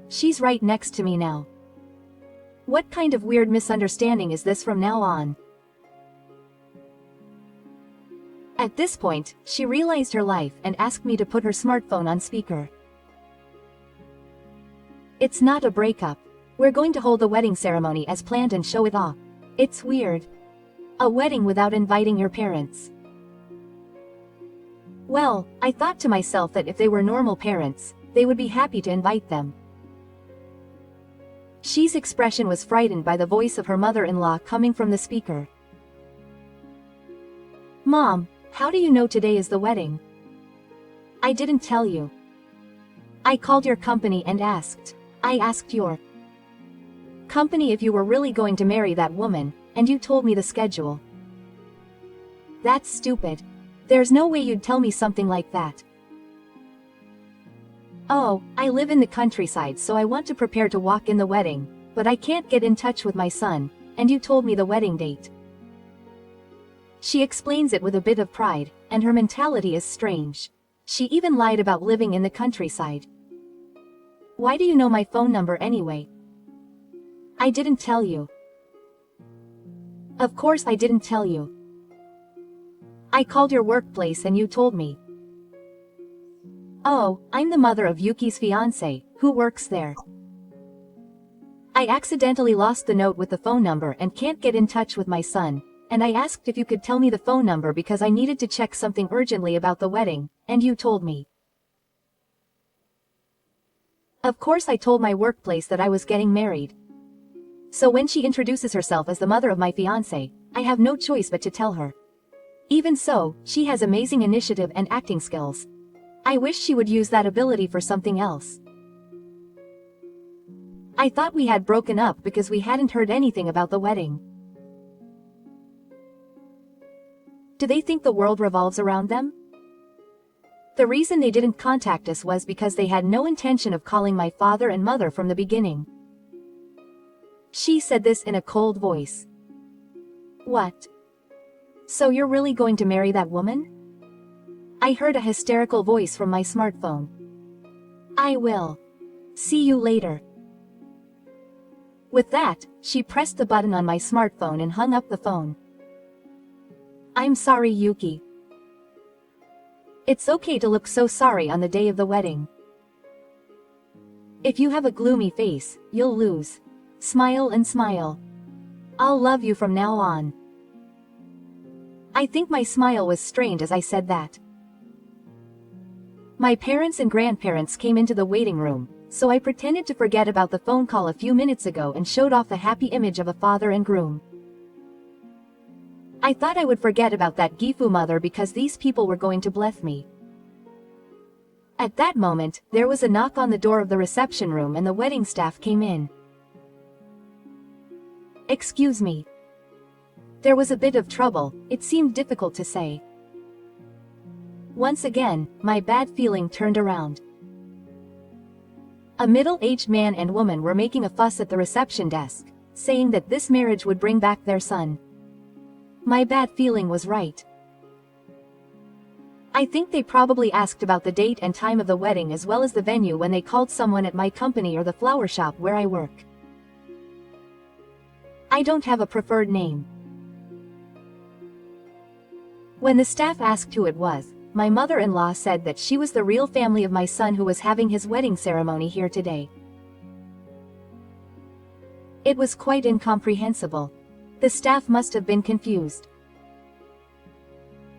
she's right next to me now. What kind of weird misunderstanding is this from now on? At this point, she realized her life and asked me to put her smartphone on speaker. It's not a breakup. We're going to hold the wedding ceremony as planned and show it off. It's weird. A wedding without inviting your parents. Well, I thought to myself that if they were normal parents, they would be happy to invite them. She's expression was frightened by the voice of her mother-in-law coming from the speaker. Mom, how do you know today is the wedding? I didn't tell you. I called your company and asked. I asked your company if you were really going to marry that woman, and you told me the schedule. That's stupid. There's no way you'd tell me something like that. Oh, I live in the countryside, so I want to prepare to walk in the wedding, but I can't get in touch with my son, and you told me the wedding date. She explains it with a bit of pride, and her mentality is strange. She even lied about living in the countryside. Why do you know my phone number anyway? I didn't tell you. Of course I didn't tell you. I called your workplace and you told me. Oh, I'm the mother of Yuki's fiancé, who works there. I accidentally lost the note with the phone number and can't get in touch with my son, and I asked if you could tell me the phone number because I needed to check something urgently about the wedding, and you told me. Of course I told my workplace that I was getting married. So when she introduces herself as the mother of my fiancé, I have no choice but to tell her. Even so, she has amazing initiative and acting skills. I wish she would use that ability for something else. I thought we had broken up because we hadn't heard anything about the wedding. Do they think the world revolves around them? The reason they didn't contact us was because they had no intention of calling my father and mother from the beginning. She said this in a cold voice. What? So you're really going to marry that woman? I heard a hysterical voice from my smartphone. I will. See you later. With that, she pressed the button on my smartphone and hung up the phone. I'm sorry, Yuki. It's okay to look so sorry on the day of the wedding. If you have a gloomy face, you'll lose. Smile and smile. I'll love you from now on. I think my smile was strained as I said that. My parents and grandparents came into the waiting room, so I pretended to forget about the phone call a few minutes ago and showed off the happy image of a father and groom. I thought I would forget about that Gifu mother because these people were going to bless me. At that moment, there was a knock on the door of the reception room and the wedding staff came in. Excuse me. There was a bit of trouble, it seemed difficult to say. Once again, my bad feeling turned around. A middle-aged man and woman were making a fuss at the reception desk, saying that this marriage would bring back their son. My bad feeling was right. I think they probably asked about the date and time of the wedding as well as the venue when they called someone at my company or the flower shop where I work. I don't have a preferred name. When the staff asked who it was, my mother-in-law said that she was the real family of my son who was having his wedding ceremony here today. It was quite incomprehensible. The staff must have been confused.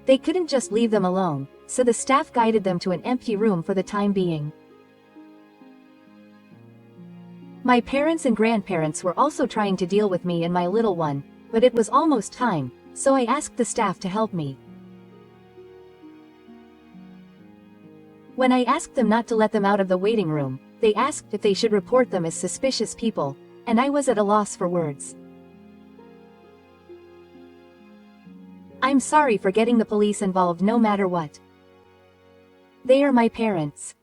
They couldn't just leave them alone, so the staff guided them to an empty room for the time being. My parents and grandparents were also trying to deal with me and my little one, but it was almost time, so I asked the staff to help me. When I asked them not to let them out of the waiting room, they asked if they should report them as suspicious people, and I was at a loss for words. I'm sorry for getting the police involved no matter what. They are my parents.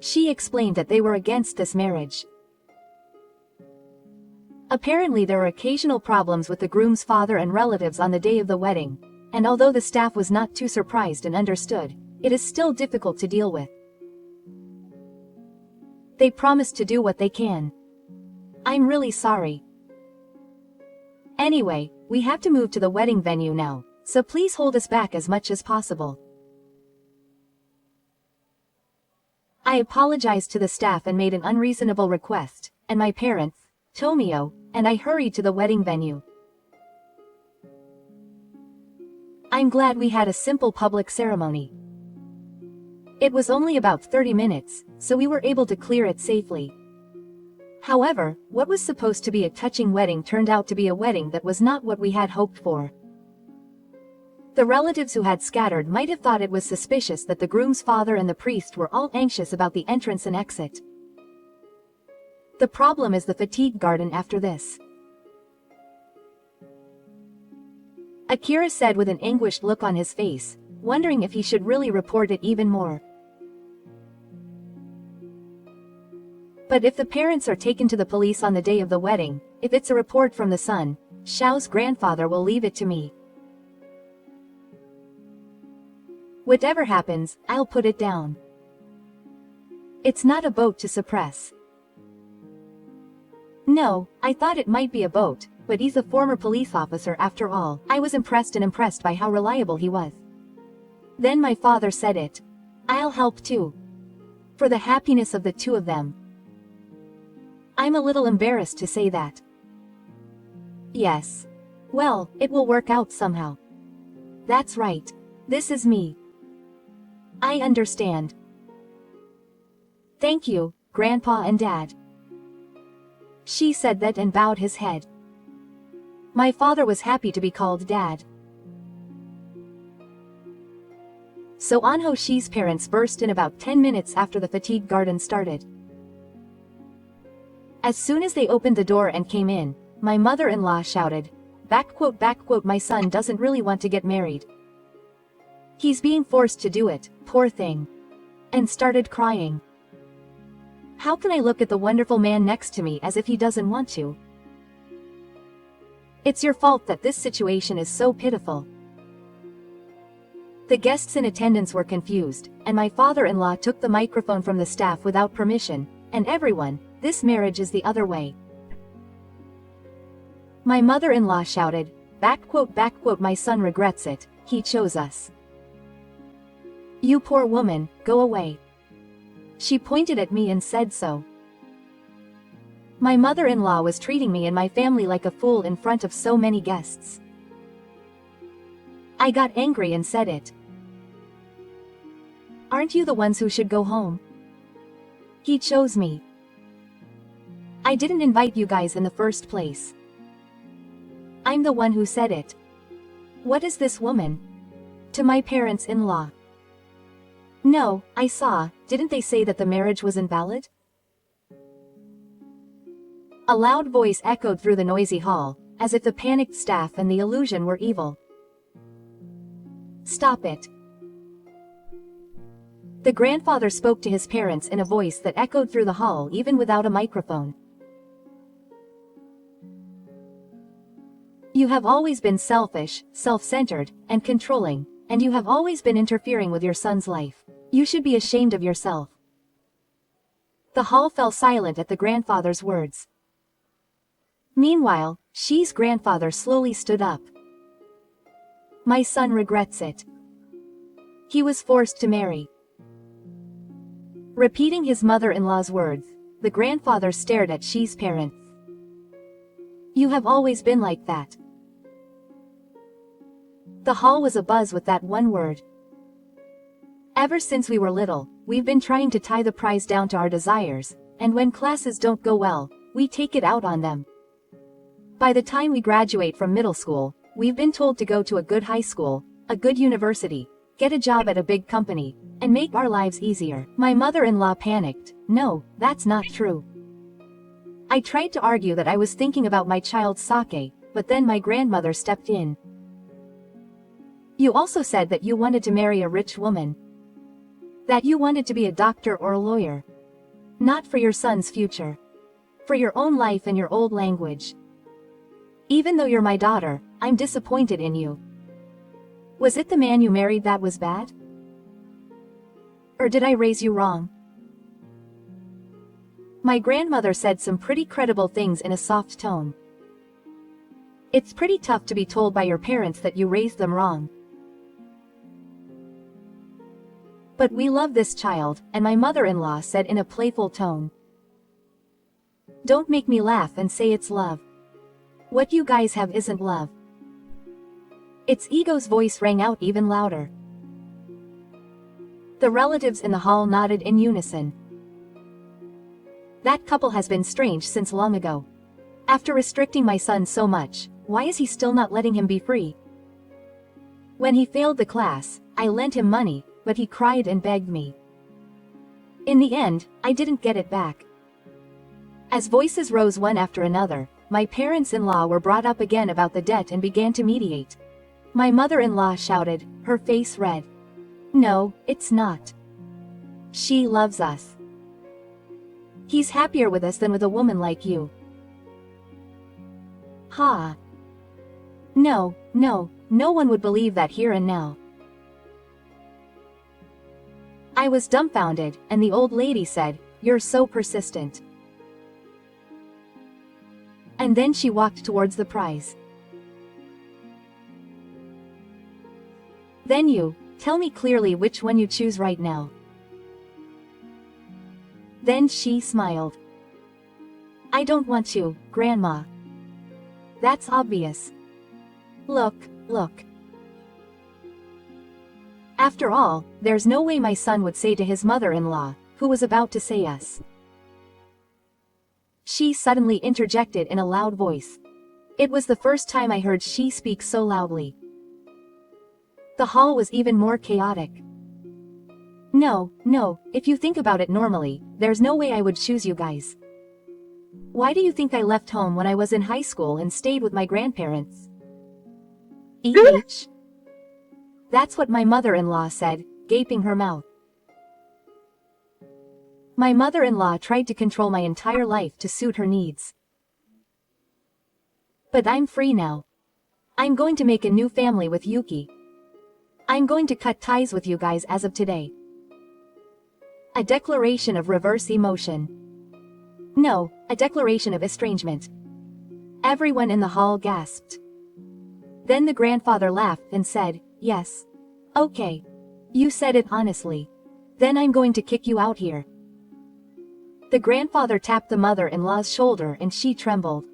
She explained that they were against this marriage. Apparently there were occasional problems with the groom's father and relatives on the day of the wedding, and although the staff was not too surprised and understood, it is still difficult to deal with. They promised to do what they can. I'm really sorry. Anyway, we have to move to the wedding venue now, so please hold us back as much as possible. I apologized to the staff and made an unreasonable request, and my parents, Tomio, and I hurried to the wedding venue. I'm glad we had a simple public ceremony. It was only about 30 minutes, so we were able to clear it safely. However, what was supposed to be a touching wedding turned out to be a wedding that was not what we had hoped for. The relatives who had scattered might have thought it was suspicious that the groom's father and the priest were all anxious about the entrance and exit. The problem is the fatigue garden after this. Akira said with an anguished look on his face, wondering if he should really report it even more. But if the parents are taken to the police on the day of the wedding, if it's a report from the son, Xiao's grandfather will leave it to me. Whatever happens, I'll put it down. It's not a boat to suppress. No, I thought it might be a boat, but he's a former police officer after all. I was impressed by how reliable he was. Then my father said it. I'll help too. For the happiness of the two of them. I'm a little embarrassed to say that. Yes. Well, it will work out somehow. That's right. This is me. I understand. Thank you, Grandpa and Dad. She said that and bowed his head. My father was happy to be called Dad. So Anho Shi's parents burst in about 10 minutes after the fatigue garden started. As soon as they opened the door and came in, my mother-in-law shouted, my son doesn't really want to get married. He's being forced to do it, poor thing. And started crying. How can I look at the wonderful man next to me as if he doesn't want to? It's your fault that this situation is so pitiful. The guests in attendance were confused, and my father-in-law took the microphone from the staff without permission, and everyone, this marriage is the other way. My mother-in-law shouted, My son regrets it, he chose us. You poor woman, go away. She pointed at me and said so. My mother-in-law was treating me and my family like a fool in front of so many guests. I got angry and said it. Aren't you the ones who should go home? He chose me. I didn't invite you guys in the first place. I'm the one who said it. What is this woman? To my parents-in-law. No, I saw, didn't they say that the marriage was invalid? A loud voice echoed through the noisy hall, as if the panicked staff and the illusion were evil. Stop it. The grandfather spoke to his parents in a voice that echoed through the hall even without a microphone. You have always been selfish, self-centered, and controlling, and you have always been interfering with your son's life. You should be ashamed of yourself. The hall fell silent at the grandfather's words. Meanwhile, Shi's grandfather slowly stood up. My son regrets it. He was forced to marry. Repeating his mother-in-law's words, the grandfather stared at Shi's parents. You have always been like that. The hall was abuzz with that one word. Ever since we were little, we've been trying to tie the prize down to our desires, and when classes don't go well, we take it out on them. By the time we graduate from middle school, we've been told to go to a good high school, a good university, get a job at a big company, and make our lives easier. My mother-in-law panicked. No, that's not true. I tried to argue that I was thinking about my child's sake, but then my grandmother stepped in. You also said that you wanted to marry a rich woman. That you wanted to be a doctor or a lawyer. Not for your son's future. For your own life and your old language. Even though you're my daughter, I'm disappointed in you. Was it the man you married that was bad? Or did I raise you wrong? My grandmother said some pretty credible things in a soft tone. It's pretty tough to be told by your parents that you raised them wrong. But we love this child, and my mother-in-law said in a playful tone. Don't make me laugh and say it's love. What you guys have isn't love. Its ego's voice rang out even louder. The relatives in the hall nodded in unison. That couple has been strange since long ago. After restricting my son so much, why is he still not letting him be free? When he failed the class, I lent him money, but he cried and begged me. In the end, I didn't get it back. As voices rose one after another, my parents-in-law were brought up again about the debt and began to mediate. My mother-in-law shouted, her face red. No, it's not. She loves us. He's happier with us than with a woman like you. Ha. No one would believe that here and now. I was dumbfounded, and the old lady said, you're so persistent. And then she walked towards the prize. Then you, tell me clearly which one you choose right now. Then she smiled. I don't want to, Grandma. That's obvious. Look. After all, there's no way my son would say to his mother-in-law, who was about to say us. She suddenly interjected in a loud voice. It was the first time I heard she speak so loudly. The hall was even more chaotic. No, if you think about it normally, there's no way I would choose you guys. Why do you think I left home when I was in high school and stayed with my grandparents? That's what my mother-in-law said, gaping her mouth. My mother-in-law tried to control my entire life to suit her needs. But I'm free now. I'm going to make a new family with Yuki. I'm going to cut ties with you guys as of today. A declaration of reverse emotion. No, a declaration of estrangement. Everyone in the hall gasped. Then the grandfather laughed and said, "Yes. Okay. You said it honestly. Then I'm going to kick you out here." The grandfather tapped the mother-in-law's shoulder and she trembled.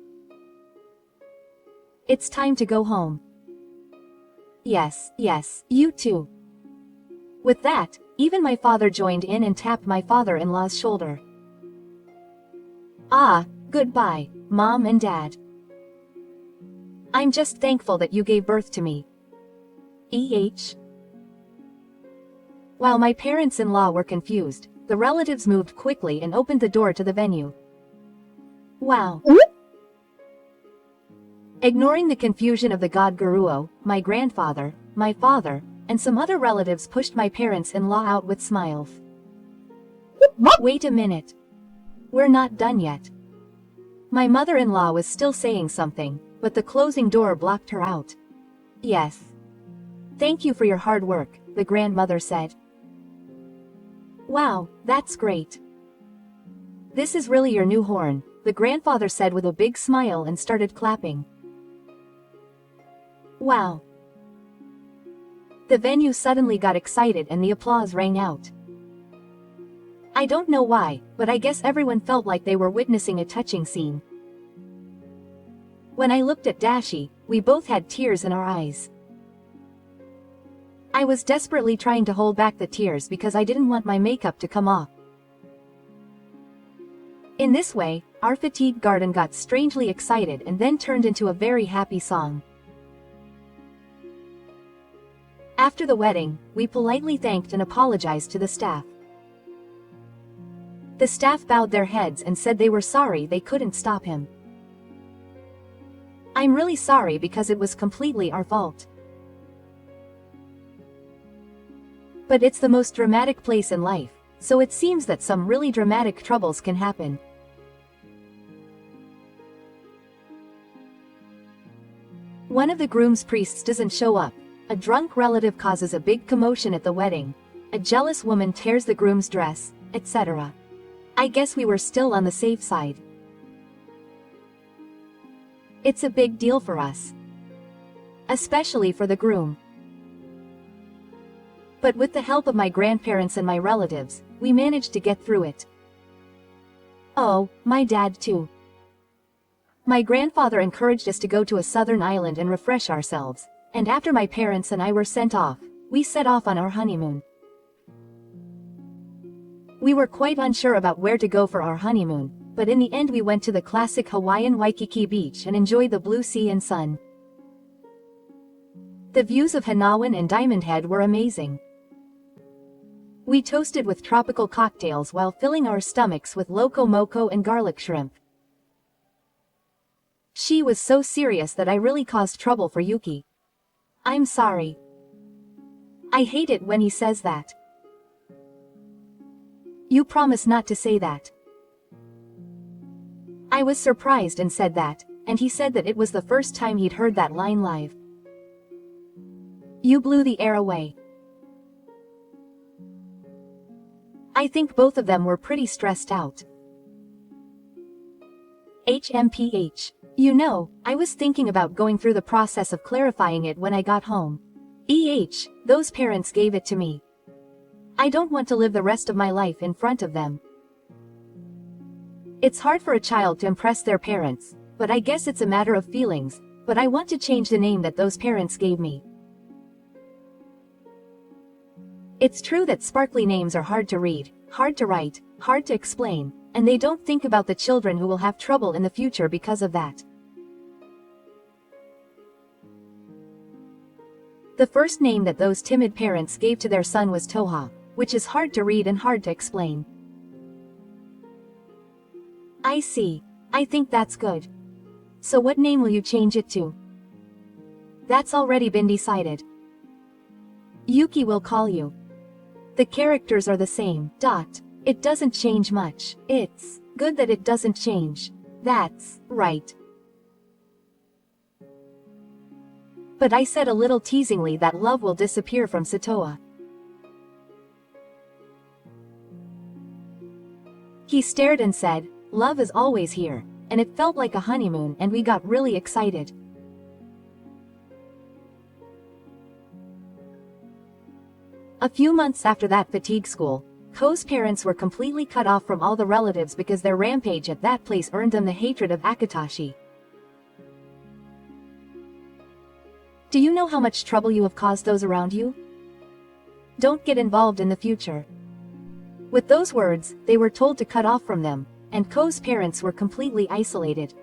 "It's time to go home." "Yes, yes, you too." With that, even my father joined in and tapped my father-in-law's shoulder. "Ah, goodbye, Mom and Dad. I'm just thankful that you gave birth to me. While my parents-in-law were confused, the relatives moved quickly and opened the door to the venue. Wow. Ignoring the confusion of the god Guruo, my grandfather, my father, and some other relatives pushed my parents-in-law out with smiles. Wait a minute. We're not done yet. My mother-in-law was still saying something, but the closing door blocked her out. "Yes. Thank you for your hard work," the grandmother said. "Wow, that's great. This is really your new horn," the grandfather said with a big smile and started clapping. Wow. The venue suddenly got excited and the applause rang out. I don't know why, but I guess everyone felt like they were witnessing a touching scene. When I looked at Dashi, we both had tears in our eyes. I was desperately trying to hold back the tears because I didn't want my makeup to come off. In this way, our fatigue garden got strangely excited and then turned into a very happy song. After the wedding, we politely thanked and apologized to the staff. The staff bowed their heads and said they were sorry they couldn't stop him. I'm really sorry because it was completely our fault. But it's the most dramatic place in life, so it seems that some really dramatic troubles can happen. One of the groom's priests doesn't show up, a drunk relative causes a big commotion at the wedding, a jealous woman tears the groom's dress, etc. I guess we were still on the safe side. It's a big deal for us. Especially for the groom. But with the help of my grandparents and my relatives, we managed to get through it. Oh, my dad too. My grandfather encouraged us to go to a southern island and refresh ourselves, and after my parents and I were sent off, we set off on our honeymoon. We were quite unsure about where to go for our honeymoon, but in the end we went to the classic Hawaiian Waikiki beach and enjoyed the blue sea and sun. The views of Hanawan and Diamond Head were amazing. We toasted with tropical cocktails while filling our stomachs with loco moco and garlic shrimp. She was so serious that I really caused trouble for Yuki. I'm sorry. I hate it when he says that. You promise not to say that. I was surprised and said that, and he said that it was the first time he'd heard that line live. You blew the air away. I think both of them were pretty stressed out. HMPH. You know, I was thinking about going through the process of clarifying it when I got home. Those parents gave it to me. I don't want to live the rest of my life in front of them. It's hard for a child to impress their parents, but I guess it's a matter of feelings, but I want to change the name that those parents gave me. It's true that sparkly names are hard to read, hard to write, hard to explain, and they don't think about the children who will have trouble in the future because of that. The first name that those timid parents gave to their son was Toha, which is hard to read and hard to explain. I see. I think that's good. So what name will you change it to? That's already been decided. Yuki will call you. The characters are the same. It doesn't change much. It's good that it doesn't change. That's right. But I said a little teasingly that love will disappear from Satoa. He stared and said, love is always here, and it felt like a honeymoon and we got really excited. A few months after that fatigue school, Ko's parents were completely cut off from all the relatives because their rampage at that place earned them the hatred of Akatashi. Do you know how much trouble you have caused those around you? Don't get involved in the future. With those words, they were told to cut off from them, and Ko's parents were completely isolated.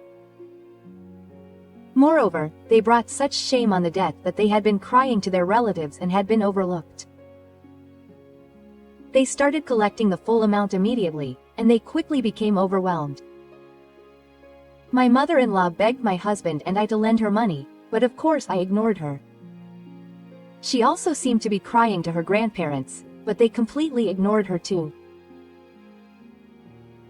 Moreover, they brought such shame on the death that they had been crying to their relatives and had been overlooked. They started collecting the full amount immediately, and they quickly became overwhelmed. My mother-in-law begged my husband and I to lend her money, but of course I ignored her. She also seemed to be crying to her grandparents, but they completely ignored her too.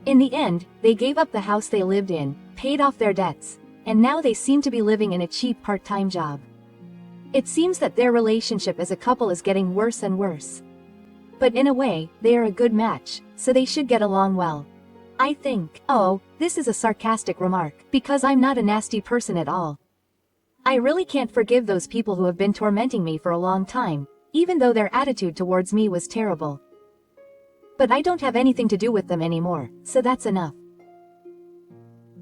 In the end, they gave up the house they lived in, paid off their debts, and now they seem to be living in a cheap part-time job. It seems that their relationship as a couple is getting worse and worse. But in a way, they are a good match, so they should get along well. I think. Oh, this is a sarcastic remark, because I'm not a nasty person at all. I really can't forgive those people who have been tormenting me for a long time, even though their attitude towards me was terrible. But I don't have anything to do with them anymore, so that's enough.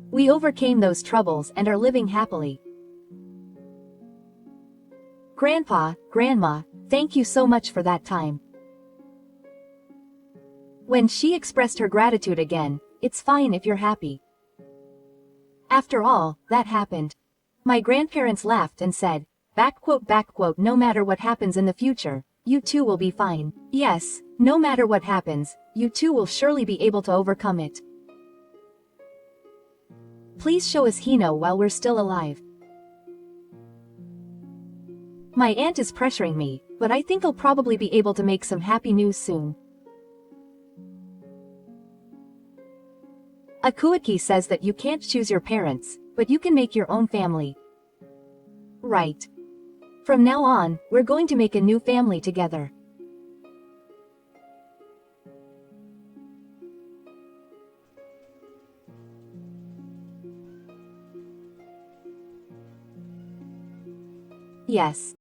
We overcame those troubles and are living happily. Grandpa, Grandma, thank you so much for that time. When she expressed her gratitude again, it's fine if you're happy. After all, that happened. My grandparents laughed and said, no matter what happens in the future, you two will be fine. Yes, no matter what happens, you two will surely be able to overcome it. Please show us Hino while we're still alive. My aunt is pressuring me, but I think I'll probably be able to make some happy news soon. Akuaki says that you can't choose your parents, but you can make your own family. Right. From now on, we're going to make a new family together. Yes.